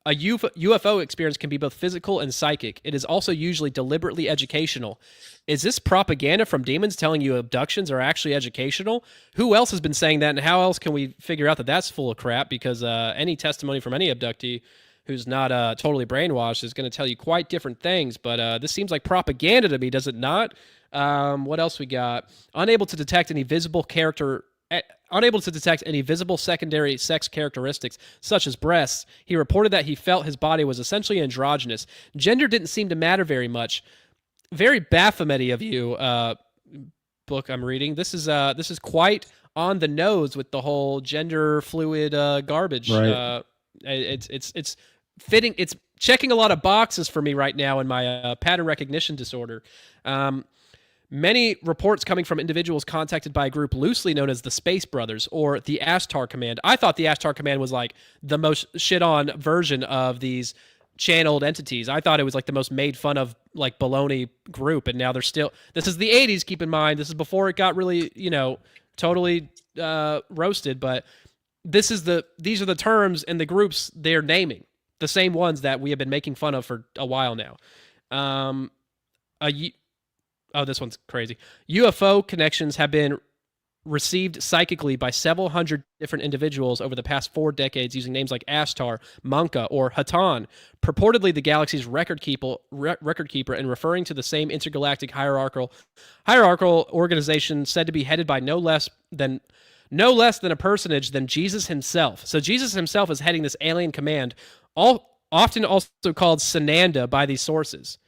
A UFO experience can be both physical and psychic. It is also usually deliberately educational. Is this propaganda from demons telling you abductions are actually educational? Who else has been saying that, and how else can we figure out that that's full of crap? Because any testimony from any abductee who's not totally brainwashed is going to tell you quite different things. But this seems like propaganda to me, does it not? What else we got? Unable to detect any visible secondary sex characteristics, such as breasts, he reported that he felt his body was essentially androgynous. Gender didn't seem to matter very much. Very Baphomet of you, book I'm reading. This is quite on the nose with the whole gender fluid garbage. Right. It's fitting. It's checking a lot of boxes for me right now in my pattern recognition disorder. Many reports coming from individuals contacted by a group loosely known as the Space Brothers or the Ashtar Command. I thought the Ashtar Command was like the most shit-on version of these channeled entities. I thought it was like the most made fun of like baloney group, and now they're still. This is the 80s, keep in mind. This is before it got really, totally roasted, but these are the terms and the groups they're naming. The same ones that we have been making fun of for a while now. Oh, this one's crazy. UFO connections have been received psychically by several hundred different individuals over the past 4 decades using names like Ashtar, Manka, or Hatan, purportedly the galaxy's record keeper, and referring to the same intergalactic hierarchical organization said to be headed by no less than a personage than Jesus himself. So Jesus himself is heading this alien command, often also called Sananda by these sources.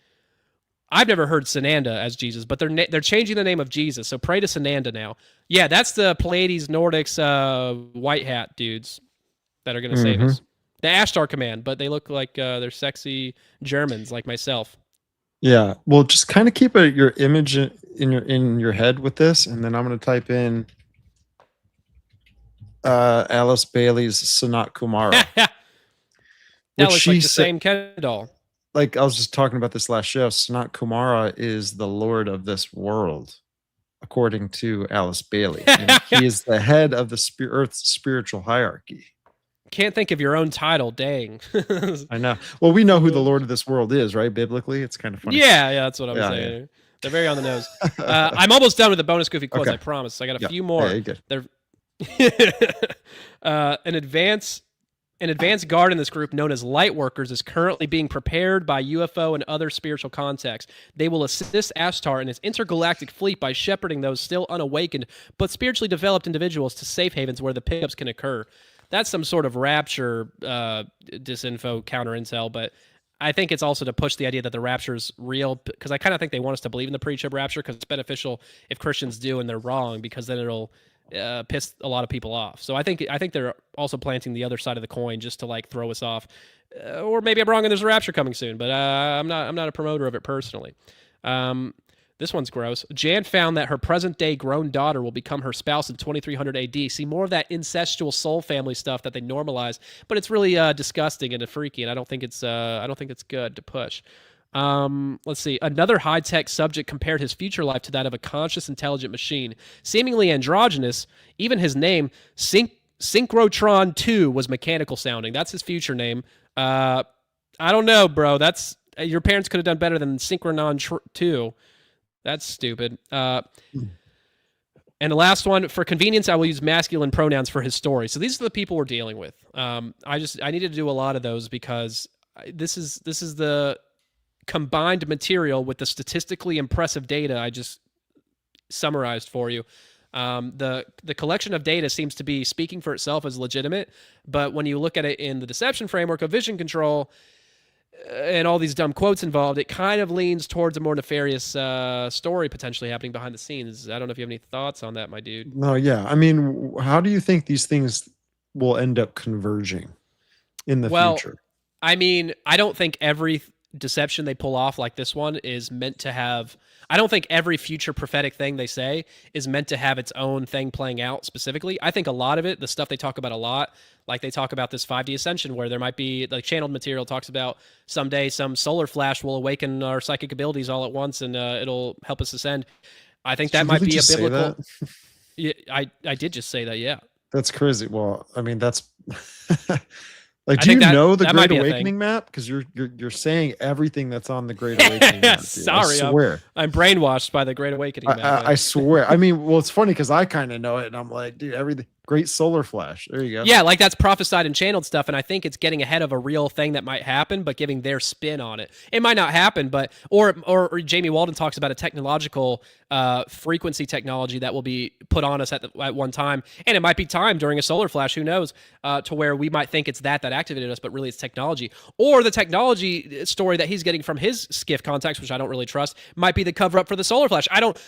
I've never heard Sananda as Jesus, but they're changing the name of Jesus, so pray to Sananda now. Yeah, that's the Pleiades Nordics white hat dudes that are going to save us. The Ashtar Command, but they look like they're sexy Germans like myself. Yeah. Well, just kind of keep your image in your head with this, and then I'm gonna type in Alice Bailey's Sanat Kumara, That which looks she like the said. same Ken doll. Like I was just talking about this last show. Sanat Kumara is the lord of this world, according to Alice Bailey, and he is the head of the Earth's spiritual hierarchy. Can't think of your own title, dang. I know. Well, we know who the lord of this world is, right? Biblically, it's kind of funny. Yeah, that's what I'm Yeah, saying. They're very on the nose. I'm almost done with the bonus goofy quotes, Okay. I promise. I got a Yeah. few more. Yeah, you're good. They're an advanced guard in this group known as Lightworkers is currently being prepared by UFO and other spiritual contacts. They will assist Ashtar and his intergalactic fleet by shepherding those still unawakened but spiritually developed individuals to safe havens where the pickups can occur. That's some sort of rapture disinfo counter intel, but I think it's also to push the idea that the rapture is real, because I kind of think they want us to believe in the pre-trib rapture because it's beneficial if Christians do and they're wrong, because then it'll piss a lot of people off. So I think they're also planting the other side of the coin just to like throw us off, or maybe I'm wrong and there's a rapture coming soon. But I'm not a promoter of it personally. This one's gross. Jan found that her present-day grown daughter will become her spouse in 2300 AD. See, more of that incestual soul family stuff that they normalize, but it's really disgusting and freaky, and I don't think it's good to push. Let's see. Another high-tech subject compared his future life to that of a conscious, intelligent machine, seemingly androgynous. Even his name, Synchrotron 2, was mechanical sounding. That's his future name. I don't know, bro. That's your parents could have done better than Synchronon 2. That's stupid. And the last one, for convenience, I will use masculine pronouns for his story. So these are the people we're dealing with. I needed to do a lot of those because this is the combined material with the statistically impressive data I just summarized for you. The collection of data seems to be speaking for itself as legitimate, but when you look at it in the deception framework of vision control, and all these dumb quotes involved, it kind of leans towards a more nefarious story potentially happening behind the scenes. I don't know if you have any thoughts on that, my dude. No, yeah. I mean, how do you think these things will end up converging in the future? I mean, I don't think every deception they pull off like this one is meant to have. I don't think every future prophetic thing they say is meant to have its own thing playing out specifically. I think a lot of it, the stuff they talk about a lot, like they talk about this 5D ascension where there might be, like channeled material talks about someday some solar flash will awaken our psychic abilities all at once and it'll help us ascend. I think that might be a biblical. Yeah, I did just say that, yeah. That's crazy. Well, I mean, that's like, I do you think know the that might Great be a thing. Awakening map? Because you're saying everything that's on the Great Awakening map. Dude. Sorry, I swear. I'm brainwashed by the Great Awakening map. I swear. I mean, well, it's funny because I kind of know it, and I'm like, dude, everything. Great solar flash. There you go. Yeah, like that's prophesied and channeled stuff, and I think it's getting ahead of a real thing that might happen, but giving their spin on it. It might not happen, but or Jamie Walden talks about a technological frequency technology that will be put on us at one time, and it might be time during a solar flash. Who knows? To where we might think it's that activated us, but really it's technology, or the technology story that he's getting from his skiff contacts, which I don't really trust, might be the cover up for the solar flash. I don't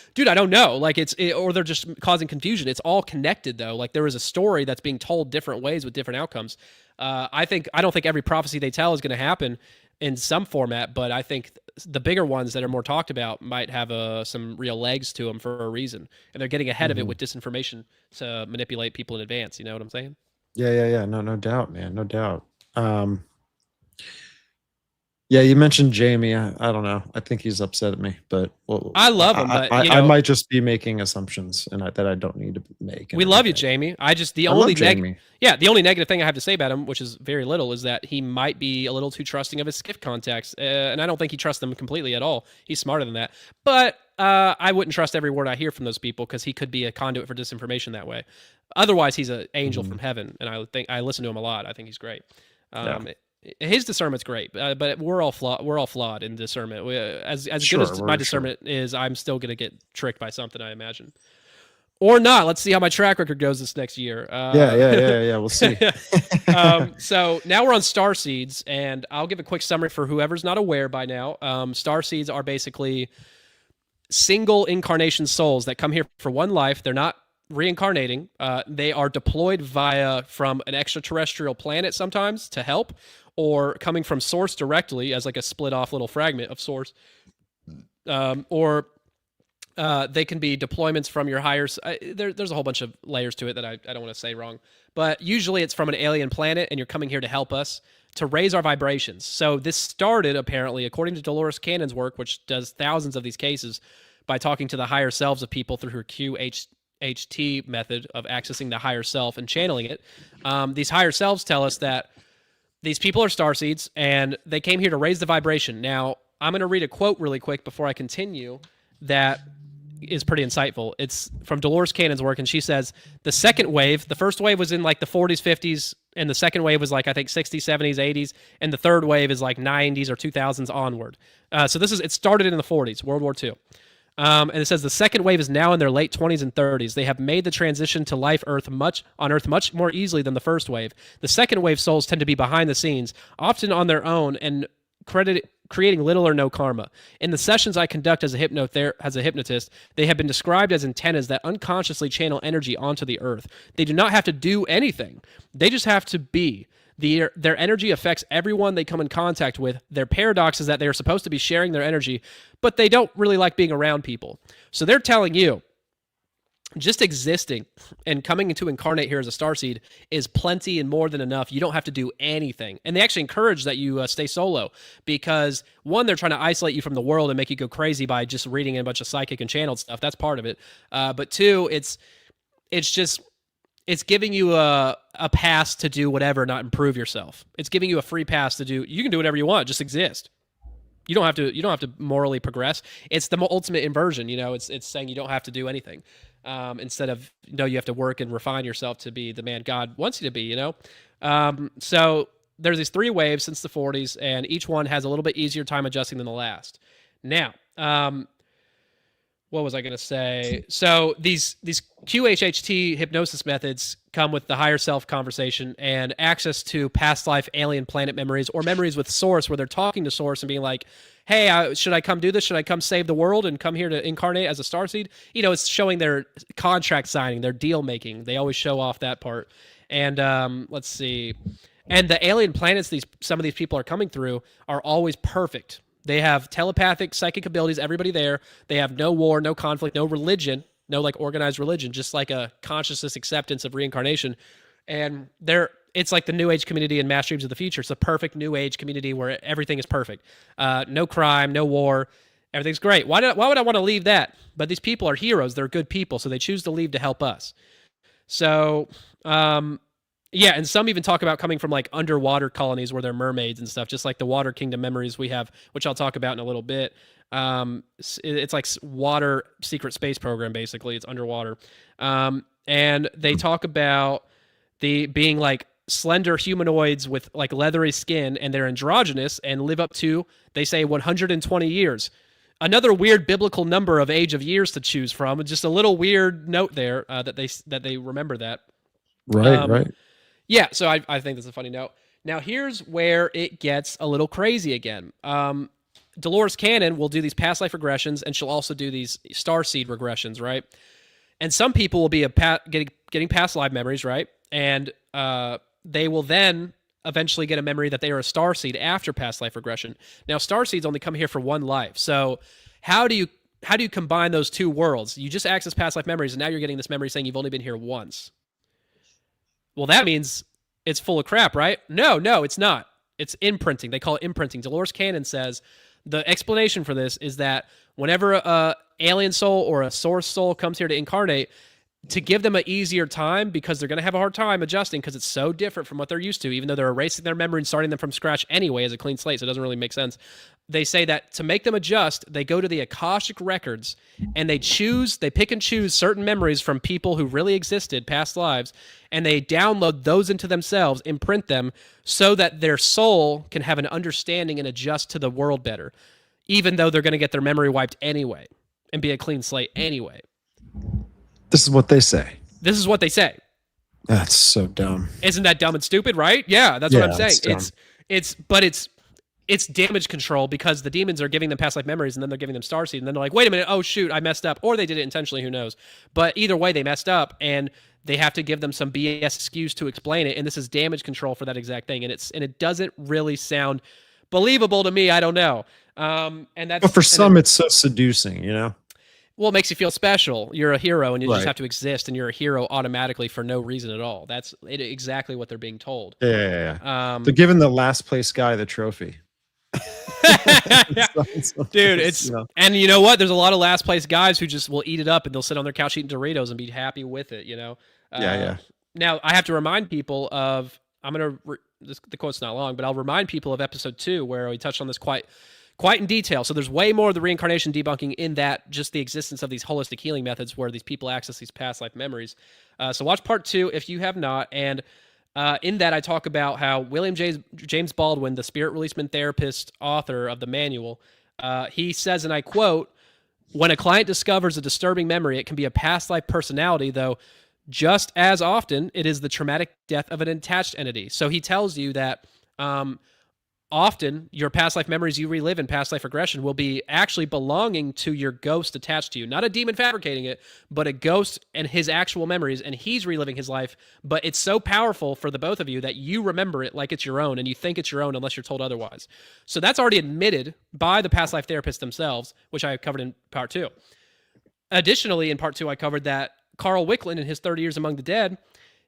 know. Like or they're just causing confusion. It's all connected though. Like there is a story that's being told different ways with different outcomes. I don't think every prophecy they tell is going to happen in some format, but I think the bigger ones that are more talked about might have some real legs to them for a reason, and they're getting ahead of it with disinformation to manipulate people in advance. You know what I'm saying? Yeah. No doubt, man. No doubt. Yeah, you mentioned Jamie. I don't know. I think he's upset at me, but I love him. But I might just be making assumptions that I don't need to make. We love you, Jamie. The only negative thing I have to say about him, which is very little, is that he might be a little too trusting of his skiff contacts, and I don't think he trusts them completely at all. He's smarter than that, but I wouldn't trust every word I hear from those people because he could be a conduit for disinformation that way. Otherwise, he's an angel from heaven, and I listen to him a lot. I think he's great. His discernment's great, but we're all flawed in discernment. As good as my discernment is, I'm still going to get tricked by something, I imagine. Or not. Let's see how my track record goes this next year. Yeah. We'll see. So now we're on star seeds, and I'll give a quick summary for whoever's not aware by now. Star seeds are basically single incarnation souls that come here for one life. They're not reincarnating. They are deployed from an extraterrestrial planet sometimes to help, or coming from source directly as like a split off little fragment of source. or they can be deployments from your higher. There's a whole bunch of layers to it that I don't want to say wrong, but usually it's from an alien planet, and you're coming here to help us to raise our vibrations. So this started apparently, according to Dolores Cannon's work, which does thousands of these cases, by talking to the higher selves of people through her QHT method of accessing the higher self and channeling it. These higher selves tell us that these people are starseeds, and they came here to raise the vibration. Now, I'm going to read a quote really quick before I continue that is pretty insightful. It's from Dolores Cannon's work, and she says, the second wave, the first wave was in like the 40s, 50s, and the second wave was like, I think, 60s, 70s, 80s, and the third wave is like 90s or 2000s onward. So it started in the 40s, World War II. And it says the second wave is now in their late 20s and 30s. They have made the transition to life on Earth much more easily than the first wave. The second wave souls tend to be behind the scenes, often on their own, and creating little or no karma. In the sessions I conduct as a hypnotist, they have been described as antennas that unconsciously channel energy onto the Earth. They do not have to do anything. They just have to be. Their energy affects everyone they come in contact with. Their paradox is that they are supposed to be sharing their energy, but they don't really like being around people. So they're telling you, just existing and coming to incarnate here as a starseed is plenty and more than enough. You don't have to do anything. And they actually encourage that you stay solo because, one, they're trying to isolate you from the world and make you go crazy by just reading a bunch of psychic and channeled stuff. That's part of it. But two, it's giving you a pass to do whatever, not improve yourself. It's giving you a free pass to do. You can do whatever you want, just exist. You don't have to morally progress. It's the ultimate inversion. It's saying you don't have to do anything. Instead of, you have to work and refine yourself to be the man God wants you to be, So there's these three waves since the 40s, and each one has a little bit easier time adjusting than the last. Now, what was I going to say? So these QHHT hypnosis methods come with the higher self conversation and access to past life alien planet memories or memories with Source, where they're talking to Source and being like, hey, should I come do this? Should I come save the world and come here to incarnate as a starseed? It's showing their contract signing, their deal making. They always show off that part. And let's see. And the alien planets some of these people are coming through are always perfect. They have telepathic, psychic abilities, everybody there. They have no war, no conflict, no religion, no like organized religion, just like a consciousness acceptance of reincarnation. And it's like the New Age community in Mass Dreams of the Future. It's a perfect New Age community where everything is perfect. No crime, no war. Everything's great. Why would I want to leave that? But these people are heroes. They're good people, so they choose to leave to help us. So, yeah, and some even talk about coming from like underwater colonies where they're mermaids and stuff, just like the Water Kingdom memories we have, which I'll talk about in a little bit. It's like water secret space program, basically. It's underwater. And they talk about the being like slender humanoids with like leathery skin, and they're androgynous and live up to, they say, 120 years. Another weird biblical number of age of years to choose from. Just a little weird note there that they remember that. Right. Yeah, so I think that's a funny note. Now, here's where it gets a little crazy again. Dolores Cannon will do these past life regressions, and she'll also do these starseed regressions, right? And some people will be getting past life memories, right? And they will then eventually get a memory that they are a starseed after past life regression. Now, starseeds only come here for one life. So how do you combine those two worlds? You just access past life memories, and now you're getting this memory saying you've only been here once. Well, that means it's full of crap, right? No, it's not. It's imprinting. They call it imprinting. Dolores Cannon says the explanation for this is that whenever a alien soul or a source soul comes here to incarnate, to give them an easier time, because they're going to have a hard time adjusting because it's so different from what they're used to, even though they're erasing their memory and starting them from scratch anyway as a clean slate, so it doesn't really make sense. They say that to make them adjust, they go to the Akashic records and they pick and choose certain memories from people who really existed, past lives, and they download those into themselves, imprint them, so that their soul can have an understanding and adjust to the world better, even though they're going to get their memory wiped anyway and be a clean slate anyway. This is what they say. This is what they say. That's so dumb. Isn't that dumb and stupid, right? Yeah, that's what I'm saying. It's damage control, because the demons are giving them past life memories, and then they're giving them starseed, and then they're like, wait a minute, oh shoot, I messed up. Or they did it intentionally, who knows. But either way, they messed up, and they have to give them some BS excuse to explain it, and this is damage control for that exact thing. And it doesn't really sound believable to me. I don't know. And But for some, it's so seducing, well, it makes you feel special. You're a hero, and you just Right. have to exist, and you're a hero automatically for no reason at all. That's exactly what they're being told. Yeah. They're giving the last place guy the trophy. Dude, it's and you know what? There's a lot of last place guys who just will eat it up, and they'll sit on their couch eating Doritos and be happy with it. Yeah. Now I have to remind people of the quote's not long, but I'll remind people of episode 2 where we touched on this quite in detail. So there's way more of the reincarnation debunking in that, just the existence of these holistic healing methods where these people access these past life memories. So watch part 2 if you have not. And in that, I talk about how William James Baldwin, the spirit releasement therapist, author of the manual, he says, and I quote, "When a client discovers a disturbing memory, it can be a past life personality, though just as often it is the traumatic death of an attached entity." So he tells you that often your past life memories you relive in past life regression will be actually belonging to your ghost attached to you. Not a demon fabricating it, but a ghost and his actual memories, and he's reliving his life. But it's so powerful for the both of you that you remember it like it's your own, and you think it's your own unless you're told otherwise. So that's already admitted by the past life therapists themselves, which I covered in part 2. Additionally, in part 2, I covered that Carl Wicklund, in his 30 Years Among the Dead,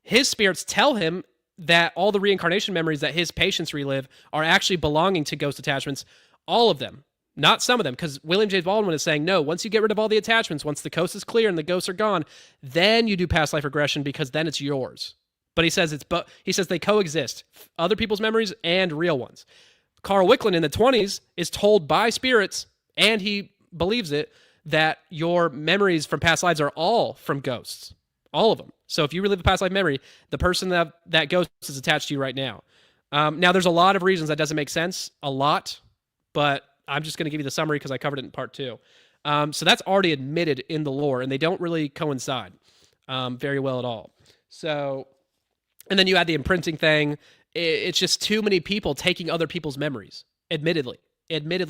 his spirits tell him that all the reincarnation memories that his patients relive are actually belonging to ghost attachments, all of them, not some of them, because William J. Baldwin is saying, no, once you get rid of all the attachments, once the coast is clear and the ghosts are gone, then you do past life regression, because then it's yours. But he says they coexist, other people's memories and real ones. Carl Wicklund in the 20s is told by spirits, and he believes it, that your memories from past lives are all from ghosts. All of them. So if you relive a past life memory, the person that ghost is attached to you right now. Now, there's a lot of reasons that doesn't make sense. A lot. But I'm just going to give you the summary because I covered it in part 2. So that's already admitted in the lore, and they don't really coincide very well at all. So, and then you add the imprinting thing. It's just too many people taking other people's memories, admittedly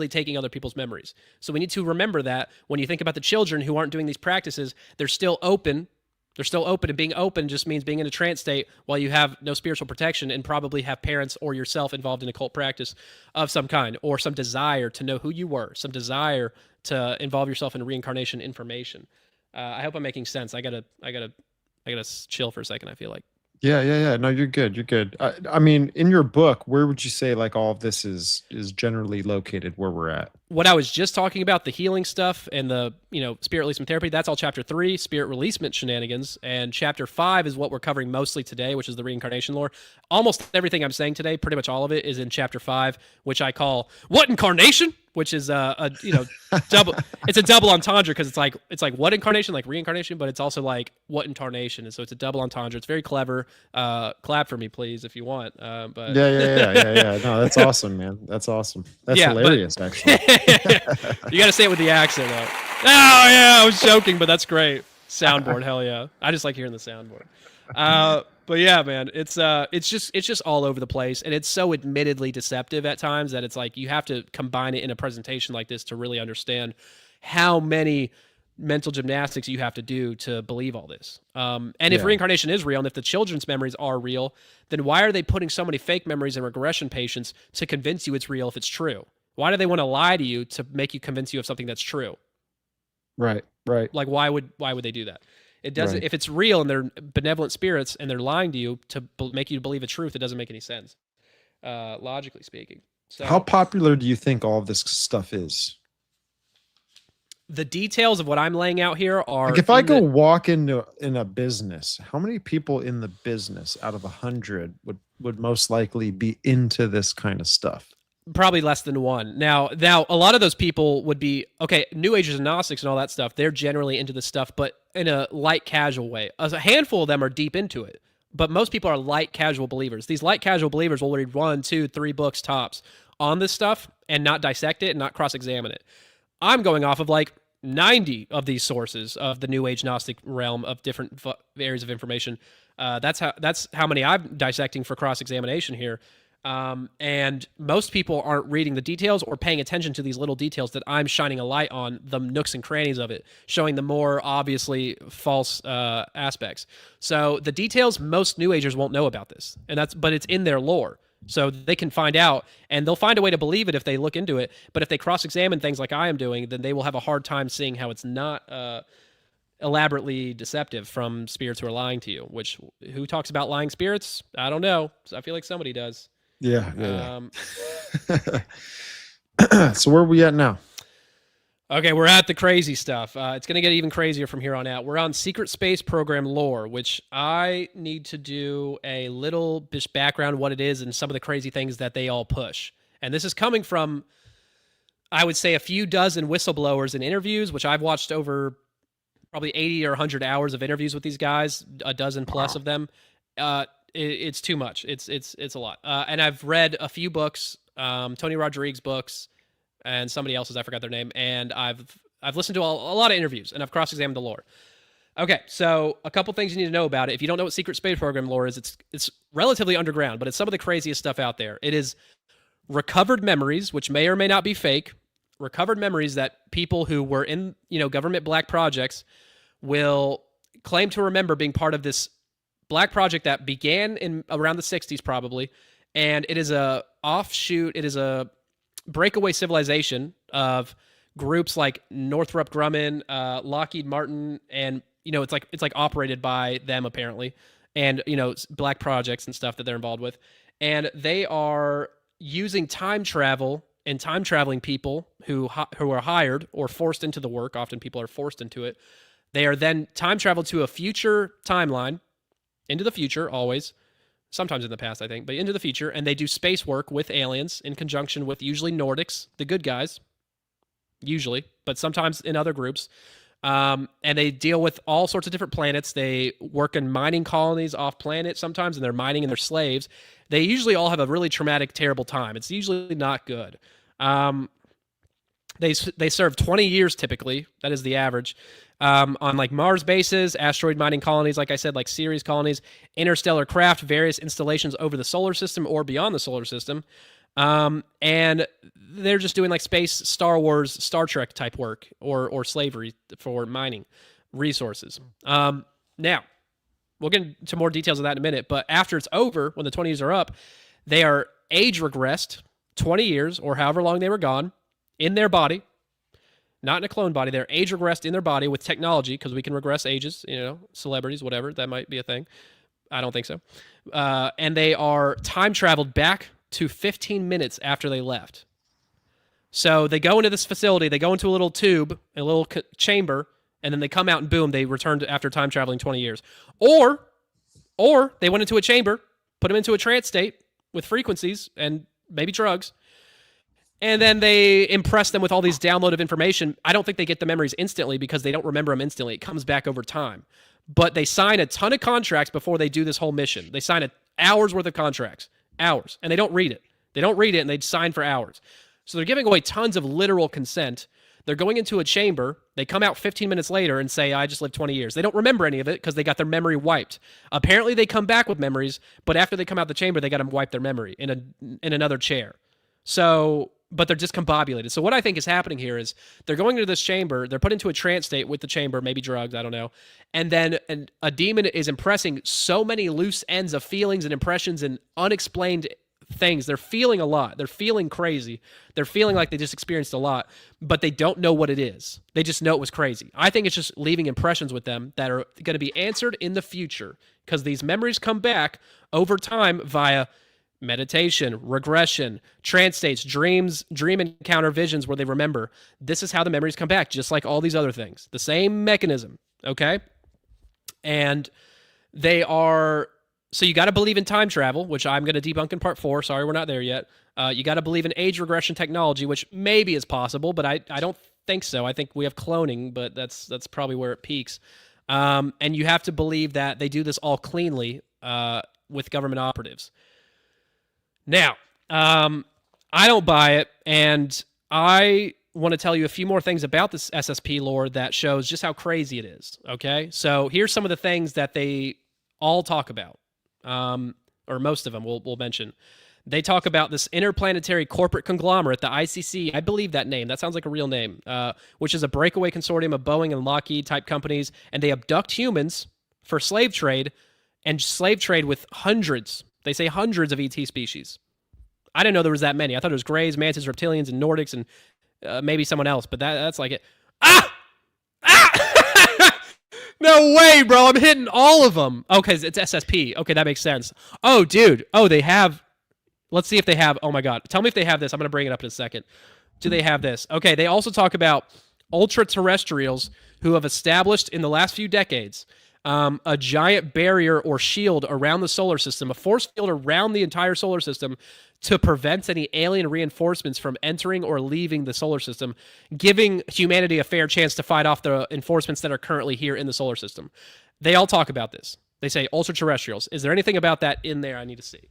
taking other people's memories. So we need to remember that when you think about the children who aren't doing these practices, they're still open. They're still open, and being open just means being in a trance state while you have no spiritual protection and probably have parents or yourself involved in occult practice of some kind, or some desire to know who you were, some desire to involve yourself in reincarnation information. I hope I'm making sense. I gotta chill for a second. I feel like. Yeah. No, you're good. I mean, in your book, where would you say like all of this is generally located where we're at? What I was just talking about, the healing stuff and the, spirit releasement therapy, that's all chapter 3, spirit releasement shenanigans. And chapter 5 is what we're covering mostly today, which is the reincarnation lore. Almost everything I'm saying today, pretty much all of it, is in chapter 5, which I call What Incarnation? Which is double. It's a double entendre because it's like what incarnation, like reincarnation, but it's also like what incarnation, and so it's a double entendre. It's very clever. Clap for me, please, if you want. But Yeah. No, that's awesome, man. That's awesome. That's hilarious, actually. You got to say it with the accent, though. Oh yeah, I was joking, but that's great. Soundboard, hell yeah. I just like hearing the soundboard. But yeah, man, it's just all over the place, and it's so admittedly deceptive at times that it's like you have to combine it in a presentation like this to really understand how many mental gymnastics you have to do to believe all this. And if reincarnation is real, and if the children's memories are real, then why are they putting so many fake memories in regression patients to convince you it's real if it's true? Why do they want to lie to you to make you convince you of something that's true? Right. Like why would they do that? It doesn't. Right. If it's real and they're benevolent spirits and they're lying to you to make you believe a truth, it doesn't make any sense, logically speaking. So, how popular do you think all of this stuff is? The details of what I'm laying out here are. Like if I go walk into a business, how many people in the business out of 100 would most likely be into this kind of stuff? Probably less than 1. Now, a lot of those people would be, okay, New Agers and Gnostics and all that stuff, they're generally into this stuff, but in a light casual way. A handful of them are deep into it, but most people are light casual believers. These light casual believers will read 1, 2, 3 books tops on this stuff and not dissect it and not cross-examine it. I'm going off of like 90 of these sources of the New Age Gnostic realm of different areas of information. That's how many I'm dissecting for cross-examination here. And most people aren't reading the details or paying attention to these little details that I'm shining a light on, the nooks and crannies of it, showing the more obviously false aspects. So the details, most New Agers won't know about this, but it's in their lore. So they can find out, and they'll find a way to believe it if they look into it. But if they cross-examine things like I am doing, then they will have a hard time seeing how it's not elaborately deceptive from spirits who are lying to you. Which, who talks about lying spirits? I don't know. I feel like somebody does. Yeah. So where are we at now? Okay, we're at the crazy stuff. It's going to get even crazier from here on out. We're on secret space program lore, which I need to do a little bit background what it is and some of the crazy things that they all push. And this is coming from, I would say, a few dozen whistleblowers in interviews, which I've watched over probably 80 or 100 hours of interviews with these guys, a dozen plus of them. It's too much. It's a lot. And I've read a few books, Tony Rodriguez books, and somebody else's, I forgot their name, and I've listened to a lot of interviews, and I've cross-examined the lore. Okay, so a couple things you need to know about it. If you don't know what secret space program lore is, it's relatively underground, but it's some of the craziest stuff out there. It is recovered memories, which may or may not be fake, recovered memories that people who were in, government black projects will claim to remember being part of this black project that began in around the 60s probably, and it is a offshoot, it is a breakaway civilization of groups like Northrop Grumman, Lockheed Martin, and it's like operated by them apparently, and black projects and stuff that they're involved with, and they are using time travel and time traveling people who are hired or forced into the work. Often people are forced into it. They are then time traveled to a future timeline, into the future always. Sometimes in the past, I think, but into the future, and they do space work with aliens in conjunction with usually Nordics, the good guys, usually, but sometimes in other groups. And they deal with all sorts of different planets. They work in mining colonies off planet sometimes, and they're mining and they're slaves. They usually all have a really traumatic, terrible time. It's usually not good. They serve 20 years typically. That is the average. On like Mars bases, asteroid mining colonies, like I said, like Ceres colonies, interstellar craft, various installations over the solar system or beyond the solar system. And they're just doing like space, Star Wars, Star Trek type work or slavery for mining resources. Now, we'll get into more details of that in a minute, but after it's over, when the 20 years are up, they are age regressed 20 years or however long they were gone in their body. Not in a clone body. They're age regressed in their body with technology, because we can regress ages, celebrities, whatever. That might be a thing. I don't think so. And they are time traveled back to 15 minutes after they left. So they go into this facility, they go into a little tube, a little chamber, and then they come out and boom, they returned after time traveling 20 years. Or they went into a chamber, put them into a trance state with frequencies and maybe drugs, and then they impress them with all these download of information. I don't think they get the memories instantly because they don't remember them instantly. It comes back over time. But they sign a ton of contracts before they do this whole mission. They sign hours worth of contracts. Hours. And they don't read it. They don't read it, and they sign for hours. So they're giving away tons of literal consent. They're going into a chamber. They come out 15 minutes later and say, I just lived 20 years. They don't remember any of it because they got their memory wiped. Apparently they come back with memories, but after they come out the chamber, they got to wipe their memory in another chair. So, but they're discombobulated. So what I think is happening here is they're going into this chamber, they're put into a trance state with the chamber, maybe drugs, I don't know. And then a demon is impressing so many loose ends of feelings and impressions and unexplained things. They're feeling a lot. They're feeling crazy. They're feeling like they just experienced a lot, but they don't know what it is. They just know it was crazy. I think it's just leaving impressions with them that are going to be answered in the future, because these memories come back over time via meditation, regression, trance states, dreams, dream encounter visions where they remember. This is how the memories come back, just like all these other things. The same mechanism, okay? And they are... So you got to believe in time travel, which I'm going to debunk in part 4. Sorry, we're not there yet. You got to believe in age regression technology, which maybe is possible, but I don't think so. I think we have cloning, but that's probably where it peaks. And you have to believe that they do this all cleanly with government operatives. Now, I don't buy it, and I want to tell you a few more things about this SSP lore that shows just how crazy it is, okay? So here's some of the things that they all talk about, or most of them we'll mention. They talk about this interplanetary corporate conglomerate, the ICC. I believe that name. That sounds like a real name, which is a breakaway consortium of Boeing and Lockheed-type companies, and they abduct humans for slave trade, and slave trade with hundreds, they say hundreds of ET species. I didn't know there was that many. I thought it was Greys, Mantis, Reptilians, and Nordics, and maybe someone else. But that's like it. Ah! Ah! No way, bro. I'm hitting all of them. Okay, it's SSP. Okay, that makes sense. Oh, dude. Oh, they have. Let's see if they have. Oh my God. Tell me if they have this. I'm gonna bring it up in a second. Do they have this? Okay, they also talk about ultra-terrestrials who have established in the last few decades a giant barrier or shield around the solar system, a force field around the entire solar system to prevent any alien reinforcements from entering or leaving the solar system, giving humanity a fair chance to fight off the enforcements that are currently here in the solar system. They all talk about this. They say ultra-terrestrials. Is there anything about that in there I need to see?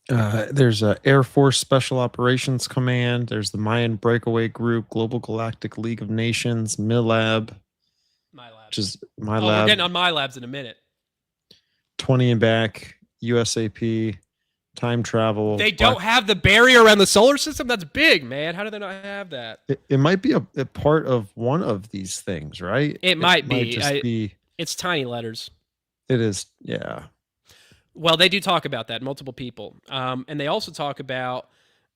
There's a Air Force Special Operations Command. There's the Mayan Breakaway Group, Global Galactic League of Nations, MILAB, which is my Oh, lab. we're getting on my labs in a minute. 20 and back, USAP, time travel. They don't have the barrier around the solar system? That's big, man. How do they not have that? It might be a part of one of these things, right? It might be. Just be. It's tiny letters. It is, yeah. Well, they do talk about that, multiple people. And they also talk about,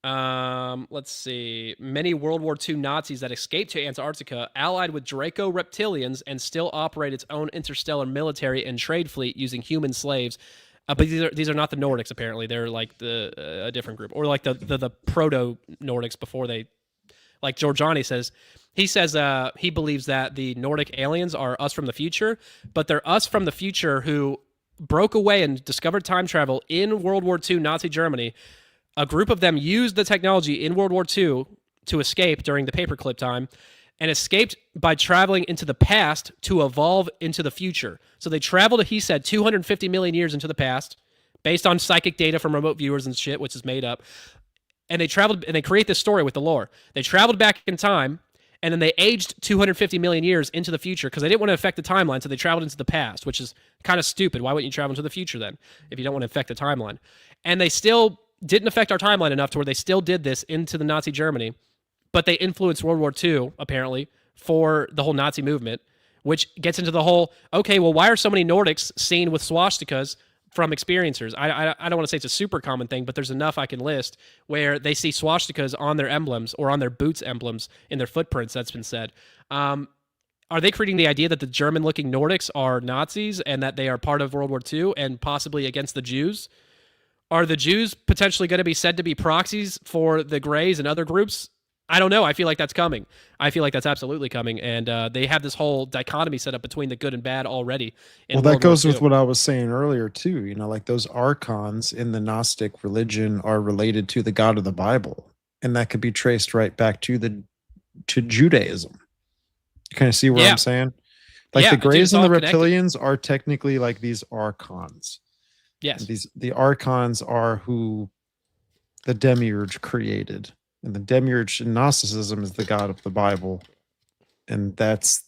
let's see, many World War II Nazis that escaped to Antarctica, allied with Draco reptilians, and still operate its own interstellar military and trade fleet using human slaves. But these are not the Nordics, apparently. They're like a different group. Or like the proto-Nordics before they... Like Giorgiani says, he believes that the Nordic aliens are us from the future, but they're us from the future who broke away and discovered time travel in World War II Nazi Germany. A group of them used the technology in World War II to escape during the paperclip time and escaped by traveling into the past to evolve into the future. So they traveled, he said, 250 million years into the past based on psychic data from remote viewers and shit, which is made up. And they traveled, and they create this story with the lore. They traveled back in time, and then they aged 250 million years into the future because they didn't want to affect the timeline, so they traveled into the past, which is kind of stupid. Why wouldn't you travel into the future then if you don't want to affect the timeline? And they still didn't affect our timeline enough to where they still did this into the Nazi Germany, but they influenced World War II, apparently, for the whole Nazi movement, which gets into the whole, okay, well, why are so many Nordics seen with swastikas from experiencers? I don't want to say it's a super common thing, but there's enough I can list where they see swastikas on their emblems or on their boots emblems in their footprints, that's been said. Are they creating the idea that the German-looking Nordics are Nazis and that they are part of World War II and possibly against the Jews? Are the Jews potentially going to be said to be proxies for the Greys and other groups? I don't know. I feel like that's coming. I feel like that's absolutely coming. And they have this whole dichotomy set up between the good and bad already. Well, that goes with what I was saying earlier, too. You know, like those archons in the Gnostic religion are related to the God of the Bible. And that could be traced right back to Judaism. You kind of see what I'm saying? Like the Greys and the Reptilians are technically like these archons. Yes. The archons are who the demiurge created. And the demiurge in Gnosticism is the God of the Bible. And that's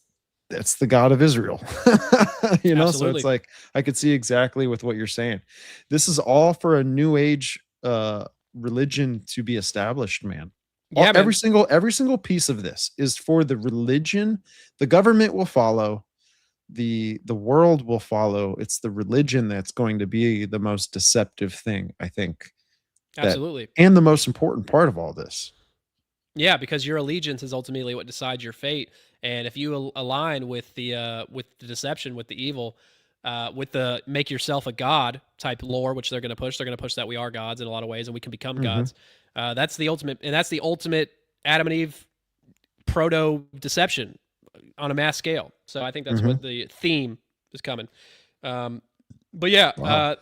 the God of Israel. You know, Absolutely. So it's like I could see exactly with what you're saying. This is all for a new age religion to be established, man. Yeah, every single piece of this is for the religion. The government will follow. The world will follow. It's the religion that's going to be the most deceptive thing, I think. Absolutely. And the most important part of all this. Yeah, because your allegiance is ultimately what decides your fate. And if you align with the deception, with the evil, with the make yourself a god type lore, which they're going to push that we are gods in a lot of ways and we can become gods. That's the ultimate, and that's the ultimate Adam and Eve proto deception on a mass scale. So I think that's what the theme is coming. But yeah, wow.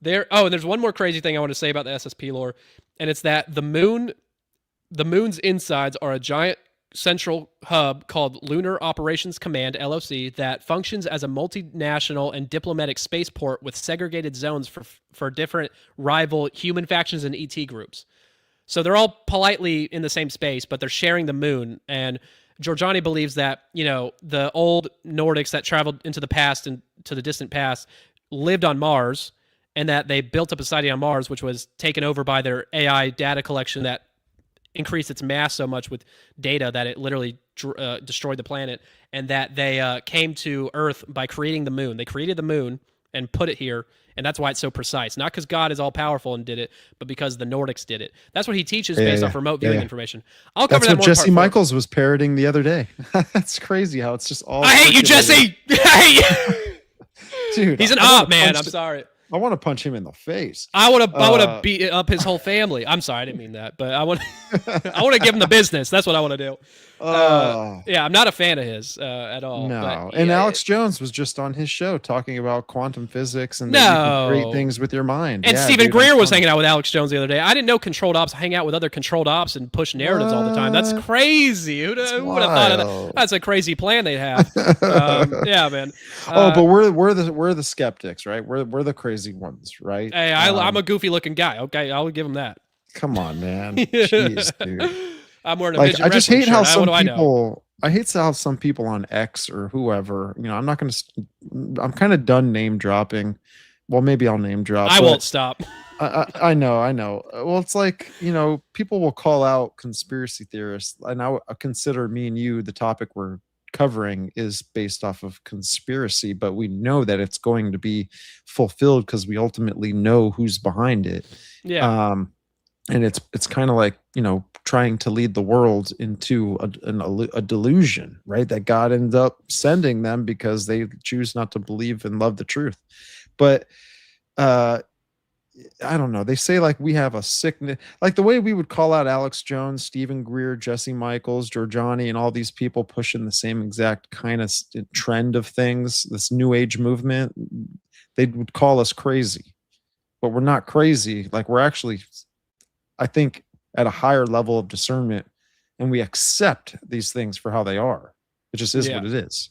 And there's one more crazy thing I want to say about the SSP lore, and it's that the moon's insides are a giant central hub called Lunar Operations Command, LOC, that functions as a multinational and diplomatic spaceport with segregated zones for different rival human factions and ET groups. So they're all politely in the same space, but they're sharing the moon. And Giorgiani believes that, the old Nordics that traveled into the past and to the distant past lived on Mars, and that they built up a society on Mars, which was taken over by their AI data collection that increased its mass so much with data that it literally destroyed the planet, and that they came to Earth by creating the moon. They created the moon, and put it here. And that's why it's so precise. Not because God is all powerful and did it, but because the Nordics did it. That's what he teaches based off remote viewing information. I'll cover That's that what more. Jesse Michaels was parroting the other day. That's crazy how it's just all. I hate you, Jesse. I hate you. Dude, He's an op, man. I'm sorry. I want to punch him in the face. I want to beat up his whole family. I'm sorry, I didn't mean that, but I want to give him the business. That's what I want to do. Yeah, I'm not a fan of his at all. No, but, and yeah, Alex Jones was just on his show talking about quantum physics and that you can create things with your mind. And Stephen Greer was hanging out with Alex Jones the other day. I didn't know controlled ops hang out with other controlled ops and push narratives all the time. That's crazy. Who would have thought of that? That's a crazy plan they have. Yeah, man. But we're the skeptics, right? We're the crazy ones, right? Hey, I'm a goofy looking guy. Okay, I'll give him that. Come on, man. Jeez, dude. I'm wearing a midget I just hate shirt. how some people. I hate how some people on X or whoever. I'm not going to. I'm kind of done name dropping. Well, maybe I'll name drop. I won't stop. I know. Well, it's like, people will call out conspiracy theorists, and I consider me and you the topic we're covering is based off of conspiracy, but we know that it's going to be fulfilled because we ultimately know who's behind it. Yeah. And it's kind of like, trying to lead the world into a delusion, right? That God ends up sending them because they choose not to believe and love the truth. But I don't know. They say like we have a sickness, like the way we would call out Alex Jones, Stephen Greer, Jesse Michaels, Giorgiani, and all these people pushing the same exact kind of trend of things, this new age movement, they would call us crazy. But we're not crazy. Like we're actually, I think, at a higher level of discernment, and we accept these things for how they are. It just is what it is.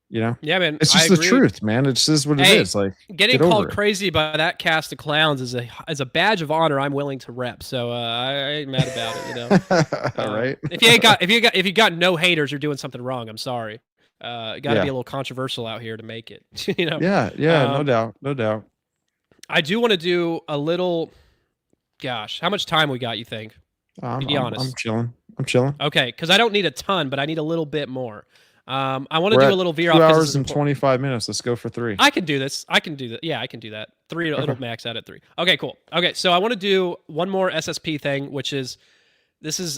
Yeah, man. It's just the truth, man. It just is what it is. Like getting called crazy by that cast of clowns is a badge of honor I'm willing to rep. So I ain't mad about it. All right. If you got no haters, you're doing something wrong. I'm sorry. Got to be a little controversial out here to make it. Yeah. No doubt. I do want to do a little. Gosh, how much time we got, you think? Be honest. I'm chilling. Okay, because I don't need a ton, but I need a little bit more. I want to do a little veer off. 2 hours and 25 minutes. Let's go for 3. I can do this. I can do that. Yeah, I can do that. 3, it'll max out at 3. Okay, cool. Okay, so I want to do one more SSP thing, which is,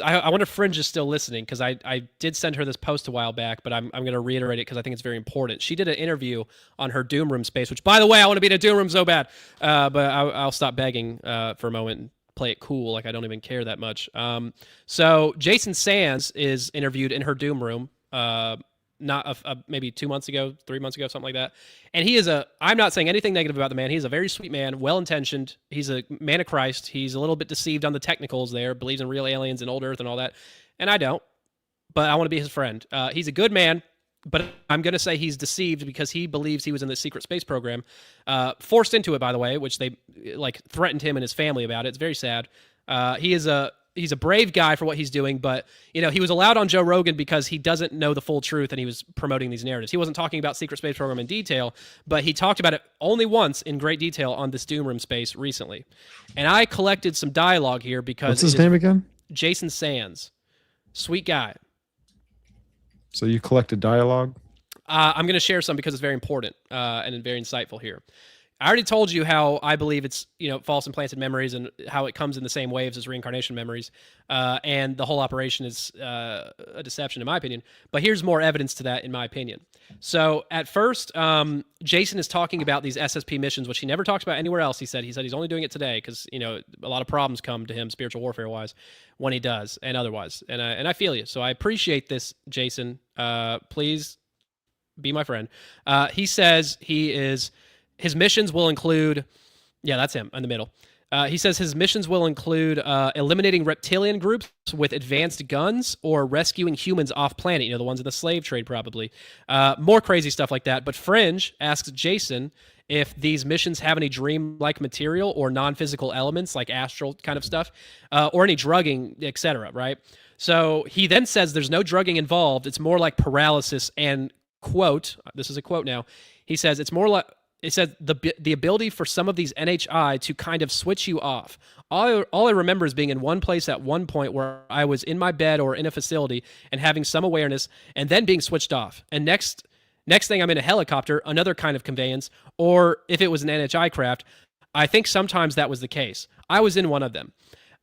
I wonder if Fringe is still listening, because I did send her this post a while back, but I'm going to reiterate it because I think it's very important. She did an interview on her Doom Room space, which, by the way, I want to be in a Doom Room so bad, but I'll stop begging for a moment and play it cool, like I don't even care that much. So Jason Sands is interviewed in her Doom Room, maybe 2 months ago, 3 months ago, something like that. And he is I'm not saying anything negative about the man. He's a very sweet man, well-intentioned. He's a man of Christ. He's a little bit deceived on the technicals there, believes in real aliens and old Earth and all that. And I don't, but I want to be his friend. He's a good man, but I'm going to say he's deceived because he believes he was in the secret space program, forced into it, by the way, which they threatened him and his family about it. It's very sad. He's a brave guy for what he's doing, but he was allowed on Joe Rogan because he doesn't know the full truth and he was promoting these narratives. He wasn't talking about secret space program in detail, but he talked about it only once in great detail on this Doom Room space recently. And I collected some dialogue here because what's his name again? Jason Sands. Sweet guy. So you collected dialogue? I'm going to share some because it's very important and very insightful here. I already told you how I believe it's false implanted memories and how it comes in the same waves as reincarnation memories, and the whole operation is a deception in my opinion. But here's more evidence to that in my opinion. So at first, Jason is talking about these SSP missions, which he never talks about anywhere else. He said he's only doing it today because a lot of problems come to him spiritual warfare wise when he does and otherwise. And I feel you, so I appreciate this, Jason. Please be my friend. He says his missions will include, that's him in the middle. He says his missions will include eliminating reptilian groups with advanced guns or rescuing humans off planet, the ones in the slave trade probably. More crazy stuff like that. But Fringe asks Jason if these missions have any dream-like material or non-physical elements like astral kind of stuff, or any drugging, etc., right? So he then says there's no drugging involved. It's more like paralysis and, quote, this is a quote now, he says it's more like, it said the ability for some of these NHI to kind of switch you off. All I remember is being in one place at one point where I was in my bed or in a facility and having some awareness and then being switched off. And next Next thing, I'm in a helicopter, another kind of conveyance, or if it was an NHI craft, I think sometimes that was the case. I was in one of them.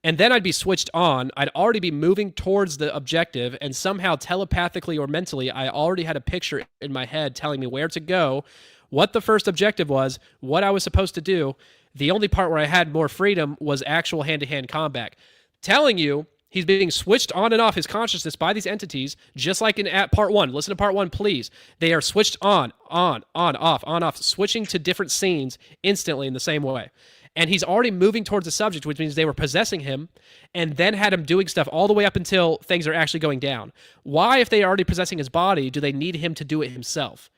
And then I'd be switched on. I'd already be moving towards the objective, and somehow telepathically or mentally, I already had a picture in my head telling me where to go, what the first objective was, what I was supposed to do. The only part where I had more freedom was actual hand-to-hand combat. Telling you he's being switched on and off his consciousness by these entities, just like at part one. Listen to part one, please. They are switched on, off, switching to different scenes instantly in the same way. And he's already moving towards the subject, which means they were possessing him and then had him doing stuff all the way up until things are actually going down. Why, if they are already possessing his body, do they need him to do it himself?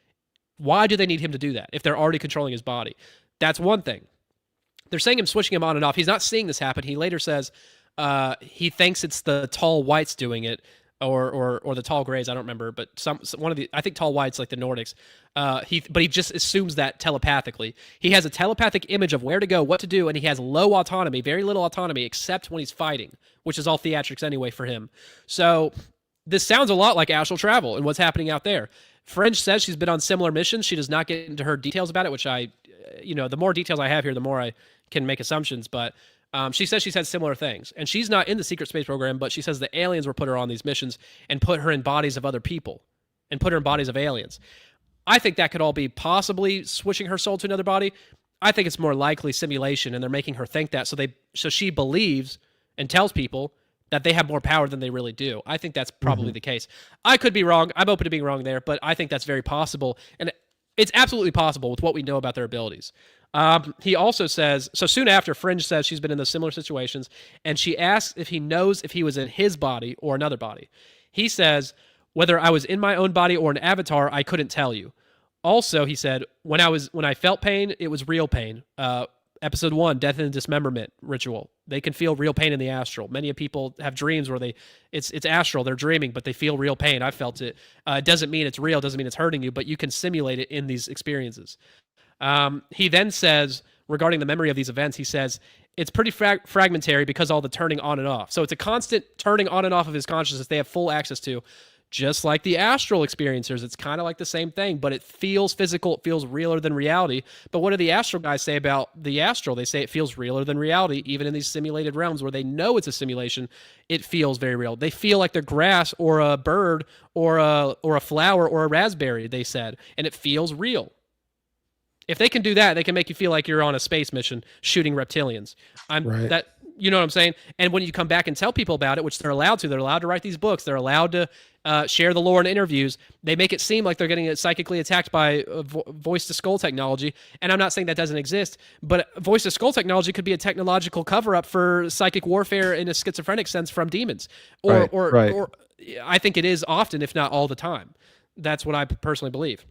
Why do they need him to do that if they're already controlling his body? That's one thing. They're saying him switching him on and off. He's not seeing this happen. He later says he thinks it's the tall whites doing it, or the tall grays. I don't remember, but one of the, I think tall whites like the Nordics. But he just assumes that telepathically. He has a telepathic image of where to go, what to do, and he has low autonomy, very little autonomy, except when he's fighting, which is all theatrics anyway for him. So this sounds a lot like astral travel and what's happening out there. Fringe says she's been on similar missions. She does not get into her details about it, which the more details I have here, the more I can make assumptions. But she says she's had similar things. And she's not in the secret space program, but she says the aliens were put her on these missions and put her in bodies of other people and put her in bodies of aliens. I think that could all be possibly switching her soul to another body. I think it's more likely simulation, and they're making her think that so she believes and tells people that they have more power than they really do. I think that's probably the case. I could be wrong. I'm open to being wrong there, but I think that's very possible. And it's absolutely possible with what we know about their abilities. He also says, so soon after, Fringe says she's been in those similar situations, and she asks if he knows if he was in his body or another body. He says, whether I was in my own body or an avatar, I couldn't tell you. Also, he said, when I felt pain, it was real pain. Episode 1, Death and Dismemberment Ritual. They can feel real pain in the astral. Many people have dreams where it's astral, they're dreaming, but they feel real pain. I felt it. It doesn't mean it's real, doesn't mean it's hurting you, but you can simulate it in these experiences. He then says, regarding the memory of these events, he says, it's pretty fragmentary because all the turning on and off. So it's a constant turning on and off of his consciousness they have full access to. Just like the astral experiencers, it's kind of like the same thing, but it feels physical, it feels realer than reality. But what do the astral guys say about the astral? They say it feels realer than reality, even in these simulated realms where they know it's a simulation, it feels very real. They feel like they're grass or a bird or a flower or a raspberry, they said, and it feels real. If they can do that, they can make you feel like you're on a space mission shooting reptilians. Right. You know what I'm saying? And when you come back and tell people about it, which they're allowed to write these books, they're allowed to share the lore in interviews, they make it seem like they're getting psychically attacked by voice-to-skull technology. And I'm not saying that doesn't exist, but voice-to-skull technology could be a technological cover-up for psychic warfare in a schizophrenic sense from demons. Or I think it is often, if not all the time. That's what I personally believe.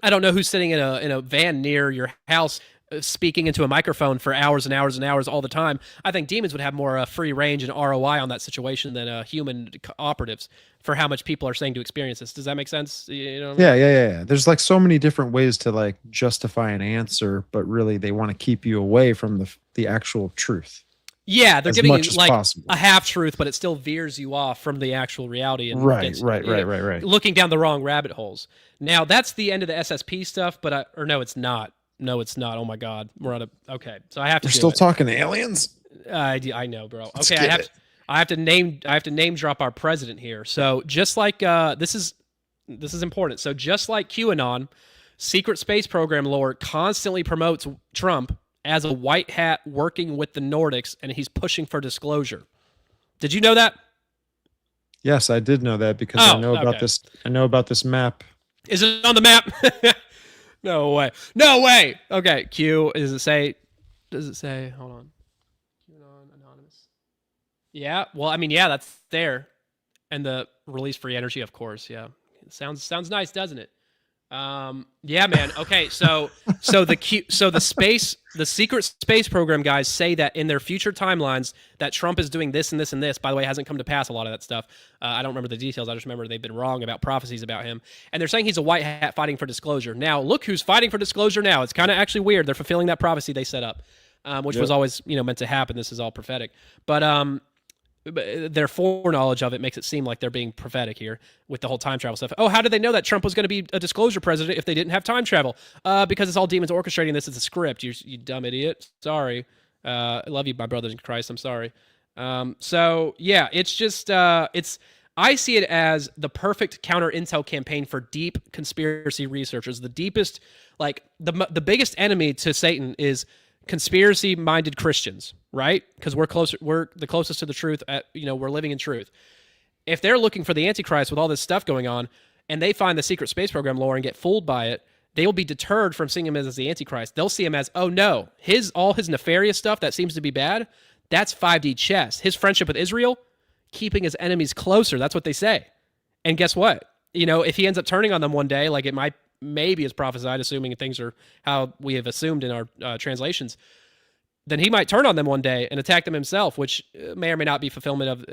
I don't know who's sitting in a van near your house speaking into a microphone for hours and hours and hours all the time. I think demons would have more free range and ROI on that situation than human operatives for how much people are saying to experience this. Does that make sense? You know what I mean? Yeah. There's like so many different ways to like justify an answer, but really they want to keep you away from the actual truth. Yeah, they're giving you like possible. a half truth, but it still veers you off from the actual reality. And Right. Looking down the wrong rabbit holes. Now that's the end of the SSP stuff, but no, it's not. No, it's not. Oh my God, we're on a. Okay, so I have to. We're still talking aliens. I know, bro. Okay, I have to name drop our president here. So just like this is important. So just like QAnon, secret space program lore constantly promotes Trump as a white hat working with the Nordics, and he's pushing for disclosure. Did you know that? Yes, I did know that because I know about this. I know about this map. Is it on the map? No way. No way. Okay. Q. Does it say? Hold on. QAnon anonymous. Yeah. Well, I mean, yeah, that's there, and the release free energy, of course. Yeah. It sounds nice, doesn't it? Yeah, man. Okay. So the secret space program guys say that in their future timelines that Trump is doing this and this and this. By the way, it hasn't come to pass, a lot of that stuff. I don't remember the details. I just remember they've been wrong about prophecies about him. And they're saying he's a white hat fighting for disclosure. Now, look who's fighting for disclosure now. It's kind of actually weird. They're fulfilling that prophecy they set up, which was always, meant to happen. This is all prophetic. But their foreknowledge of it makes it seem like they're being prophetic here with the whole time travel stuff. Oh, how did they know that Trump was going to be a disclosure president if they didn't have time travel? Because it's all demons orchestrating this. It's a script. You dumb idiot. Sorry. I love you, my brothers in Christ. I'm sorry. So yeah, it's just I see it as the perfect counter intel campaign for deep conspiracy researchers. The deepest, like the biggest enemy to Satan is conspiracy minded Christians, right? Because we're the closest to the truth. We're living in truth. If they're looking for the Antichrist with all this stuff going on, and they find the secret space program lore and get fooled by it, they will be deterred from seeing him as the Antichrist. They'll see him as, oh no, all his nefarious stuff that seems to be bad, that's 5D chess. His friendship with Israel, keeping his enemies closer. That's what they say. And guess what? If he ends up turning on them one day, like it might maybe is prophesied, assuming things are how we have assumed in our translations, then he might turn on them one day and attack them himself, which may or may not be fulfillment of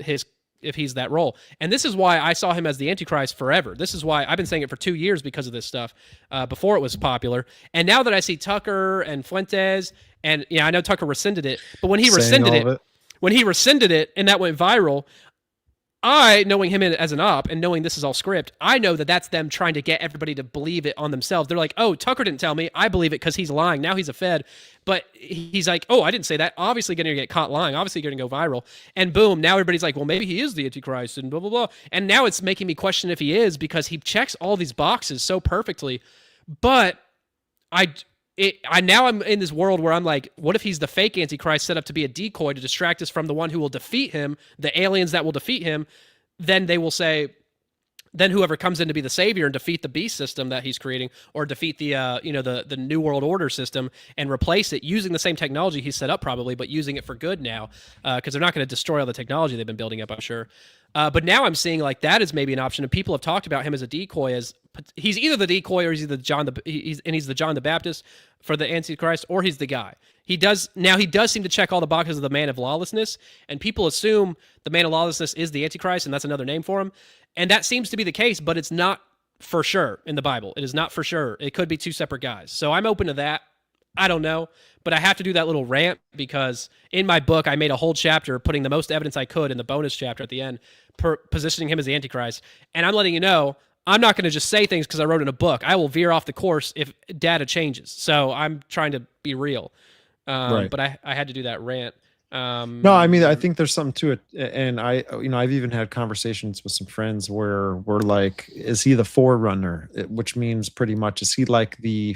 his, if he's that role. And this is why I saw him as the Antichrist forever. This is why I've been saying it for 2 years because of this stuff, before it was popular. And now that I see Tucker and Fuentes, and I know Tucker rescinded it, but when he rescinded it and that went viral, knowing him as an op and knowing this is all script, I know that that's them trying to get everybody to believe it on themselves. They're like, oh, Tucker didn't tell me. I believe it because he's lying. Now he's a Fed. But he's like, oh, I didn't say that. Obviously going to get caught lying. Obviously going to go viral. And boom, now everybody's like, well, maybe he is the Antichrist and blah, blah, blah. And now it's making me question if he is, because he checks all these boxes so perfectly. But now I'm in this world where I'm like, what if he's the fake Antichrist set up to be a decoy to distract us from the one who will defeat him, the aliens that will defeat him? Then they will say, then whoever comes in to be the savior and defeat the beast system that he's creating, or defeat the the new world order system and replace it using the same technology he's set up probably, but using it for good now, because they're not going to destroy all the technology they've been building up, I'm sure. But now I'm seeing like that is maybe an option, and people have talked about him as a decoy, as he's either the decoy or he's the John the Baptist for the Antichrist, or he's the guy. He does seem to check all the boxes of the man of lawlessness, and people assume the man of lawlessness is the Antichrist, and that's another name for him. And that seems to be the case, but it's not for sure in the Bible. It is not for sure. It could be two separate guys. So I'm open to that. I don't know, but I have to do that little rant because in my book, I made a whole chapter putting the most evidence I could in the bonus chapter at the end, positioning him as the Antichrist. And I'm letting you know, I'm not going to just say things because I wrote in a book. I will veer off the course if data changes. So I'm trying to be real. Right. But I had to do that rant. No, I mean, I think there's something to it. And I've even had conversations with some friends where we're like, is he the forerunner? Which means pretty much, is he like the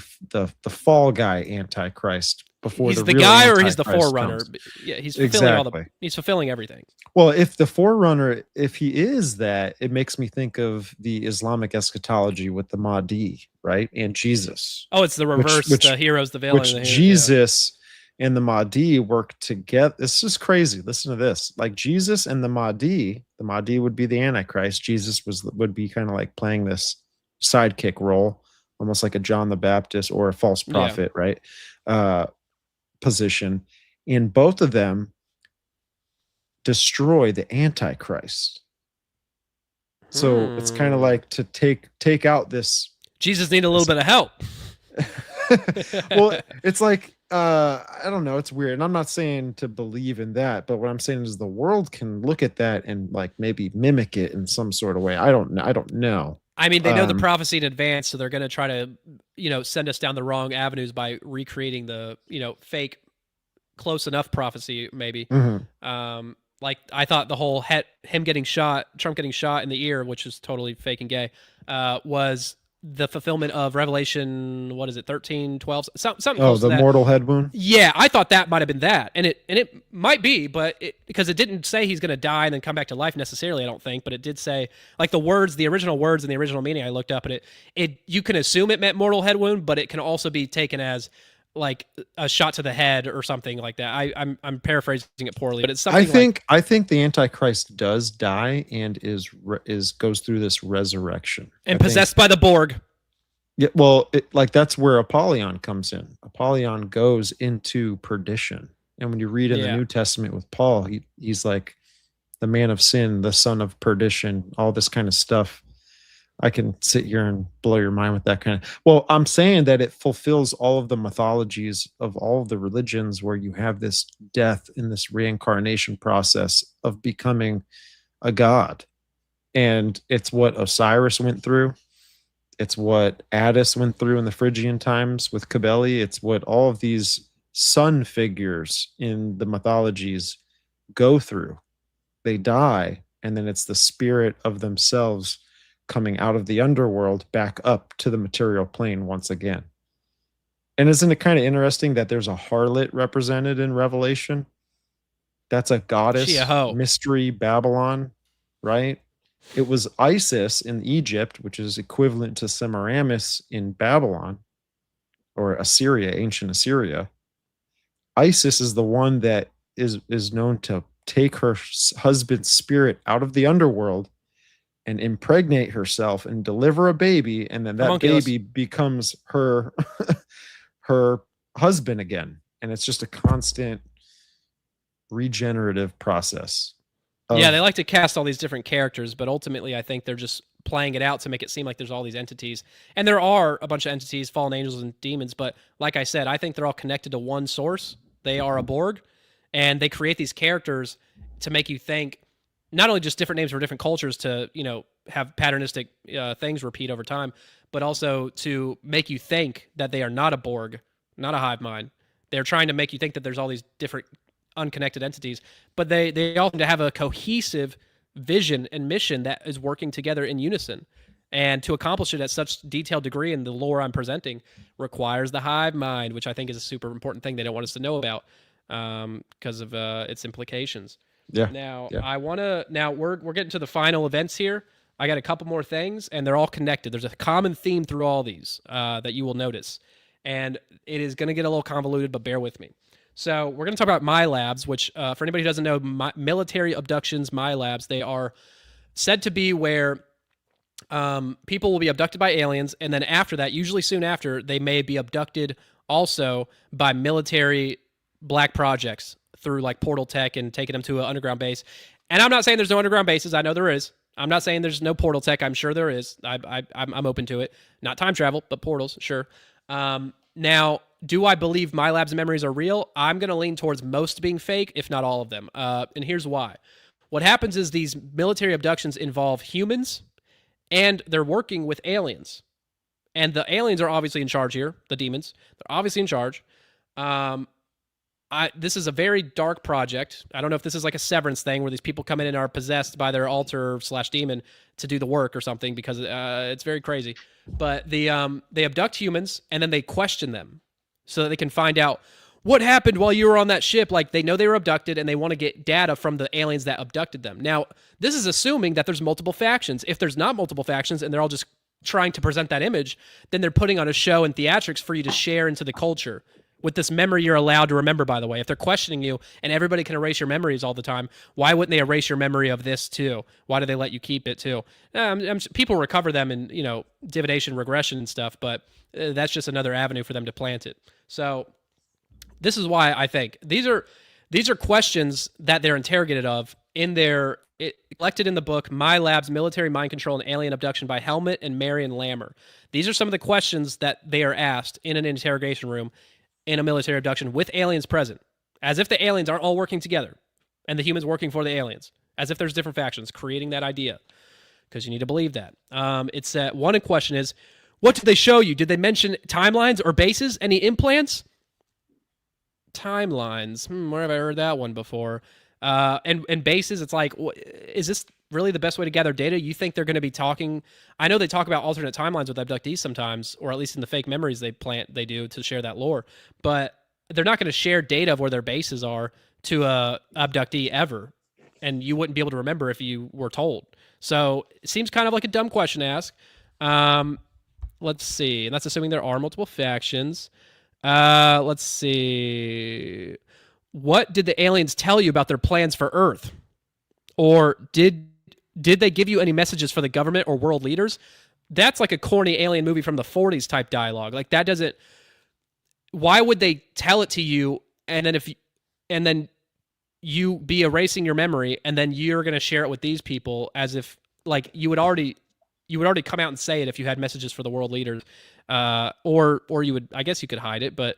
fall guy Antichrist before he's the the real guy, or Antichrist he's the forerunner? comes? Yeah, he's fulfilling Exactly. he's fulfilling everything. Well, if the forerunner, if he is that, it makes me think of the Islamic eschatology with the Mahdi, right? And Jesus. Oh, it's the reverse. The hero's the villain. Which Jesus and the Mahdi work together. This is crazy. Listen to this. Like Jesus and the Mahdi would be the Antichrist. Jesus would be kind of like playing this sidekick role, almost like a John the Baptist or a false prophet, right? Position. And both of them destroy the Antichrist. So it's kind of like to take out this. Jesus need a little bit of help. Well, it's like, I don't know, it's weird. And I'm not saying to believe in that, but what I'm saying is the world can look at that and like maybe mimic it in some sort of way. I don't know. I mean, they know the prophecy in advance, so they're going to try to, send us down the wrong avenues by recreating the, fake close enough prophecy, maybe. Mm-hmm. Like I thought the whole Trump getting shot in the ear, which is totally fake and gay, was the fulfillment of Revelation, what is it, 13, 12, something close to that. Mortal head wound? Yeah, I thought that might have been that. And it might be, but because it didn't say he's going to die and then come back to life necessarily, I don't think, but it did say, like the original words in the original meaning I looked up, and it you can assume it meant mortal head wound, but it can also be taken as like a shot to the head or something like that. I'm paraphrasing it poorly, but it's something I think the Antichrist does die and goes through this resurrection and possessed by the Borg. Yeah, well, that's where Apollyon comes in. Apollyon goes into perdition, and when you read in the New Testament with Paul, he's like the man of sin, the son of perdition, all this kind of stuff. I can sit here and blow your mind with that kind of. Well, I'm saying that it fulfills all of the mythologies of all of the religions where you have this death in this reincarnation process of becoming a god. And it's what Osiris went through. It's what Attis went through in the Phrygian times with Cybele. It's what all of these sun figures in the mythologies go through. They die, and then it's the spirit of themselves coming out of the underworld back up to the material plane once again. And isn't it kind of interesting that there's a harlot represented in Revelation? That's a She a goddess, hoe. mystery Babylon, right? It was Isis in Egypt, which is equivalent to Semiramis in Babylon or Assyria, ancient Assyria. Isis is the one that is known to take her husband's spirit out of the underworld and impregnate herself and deliver a baby, and then that Homunculus. baby becomes her her husband again, and it's just a constant regenerative process Yeah, they of. like to cast all these different characters, but ultimately I think they're just playing it out to make it seem like there's all these entities. And there are a bunch of entities, fallen angels and demons, but like I said, I think they're all connected to one source. They are a Borg, and they create these characters to make you think not only just different names for different cultures to, have patternistic things repeat over time, but also to make you think that they are not a Borg, not a hive mind. They're trying to make you think that there's all these different unconnected entities, but they all seem to have a cohesive vision and mission that is working together in unison. And to accomplish it at such detailed degree in the lore I'm presenting requires the hive mind, which I think is a super important thing they don't want us to know about because of its implications. Yeah, Now yeah. I want to. Now we're getting to the final events here. I got a couple more things, and they're all connected. There's a common theme through all these that you will notice, and it is going to get a little convoluted, but bear with me. So we're going to talk about MyLabs, which for anybody who doesn't know, military abductions, MyLabs, they are said to be where people will be abducted by aliens, and then after that, usually soon after, they may be abducted also by military black projects through like portal tech and taking them to an underground base. And I'm not saying there's no underground bases. I know there is. I'm not saying there's no portal tech. I'm sure there is. I'm open to it. Not time travel, but portals, sure. Now, do I believe MyLab's memories are real? I'm going to lean towards most being fake, if not all of them. And here's why. What happens is these military abductions involve humans, and they're working with aliens. And the aliens are obviously in charge here, the demons. They're obviously in charge. This is a very dark project. I don't know if this is like a Severance thing where these people come in and are possessed by their alter / demon to do the work or something, because it's very crazy. But they abduct humans, and then they question them so that they can find out what happened while you were on that ship. Like, they know they were abducted, and they want to get data from the aliens that abducted them. Now, this is assuming that there's multiple factions. If there's not multiple factions and they're all just trying to present that image, then they're putting on a show and theatrics for you to share into the culture. With this memory you're allowed to remember, by the way. If they're questioning you and everybody can erase your memories all the time, why wouldn't they erase your memory of this too? Why do they let you keep it too? People recover them in, divination, regression and stuff, but that's just another avenue for them to plant it. So this is why I think these are questions that they're interrogated of in their collected in the book MyLab's Military Mind Control and Alien Abduction by Helmet and Marion Lammer. These are some of the questions that they are asked in an interrogation room in a military abduction with aliens present, as if the aliens aren't all working together and the humans working for the aliens, as if there's different factions creating that idea, because you need to believe that. It's one question is, what did they show you? Did they mention timelines or bases? Any implants? Timelines. Where have I heard that one before? And bases, it's like, is this really the best way to gather data? You think they're going to be talking? I know they talk about alternate timelines with abductees sometimes, or at least in the fake memories they do to share that lore. But they're not going to share data of where their bases are to a abductee ever, and you wouldn't be able to remember if you were told. So it seems kind of like a dumb question to ask. Let's see, and that's assuming there are multiple factions. Let's see. What did the aliens tell you about their plans for Earth? Or did they give you any messages for the government or world leaders? That's like a corny alien movie from the 40s type dialogue. Like, that doesn't. Why would they tell it to you, and then you be erasing your memory, and then you're going to share it with these people as if like you would already you would already come out and say it if you had messages for the world leaders, or you would, I guess you could hide it, but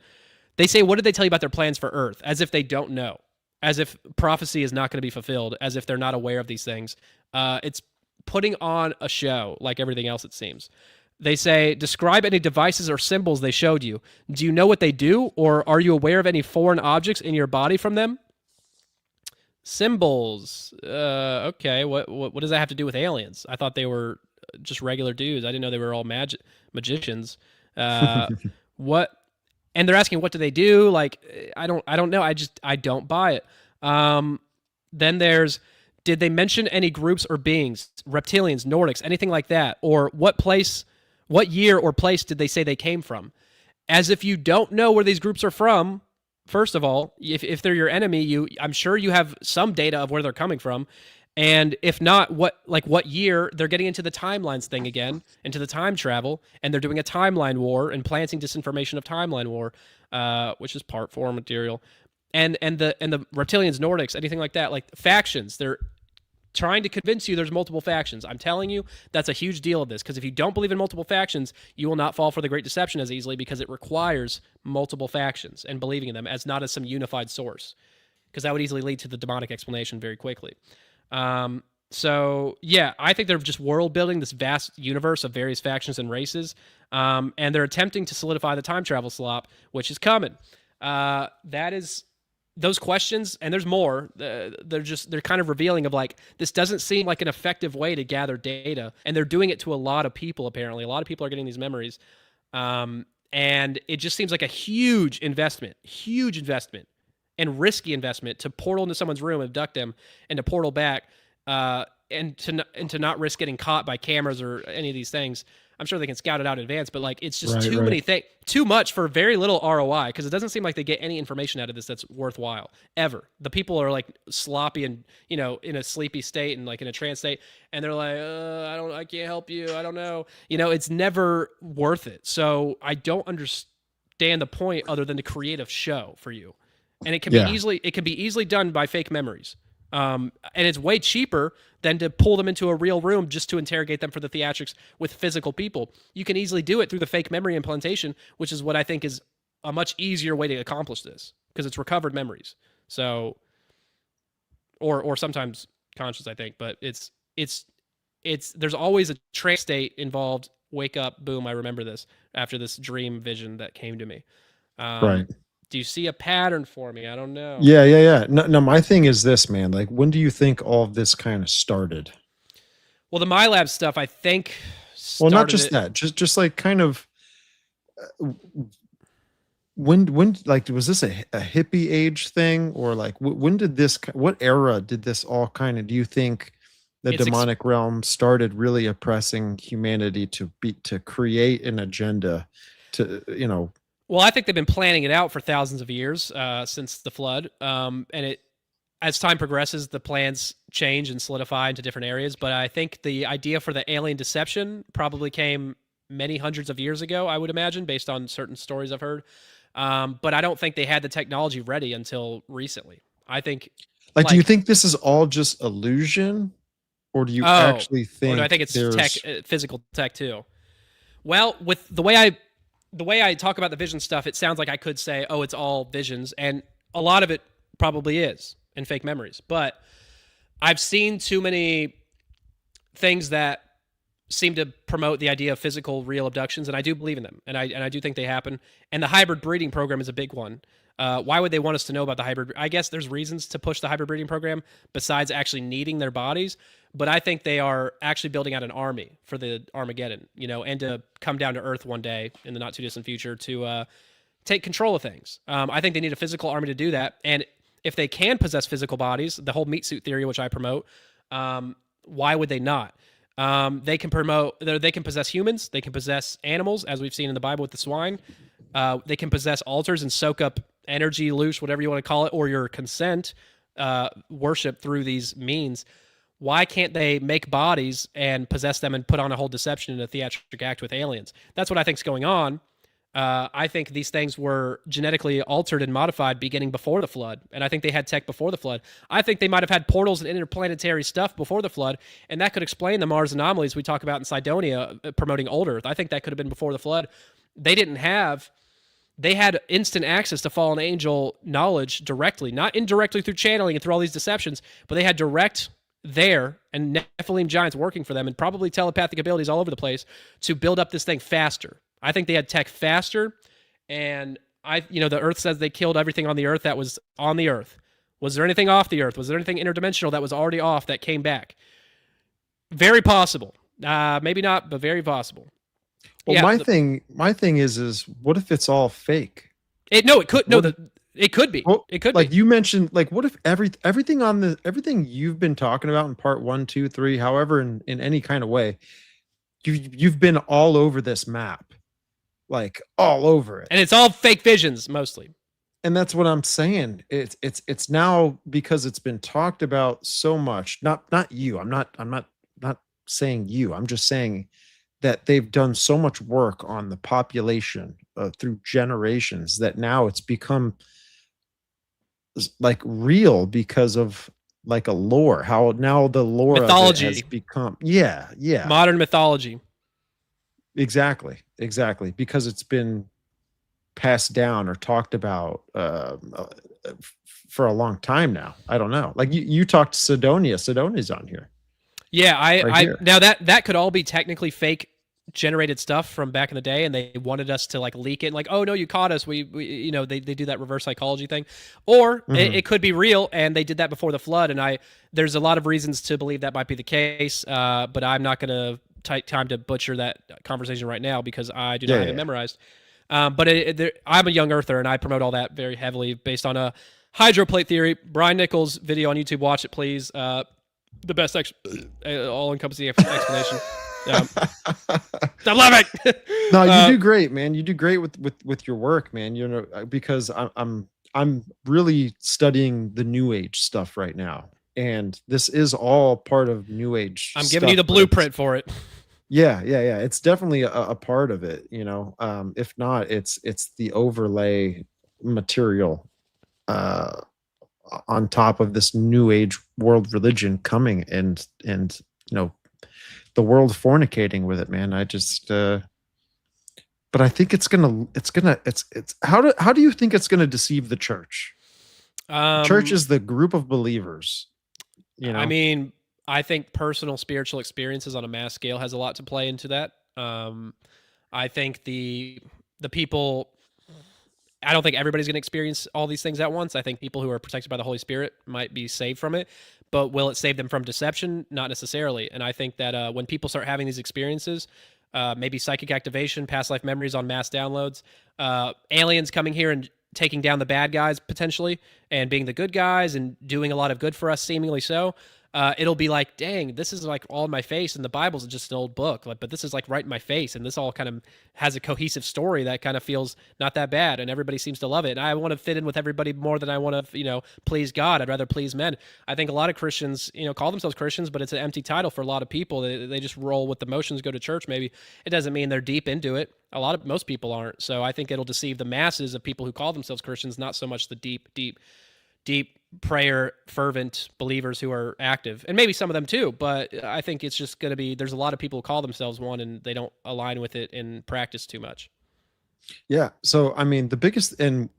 they say, what did they tell you about their plans for Earth? As if they don't know, as if prophecy is not going to be fulfilled, as if they're not aware of these things. It's putting on a show like everything else, it seems. They say, describe any devices or symbols they showed you. Do you know what they do, or are you aware of any foreign objects in your body from them? Symbols. Okay, what does that have to do with aliens? I thought they were just regular dudes. I didn't know they were all magicians. What? And they're asking, what do they do? Like, I don't know. I don't buy it. Then there's, did they mention any groups or beings, reptilians, Nordics, anything like that? Or what year or place did they say they came from? As if you don't know where these groups are from. First of all, if they're your enemy, I'm sure you have some data of where they're coming from. And if not, what year? They're getting into the timelines thing again, into the time travel, and they're doing a timeline war and planting disinformation of timeline war, which is part 4 material. And the reptilians, Nordics, anything like that, like factions, they're trying to convince you there's multiple factions. I'm telling you, that's a huge deal of this, because if you don't believe in multiple factions, you will not fall for the Great Deception as easily, because it requires multiple factions and believing in them as not as some unified source, because that would easily lead to the demonic explanation very quickly. So yeah, I think they're just world building this vast universe of various factions and races, and they're attempting to solidify the time travel slop, which is coming. That is those questions, and there's more. They're kind of revealing of like, this doesn't seem like an effective way to gather data, and they're doing it to a lot of people. Apparently, a lot of people are getting these memories, and it just seems like a huge investment, and risky investment to portal into someone's room, abduct them, and to portal back, and to not risk getting caught by cameras or any of these things. I'm sure they can scout it out in advance, but like, it's just many things, too much for very little ROI, because it doesn't seem like they get any information out of this that's worthwhile ever. The people are like sloppy and, in a sleepy state and like in a trance state, and they're like, I can't help you, I don't know. It's never worth it. So I don't understand the point other than to create a show for you, and it can be easily done by fake memories. And it's way cheaper than to pull them into a real room just to interrogate them for the theatrics with physical people. You can easily do it through the fake memory implantation, which is what I think is a much easier way to accomplish this, because it's recovered memories. So, or sometimes conscious, I think, but it's there's always a trance state involved. Wake up, boom, I remember this after this dream vision that came to me. Right. Do you see a pattern for me? I don't know. Yeah. No, my thing is this, man. Like, when do you think all of this kind of started? Well, the MyLab stuff, I think. Well, not just that. Just like kind of. When like, was this a hippie age thing, or like when did this? What era did this all kind of? Do you think the demonic realm started really oppressing humanity to create an agenda to Well, I think they've been planning it out for thousands of years, since the flood. And as time progresses, the plans change and solidify into different areas. But I think the idea for the alien deception probably came many hundreds of years ago, I would imagine, based on certain stories I've heard. But I don't think they had the technology ready until recently. I think. Like, do you think this is all just illusion, or do you actually think? Or do I think it's tech, physical tech too? Well, with the way I talk about the vision stuff, it sounds like I could say, oh, it's all visions, and a lot of it probably is, and fake memories. But I've seen too many things that seem to promote the idea of physical, real abductions, and I do believe in them, and I do think they happen. And the hybrid breeding program is a big one. Why would they want us to know about the hybrid? I guess there's reasons to push the hybrid breeding program besides actually needing their bodies. But I think they are actually building out an army for the Armageddon, and to come down to Earth one day in the not too distant future to take control of things. I think they need a physical army to do that. And if they can possess physical bodies, the whole meat suit theory, which I promote, why would they not? They can possess humans. They can possess animals, as we've seen in the Bible with the swine. They can possess altars and soak up energy, loose, whatever you want to call it, or your consent, worship through these means. Why can't they make bodies and possess them and put on a whole deception and a theatric act with aliens? That's what I think is going on. I think these things were genetically altered and modified beginning before the flood, and I think they had tech before the flood. I think they might have had portals and interplanetary stuff before the flood, and that could explain the Mars anomalies we talk about in Cydonia promoting old Earth. I think that could have been before the flood. They didn't have. They had instant access to fallen angel knowledge directly, not indirectly through channeling and through all these deceptions, but they had direct there and Nephilim giants working for them and probably telepathic abilities all over the place to build up this thing faster. I think they had tech faster, and the Earth says they killed everything on the Earth that was on the Earth. Was there anything off the Earth? Was there anything interdimensional that was already off that came back? Very possible. Maybe not, but very possible. Well, yeah, my thing is what if it's all fake? It could be. Well, it could like be. you mentioned, like what if everything you've been talking about in part 1, 2, 3, however, in any kind of way, you've been all over this map, like all over it, And it's all fake visions mostly. and that's what I'm saying. It's now because it's been talked about so much. Not you. I'm not saying you. I'm just saying that they've done so much work on the population through generations that now it's become like real because of like a lore. How now the lore Mythology of it has become modern mythology. Exactly because it's been passed down or talked about for a long time now. I don't know. Like you talked to Sidonia's on here. Yeah, Right now that could all be technically fake generated stuff from back in the day, and they wanted us to like leak it, like, oh no, you caught us. We they do that reverse psychology thing, or it could be real, and they did that before the flood. And there's a lot of reasons to believe that might be the case, but I'm not going to take time to butcher that conversation right now because I do not have it memorized. But I'm a young earther, and I promote all that very heavily based on a hydroplate theory. Brian Nichols' video on YouTube, watch it please. The best all-encompassing explanation. I'm loving. No, you do great, man. You do great with your work, man. You know, because I'm really studying the New Age stuff right now, and this is all part of New Age. I'm giving you the blueprint for it. Yeah. It's definitely a part of it. You know, if not, it's the overlay material on top of this New Age world religion coming, and the world fornicating with it, man. I just but I think it's how do you think it's gonna deceive the church? Church is the group of believers, you know. I mean, I think personal spiritual experiences on a mass scale has a lot to play into that. I think the people, I don't think everybody's going to experience all these things at once. I think people who are protected by the Holy Spirit might be saved from it, but will it save them from deception? Not necessarily. And I think that when people start having these experiences, maybe psychic activation, past life memories on mass downloads, aliens coming here and taking down the bad guys potentially and being the good guys and doing a lot of good for us, seemingly so. It'll be like, dang, this is like all in my face, and the Bible's just an old book, but this is like right in my face, and this all kind of has a cohesive story that kind of feels not that bad, and everybody seems to love it. And I want to fit in with everybody more than I want to, please God. I'd rather please men. I think a lot of Christians, call themselves Christians, but it's an empty title for a lot of people. They just roll with the motions, go to church. Maybe it doesn't mean they're deep into it. Most people aren't. So I think it'll deceive the masses of people who call themselves Christians, not so much the deep prayer fervent believers who are active, and maybe some of them too, but I think it's just going to be, there's a lot of people who call themselves one and they don't align with it in practice too much. Yeah, so I mean the biggest, and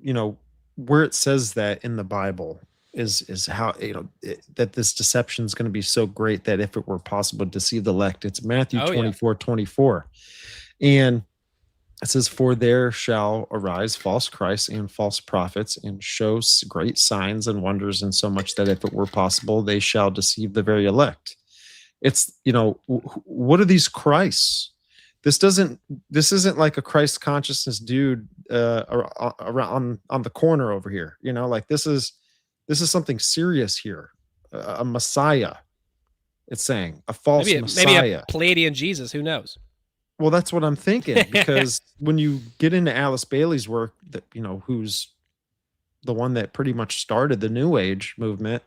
where it says that in the Bible is how that this deception is going to be so great that if it were possible to deceive the elect, it's Matthew 24:24, and it says, "For there shall arise false Christs and false prophets, and show great signs and wonders, and so much that if it were possible, they shall deceive the very elect." It's, what are these Christs? This isn't like a Christ consciousness dude around on the corner over here. Like this is something serious here. A Messiah. It's saying a false Messiah. Maybe a Palladian Jesus. Who knows? Well, that's what I'm thinking, because when you get into Alice Bailey's work, that who's the one that pretty much started the New Age movement,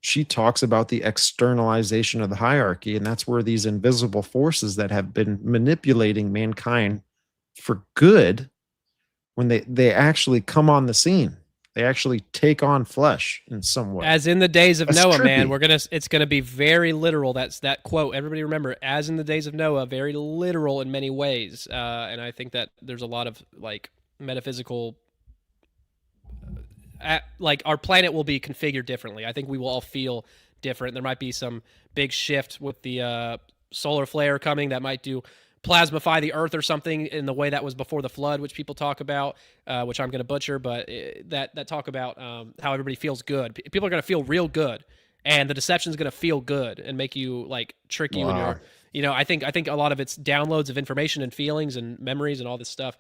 she talks about the externalization of the hierarchy, and that's where these invisible forces that have been manipulating mankind for good when they actually come on the scene. They actually take on flesh in some way. As in the days of That's Noah, trippy. man, it's gonna be very literal. That's that quote. Everybody remember, as in the days of Noah, very literal in many ways. And I think that there's a lot of like metaphysical, like our planet will be configured differently. I think we will all feel different. There might be some big shift with the solar flare coming that might do plasmify the earth or something in the way that was before the flood, which people talk about, which I'm going to butcher, but that talk about how everybody feels good. People are going to feel real good, and the deception is going to feel good and make you like trick you. Wow. And I think a lot of it's downloads of information and feelings and memories and all this stuff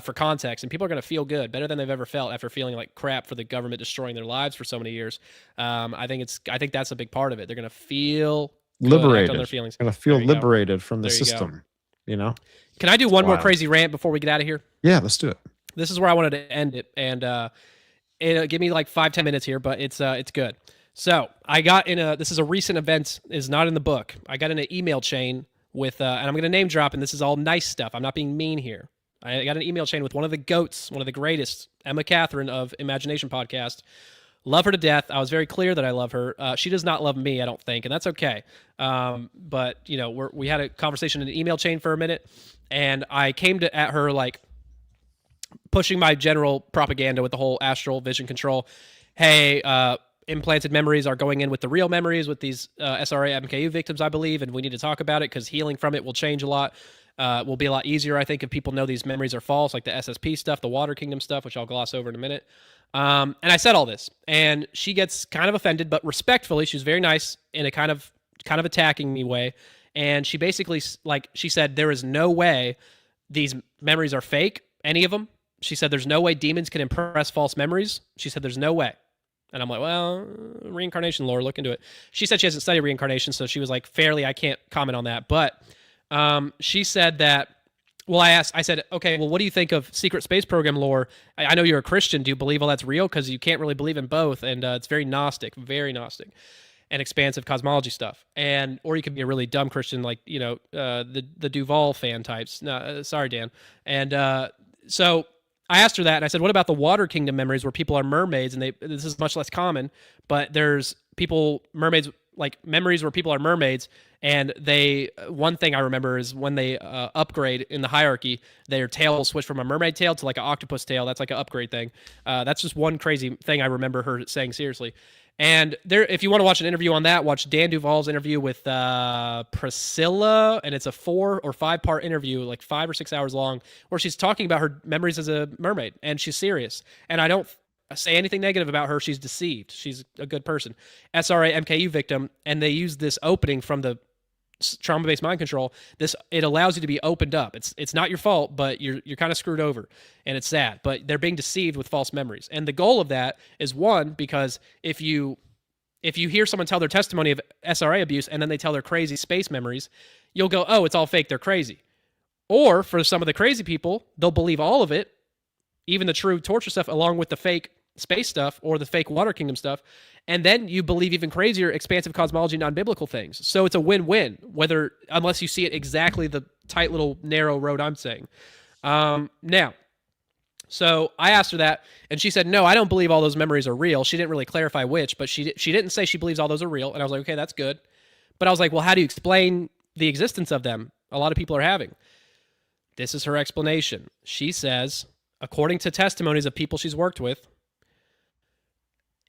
for context, and people are going to feel good, better than they've ever felt after feeling like crap for the government destroying their lives for so many years. I think that's a big part of it. They're going to feel liberated on their feelings. Going to feel liberated from the There you go. system. You know, can I do one more crazy rant before we get out of here? Yeah, let's do it. This is where I wanted to end it, and it'll give me like 5-10 minutes here, but it's good. So I got this is a recent event, is not in the book. I got in an email chain with, and I'm going to name drop, and this is all nice stuff. I'm not being mean here. I got an email chain with one of the GOATs, one of the greatest, Emma Catherine of Imagination Podcast. Love her to death. I was very clear that I love her. She does not love me, I don't think, and that's okay. But we had a conversation in an email chain for a minute, and I came at her like pushing my general propaganda with the whole astral vision control. Hey, implanted memories are going in with the real memories with these SRA MKU victims, I believe, and we need to talk about it because healing from it will change a lot. Will be a lot easier, I think, if people know these memories are false, like the SSP stuff, the Water Kingdom stuff, which I'll gloss over in a minute. And I said all this, and she gets kind of offended, but respectfully, she was very nice in a kind of attacking me way. And she basically, she said, there is no way these memories are fake, any of them. She said, there's no way demons can impress false memories. She said, there's no way. And I'm like, well, reincarnation lore, look into it. She said she hasn't studied reincarnation, so she was like, fairly, I can't comment on that. But she said that, well, I said, okay, well, what do you think of secret space program lore? I know you're a Christian. Do you believe all that's real? Because you can't really believe in both. And it's very Gnostic and expansive cosmology stuff. Or you could be a really dumb Christian, like, the Duval fan types. No, sorry, Dan. And so I asked her that, and I said, what about the Water Kingdom memories where people are mermaids? And this is much less common, but there's mermaids, like memories where people are mermaids. And one thing I remember is when they upgrade in the hierarchy, their tail will switch from a mermaid tail to like an octopus tail. That's like an upgrade thing. That's just one crazy thing I remember her saying seriously. And if you want to watch an interview on that, watch Dan Duvall's interview with Priscilla, and it's a 4 or 5 part interview, like 5 or 6 hours long, where she's talking about her memories as a mermaid, and she's serious. And I don't say anything negative about her. She's deceived. She's a good person. SRA MKU victim, and they use this opening from the trauma-based mind control. It allows you to be opened up. It's not your fault, but you're kind of screwed over, and it's sad. But they're being deceived with false memories. And the goal of that is, one, because if you hear someone tell their testimony of SRA abuse and then they tell their crazy space memories, you'll go, oh, it's all fake, they're crazy. Or for some of the crazy people, they'll believe all of it, even the true torture stuff, along with the fake space stuff or the fake Water Kingdom stuff, and then you believe even crazier expansive cosmology, non-biblical things. So it's a win-win, unless you see it exactly the tight little narrow road I'm saying. Now, so I asked her that, and she said, no, I don't believe all those memories are real. She didn't really clarify which, but she didn't say she believes all those are real, and I was like, okay, that's good. But I was like, well, how do you explain the existence of them a lot of people are having? This is her explanation. She says, according to testimonies of people she's worked with,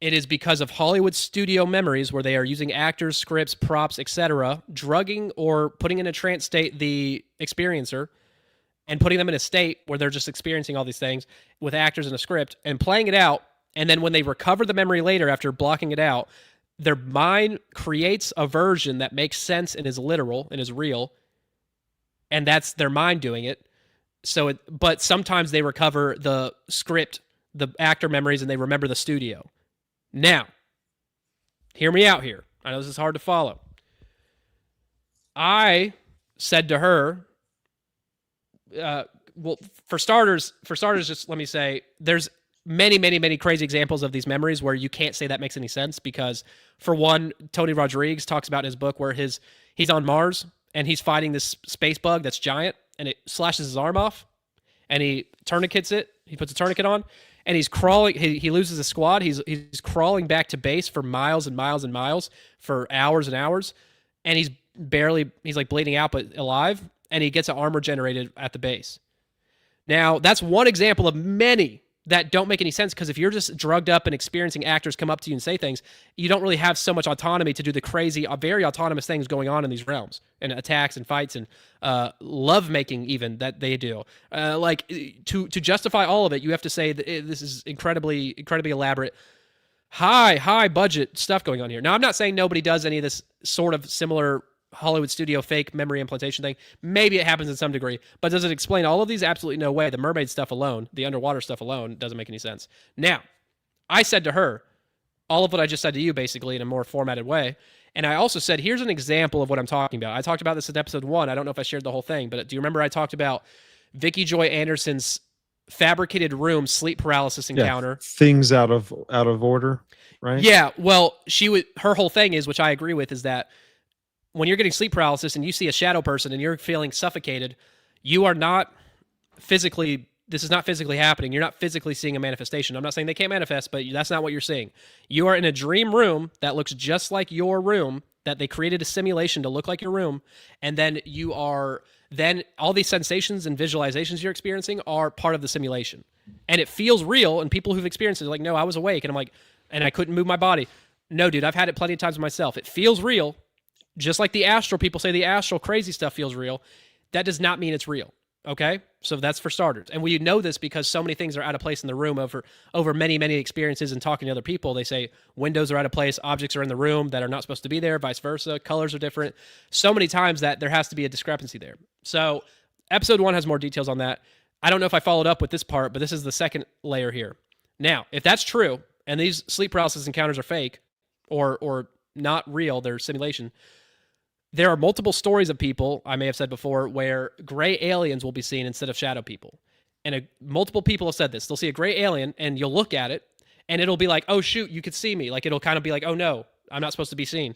it is because of Hollywood studio memories where they are using actors, scripts, props, etc., drugging or putting in a trance state the experiencer and putting them in a state where they're just experiencing all these things with actors in a script and playing it out. And then when they recover the memory later after blocking it out, their mind creates a version that makes sense and is literal and is real. And that's their mind doing it. But sometimes they recover the script, the actor memories, and they remember the studio. Now, hear me out here. I know this is hard to follow. I said to her, well, for starters, just let me say, there's many, many, many crazy examples of these memories where you can't say that makes any sense because, for one, Tony Rodriguez talks about in his book where he's on Mars and he's fighting this space bug that's giant and it slashes his arm off. and he tourniquets it. He puts a tourniquet on, and he's crawling. He loses his squad. He's crawling back to base for miles and miles and miles for hours and hours, and he's like bleeding out but alive, and he gets an armor generated at the base. Now, that's one example of many that don't make any sense, because if you're just drugged up and experiencing actors come up to you and say things, you don't really have so much autonomy to do the crazy, very autonomous things going on in these realms, and attacks and fights and love making even that they do. Like to justify all of it, you have to say that this is incredibly elaborate, high budget stuff going on here. Now, I'm not saying nobody does any of this sort of similar Hollywood studio fake memory implantation thing. Maybe it happens in some degree, but does it explain all of these? Absolutely no way. The mermaid stuff alone, the underwater stuff alone, doesn't make any sense. Now, I said to her all of what I just said to you, basically in a more formatted way, and I also said, here's an example of what I'm talking about. I talked about this in episode 1. I don't know if I shared the whole thing, but do you remember I talked about Vicky Joy Anderson's fabricated room sleep paralysis encounter? Things out of order, right? Yeah. Well, her whole thing is, which I agree with, is that when you're getting sleep paralysis and you see a shadow person and you're feeling suffocated, you are not physically, this is not physically happening. You're not physically seeing a manifestation. I'm not saying they can't manifest, but that's not what you're seeing. You are in a dream room that looks just like your room, that they created a simulation to look like your room. And then then all these sensations and visualizations you're experiencing are part of the simulation. And it feels real. And people who've experienced it are like, no, I was awake. And I'm like, and I couldn't move my body. No, dude, I've had it plenty of times myself. It feels real. Just like the astral, people say the astral crazy stuff feels real. That does not mean it's real. Okay? So that's for starters. And we know this because so many things are out of place in the room over many, many experiences and talking to other people. They say windows are out of place, objects are in the room that are not supposed to be there, vice versa. Colors are different. So many times that there has to be a discrepancy there. So episode 1 has more details on that. I don't know if I followed up with this part, but this is the second layer here. Now, if that's true, and these sleep paralysis encounters are fake or not real, they're simulation, there are multiple stories of people, I may have said before, where gray aliens will be seen instead of shadow people. And multiple people have said this. They'll see a gray alien, and you'll look at it, and it'll be like, oh, shoot, you could see me. Like, it'll kind of be like, oh, no, I'm not supposed to be seen.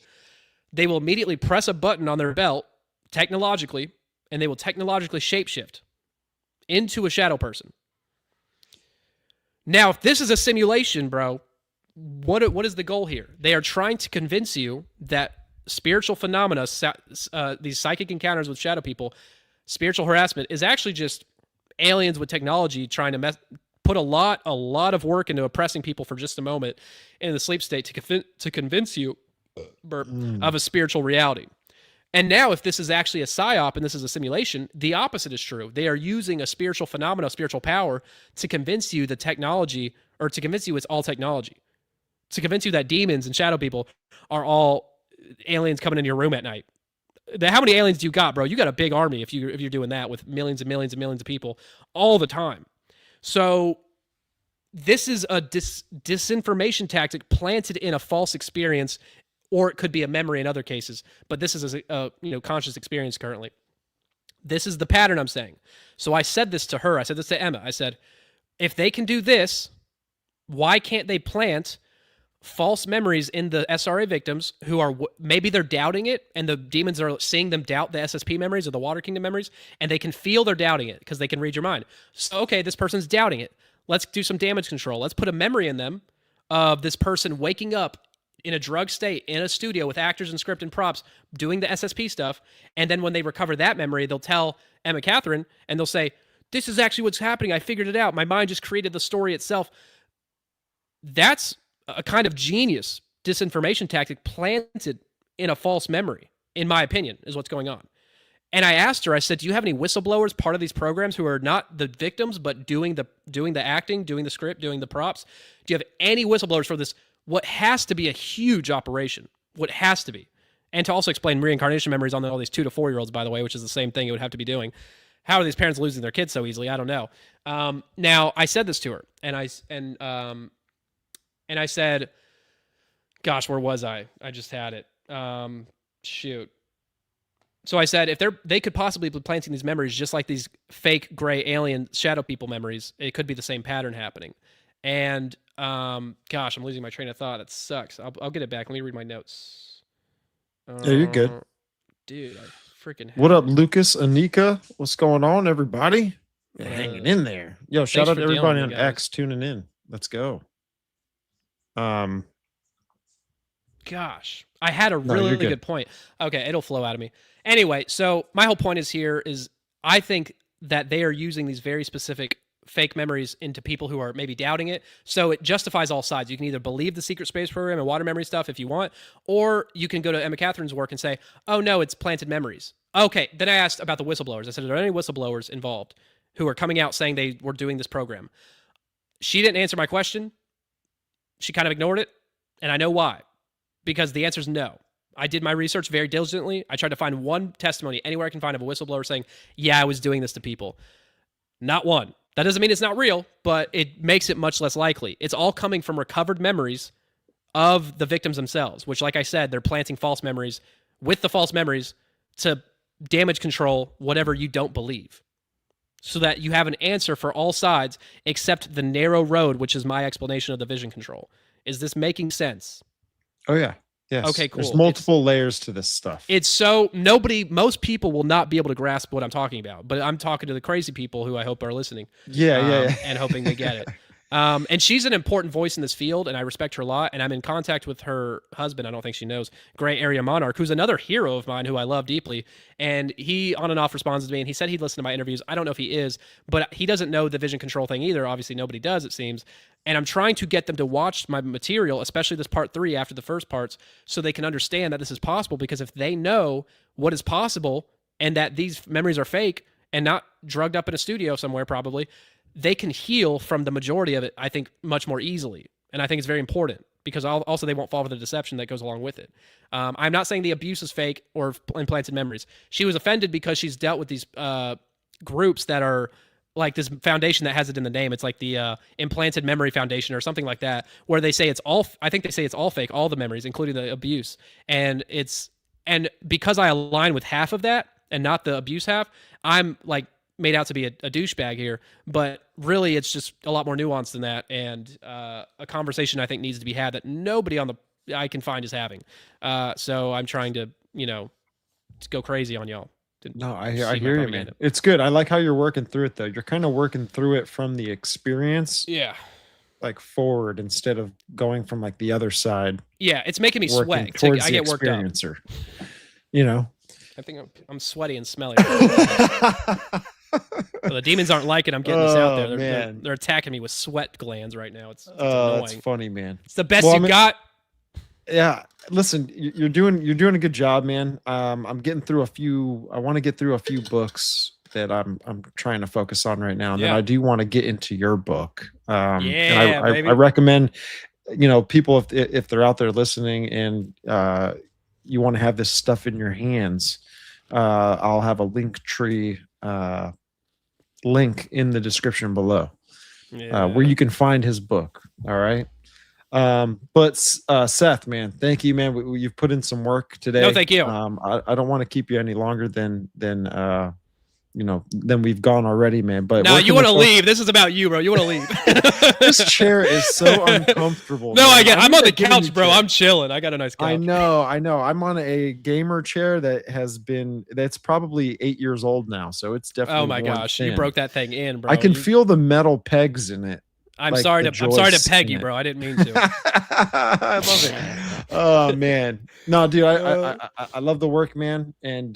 They will immediately press a button on their belt, technologically, and they will technologically shapeshift into a shadow person. Now, if this is a simulation, bro, what is the goal here? They are trying to convince you that spiritual phenomena, these psychic encounters with shadow people, spiritual harassment, is actually just aliens with technology trying to put a lot of work into oppressing people for just a moment in the sleep state to convince you of a spiritual reality. And now, if this is actually a psyop and this is a simulation, the opposite is true. They are using a spiritual phenomena, spiritual power, to convince you the technology, or to convince you it's all technology, to convince you that demons and shadow people are all aliens coming in your room at night. How many aliens do you got, bro? You got a big army if you're doing that with millions and millions and millions of people all the time. So this is a disinformation tactic planted in a false experience, or it could be a memory in other cases. But this is a conscious experience currently. This is the pattern I'm saying. So I said this to her. I said this to Emma. I said, if they can do this, why can't they plant false memories in the SRA victims who are, maybe they're doubting it, and the demons are seeing them doubt the SSP memories or the Water Kingdom memories, and they can feel they're doubting it because they can read your mind. So, okay, this person's doubting it. Let's do some damage control. Let's put a memory in them of this person waking up in a drug state in a studio with actors and script and props doing the SSP stuff, and then when they recover that memory, they'll tell Emma Catherine, and they'll say, this is actually what's happening. I figured it out. My mind just created the story itself. That's a kind of genius disinformation tactic planted in a false memory, in my opinion, is what's going on. And I asked her, I said, do you have any whistleblowers part of these programs who are not the victims, but doing the acting, doing the script, doing the props? Do you have any whistleblowers for this? What has to be a huge operation? What has to be? And to also explain reincarnation memories on all these 2 to 4 year olds, by the way, which is the same thing it would have to be doing. How are these parents losing their kids so easily? I don't know. Now, I said this to her, and I said, gosh, where was I? I just had it. Shoot. So I said, if they could possibly be planting these memories just like these fake gray alien shadow people memories, it could be the same pattern happening. And gosh, I'm losing my train of thought. That sucks. I'll get it back. Let me read my notes. Yeah, you're good. Dude, I freaking What up, Lucas, Anika? What's going on, everybody? hanging in there. Yo, shout Thanks out for to dealing everybody with on me, guys. X tuning in. Let's go. Gosh, I had a No, you're really good. good point. Okay, it'll flow out of me. Anyway, so my whole point is I think that they are using these very specific fake memories into people who are maybe doubting it. So it justifies all sides. You can either believe the secret space program and water memory stuff if you want, or you can go to Emma Catherine's work and say, oh no, it's planted memories. Okay, then I asked about the whistleblowers. I said, are there any whistleblowers involved who are coming out saying they were doing this program? She didn't answer my question. She kind of ignored it, and I know why. Because the answer is no. I did my research very diligently. I tried to find one testimony anywhere I can find of a whistleblower saying, yeah, I was doing this to people. Not one. That doesn't mean it's not real, but it makes it much less likely. It's all coming from recovered memories of the victims themselves, which, like I said, they're planting false memories with the false memories to damage control whatever you don't believe, so that you have an answer for all sides except the narrow road, which is my explanation of the vision control. Is this making sense? Oh yeah. Yes. Okay, cool. There's multiple layers to this stuff. It's so most people will not be able to grasp what I'm talking about, but I'm talking to the crazy people who I hope are listening. Yeah. And hoping they get it. And she's an important voice in this field, and I respect her a lot. And I'm in contact with her husband. I don't think she knows, Gray Area Monarch, who's another hero of mine who I love deeply. And he on and off responds to me, and he said he'd listen to my interviews. I don't know if he is, but he doesn't know the vision control thing either. Obviously, nobody does, it seems. And I'm trying to get them to watch my material, especially this part 3 after the first parts, so they can understand that this is possible. Because if they know what is possible and that these memories are fake and not drugged up in a studio somewhere, probably, they can heal from the majority of it, I think, much more easily. And I think it's very important because also they won't fall for the deception that goes along with it. I'm not saying the abuse is fake or implanted memories. She was offended because she's dealt with these groups that are like this foundation that has it in the name. It's like the Implanted Memory Foundation or something like that, where they say it's all, I think they say it's all fake, all the memories, including the abuse. And because I align with half of that and not the abuse half, I'm like made out to be a douchebag here, but really it's just a lot more nuanced than that. And a conversation I think needs to be had that nobody I can find is having. So I'm trying to, to go crazy on y'all. No, I hear you, man. It's good. I like how you're working through it, though. You're kind of working through it from the experience, like forward instead of going from like the other side. Yeah, it's making me sweat. I get worked up. I think I'm sweaty and smelly. Well, the demons aren't liking I'm getting this out there. They're attacking me with sweat glands right now. It's annoying. It's funny, man. It's the best you got. Yeah, listen, you're doing a good job, man. I'm getting through I want to get through a few books that I'm trying to focus on right now, and then I do want to get into your book. And I recommend, people if they're out there listening and you want to have this stuff in your hands, I'll have a link tree link in the description below where you can find his book. All right. But Seth, man, thank you, man. You've put in some work today. No, thank you. I don't want to keep you any longer than we've gone already, man. But no, you want to leave. This is about you, bro. You want to leave. This chair is so uncomfortable. No, man. I'm on the couch, bro. I'm chilling. I got a nice couch. I know. I'm on a gamer chair that's probably 8 years old now. So it's definitely. Oh my gosh, you broke that thing in, bro. I can feel the metal pegs in it. I'm sorry to peg you, bro. I didn't mean to. I love it. Oh man, no, dude, I love the work, man, and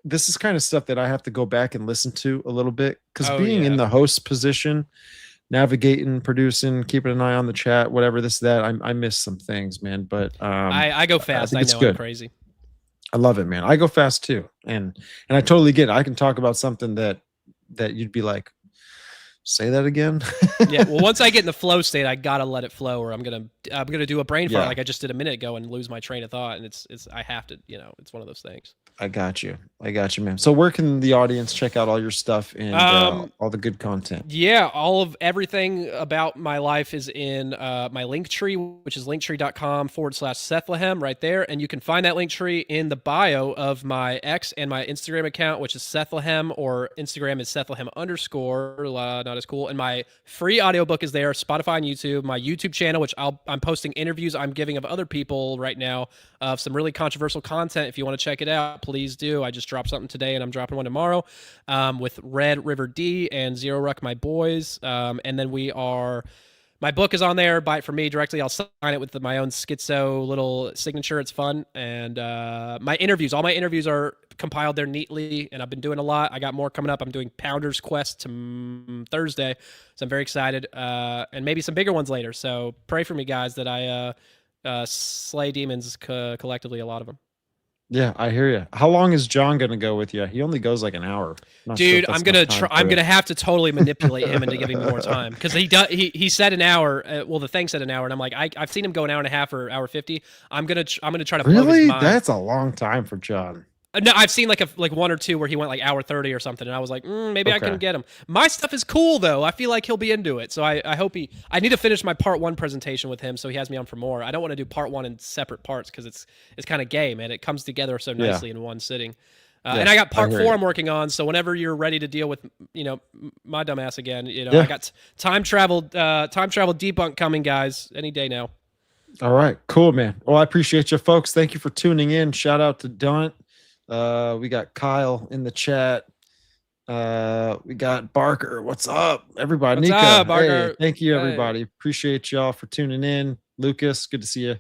this is kind of stuff that I have to go back and listen to a little bit because being in the host position, navigating, producing, keeping an eye on the chat, whatever that, I miss some things, man. But I go fast. I know I'm crazy. I love it, man. I go fast too, and I totally get it. I can talk about something that you'd be like, say that again. Yeah, well, once I get in the flow state, I gotta let it flow, or I'm gonna do a brain fart like I just did a minute ago and lose my train of thought. And I have to, it's one of those things. I got you, man. So where can the audience check out all your stuff and all the good content? Yeah, everything about my life is in my link tree, which is linktree.com/Sethlehem right there. And you can find that link tree in the bio of my X and my Instagram account, which is Sethlehem, or Instagram is Sethlehem_, not as cool. And my free audiobook is there, Spotify and YouTube, my YouTube channel, which I'm posting interviews I'm giving of other people right now of some really controversial content. If you want to check it out, please do. I just dropped something today, and I'm dropping one tomorrow with Red River D and Zero Ruck, my boys. And then my book is on there. Buy it from me directly. I'll sign it with my own schizo little signature. It's fun. And all my interviews are compiled there neatly, and I've been doing a lot. I got more coming up. I'm doing Pounder's Quest Thursday, so I'm very excited. And maybe some bigger ones later. So pray for me, guys, that I slay demons collectively, a lot of them. Yeah, I hear you. How long is John going to go with you? He only goes like an hour. Dude, I'm gonna try. I'm gonna have to totally manipulate him into giving me more time, because he said an hour. Well, the thing said an hour, and I'm like, I've seen him go an hour and a half or hour 50. I'm gonna try to blow his mind. That's a long time for John. No, I've seen like one or two where he went like hour 30 or something, and I was like, maybe I can get him. My stuff is cool though. I feel like he'll be into it. So I hope I need to finish my part 1 presentation with him, so he has me on for more. I don't want to do part 1 in separate parts, because it's kind of gay, man. It comes together so nicely in one sitting. And I got part 4 I'm working on. So whenever you're ready to deal with, my dumbass again, I got time travel debunk coming, guys, any day now. All right, cool, man. Well, I appreciate you, folks. Thank you for tuning in. Shout out to Dunt. We got Kyle in the chat. We got Barker. What's up, everybody? What's Nika, up, Barker? Hey, thank you, everybody. Appreciate y'all for tuning in. Lucas, good to see you,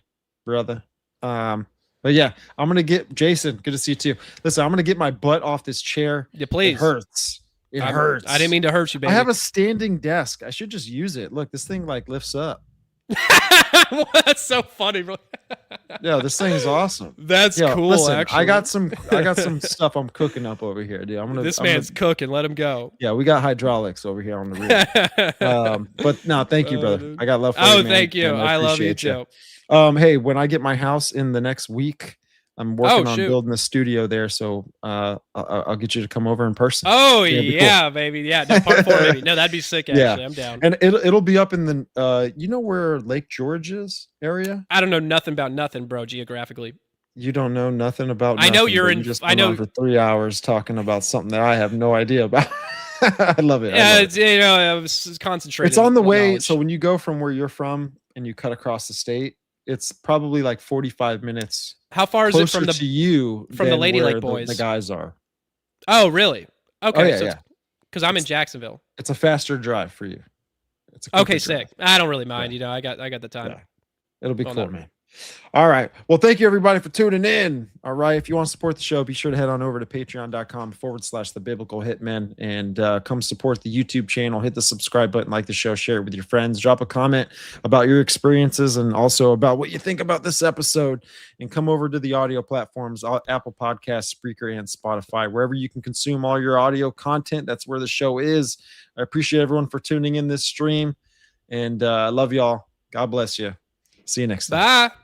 brother. But yeah, I'm gonna get Jason. Good to see you too. Listen, I'm gonna get my butt off this chair. Yeah, please. It hurts. It hurts. I didn't mean to hurt you, baby. I have a standing desk. I should just use it. Look, this thing like lifts up. That's so funny, bro. Yeah, this thing is awesome. That's cool. Listen, actually, I got some stuff I'm cooking up over here, dude. This man's cooking. Let him go. Yeah, we got hydraulics over here on the roof. But no, thank you, brother. I got love for you. Oh, thank you. I love you too. Hey, when I get my house in the next week, I'm working on building a studio there, so I'll get you to come over in person. Oh yeah, cool. Baby, yeah. No, part 4, maybe. No, that'd be sick. Actually, I'm down. And it'll be up in the you know where Lake George is area? I don't know nothing about nothing, bro. Geographically, you don't know nothing about. Nothing, I know you're in. I know for 3 hours talking about something that I have no idea about. I love it. Yeah, it's, I was concentrating. It's on the way. Knowledge. So when you go from where you're from and you cut across the state, it's probably like 45 minutes. How far is it from the Lady Lake boys? The guys are. Oh, really? Okay. Oh, yeah, because I'm in Jacksonville. It's a faster drive for you. It's okay, sick. I don't really mind. I got the time. Yeah. It'll be cool, man. All right. Well, thank you everybody for tuning in. All right. If you want to support the show, be sure to head on over to patreon.com/the biblical hitman and come support the YouTube channel. Hit the subscribe button, like the show, share it with your friends, drop a comment about your experiences and also about what you think about this episode, and come over to the audio platforms, Apple Podcasts, Spreaker, and Spotify, wherever you can consume all your audio content. That's where the show is. I appreciate everyone for tuning in this stream, and I love y'all. God bless you. See you next time. Bye.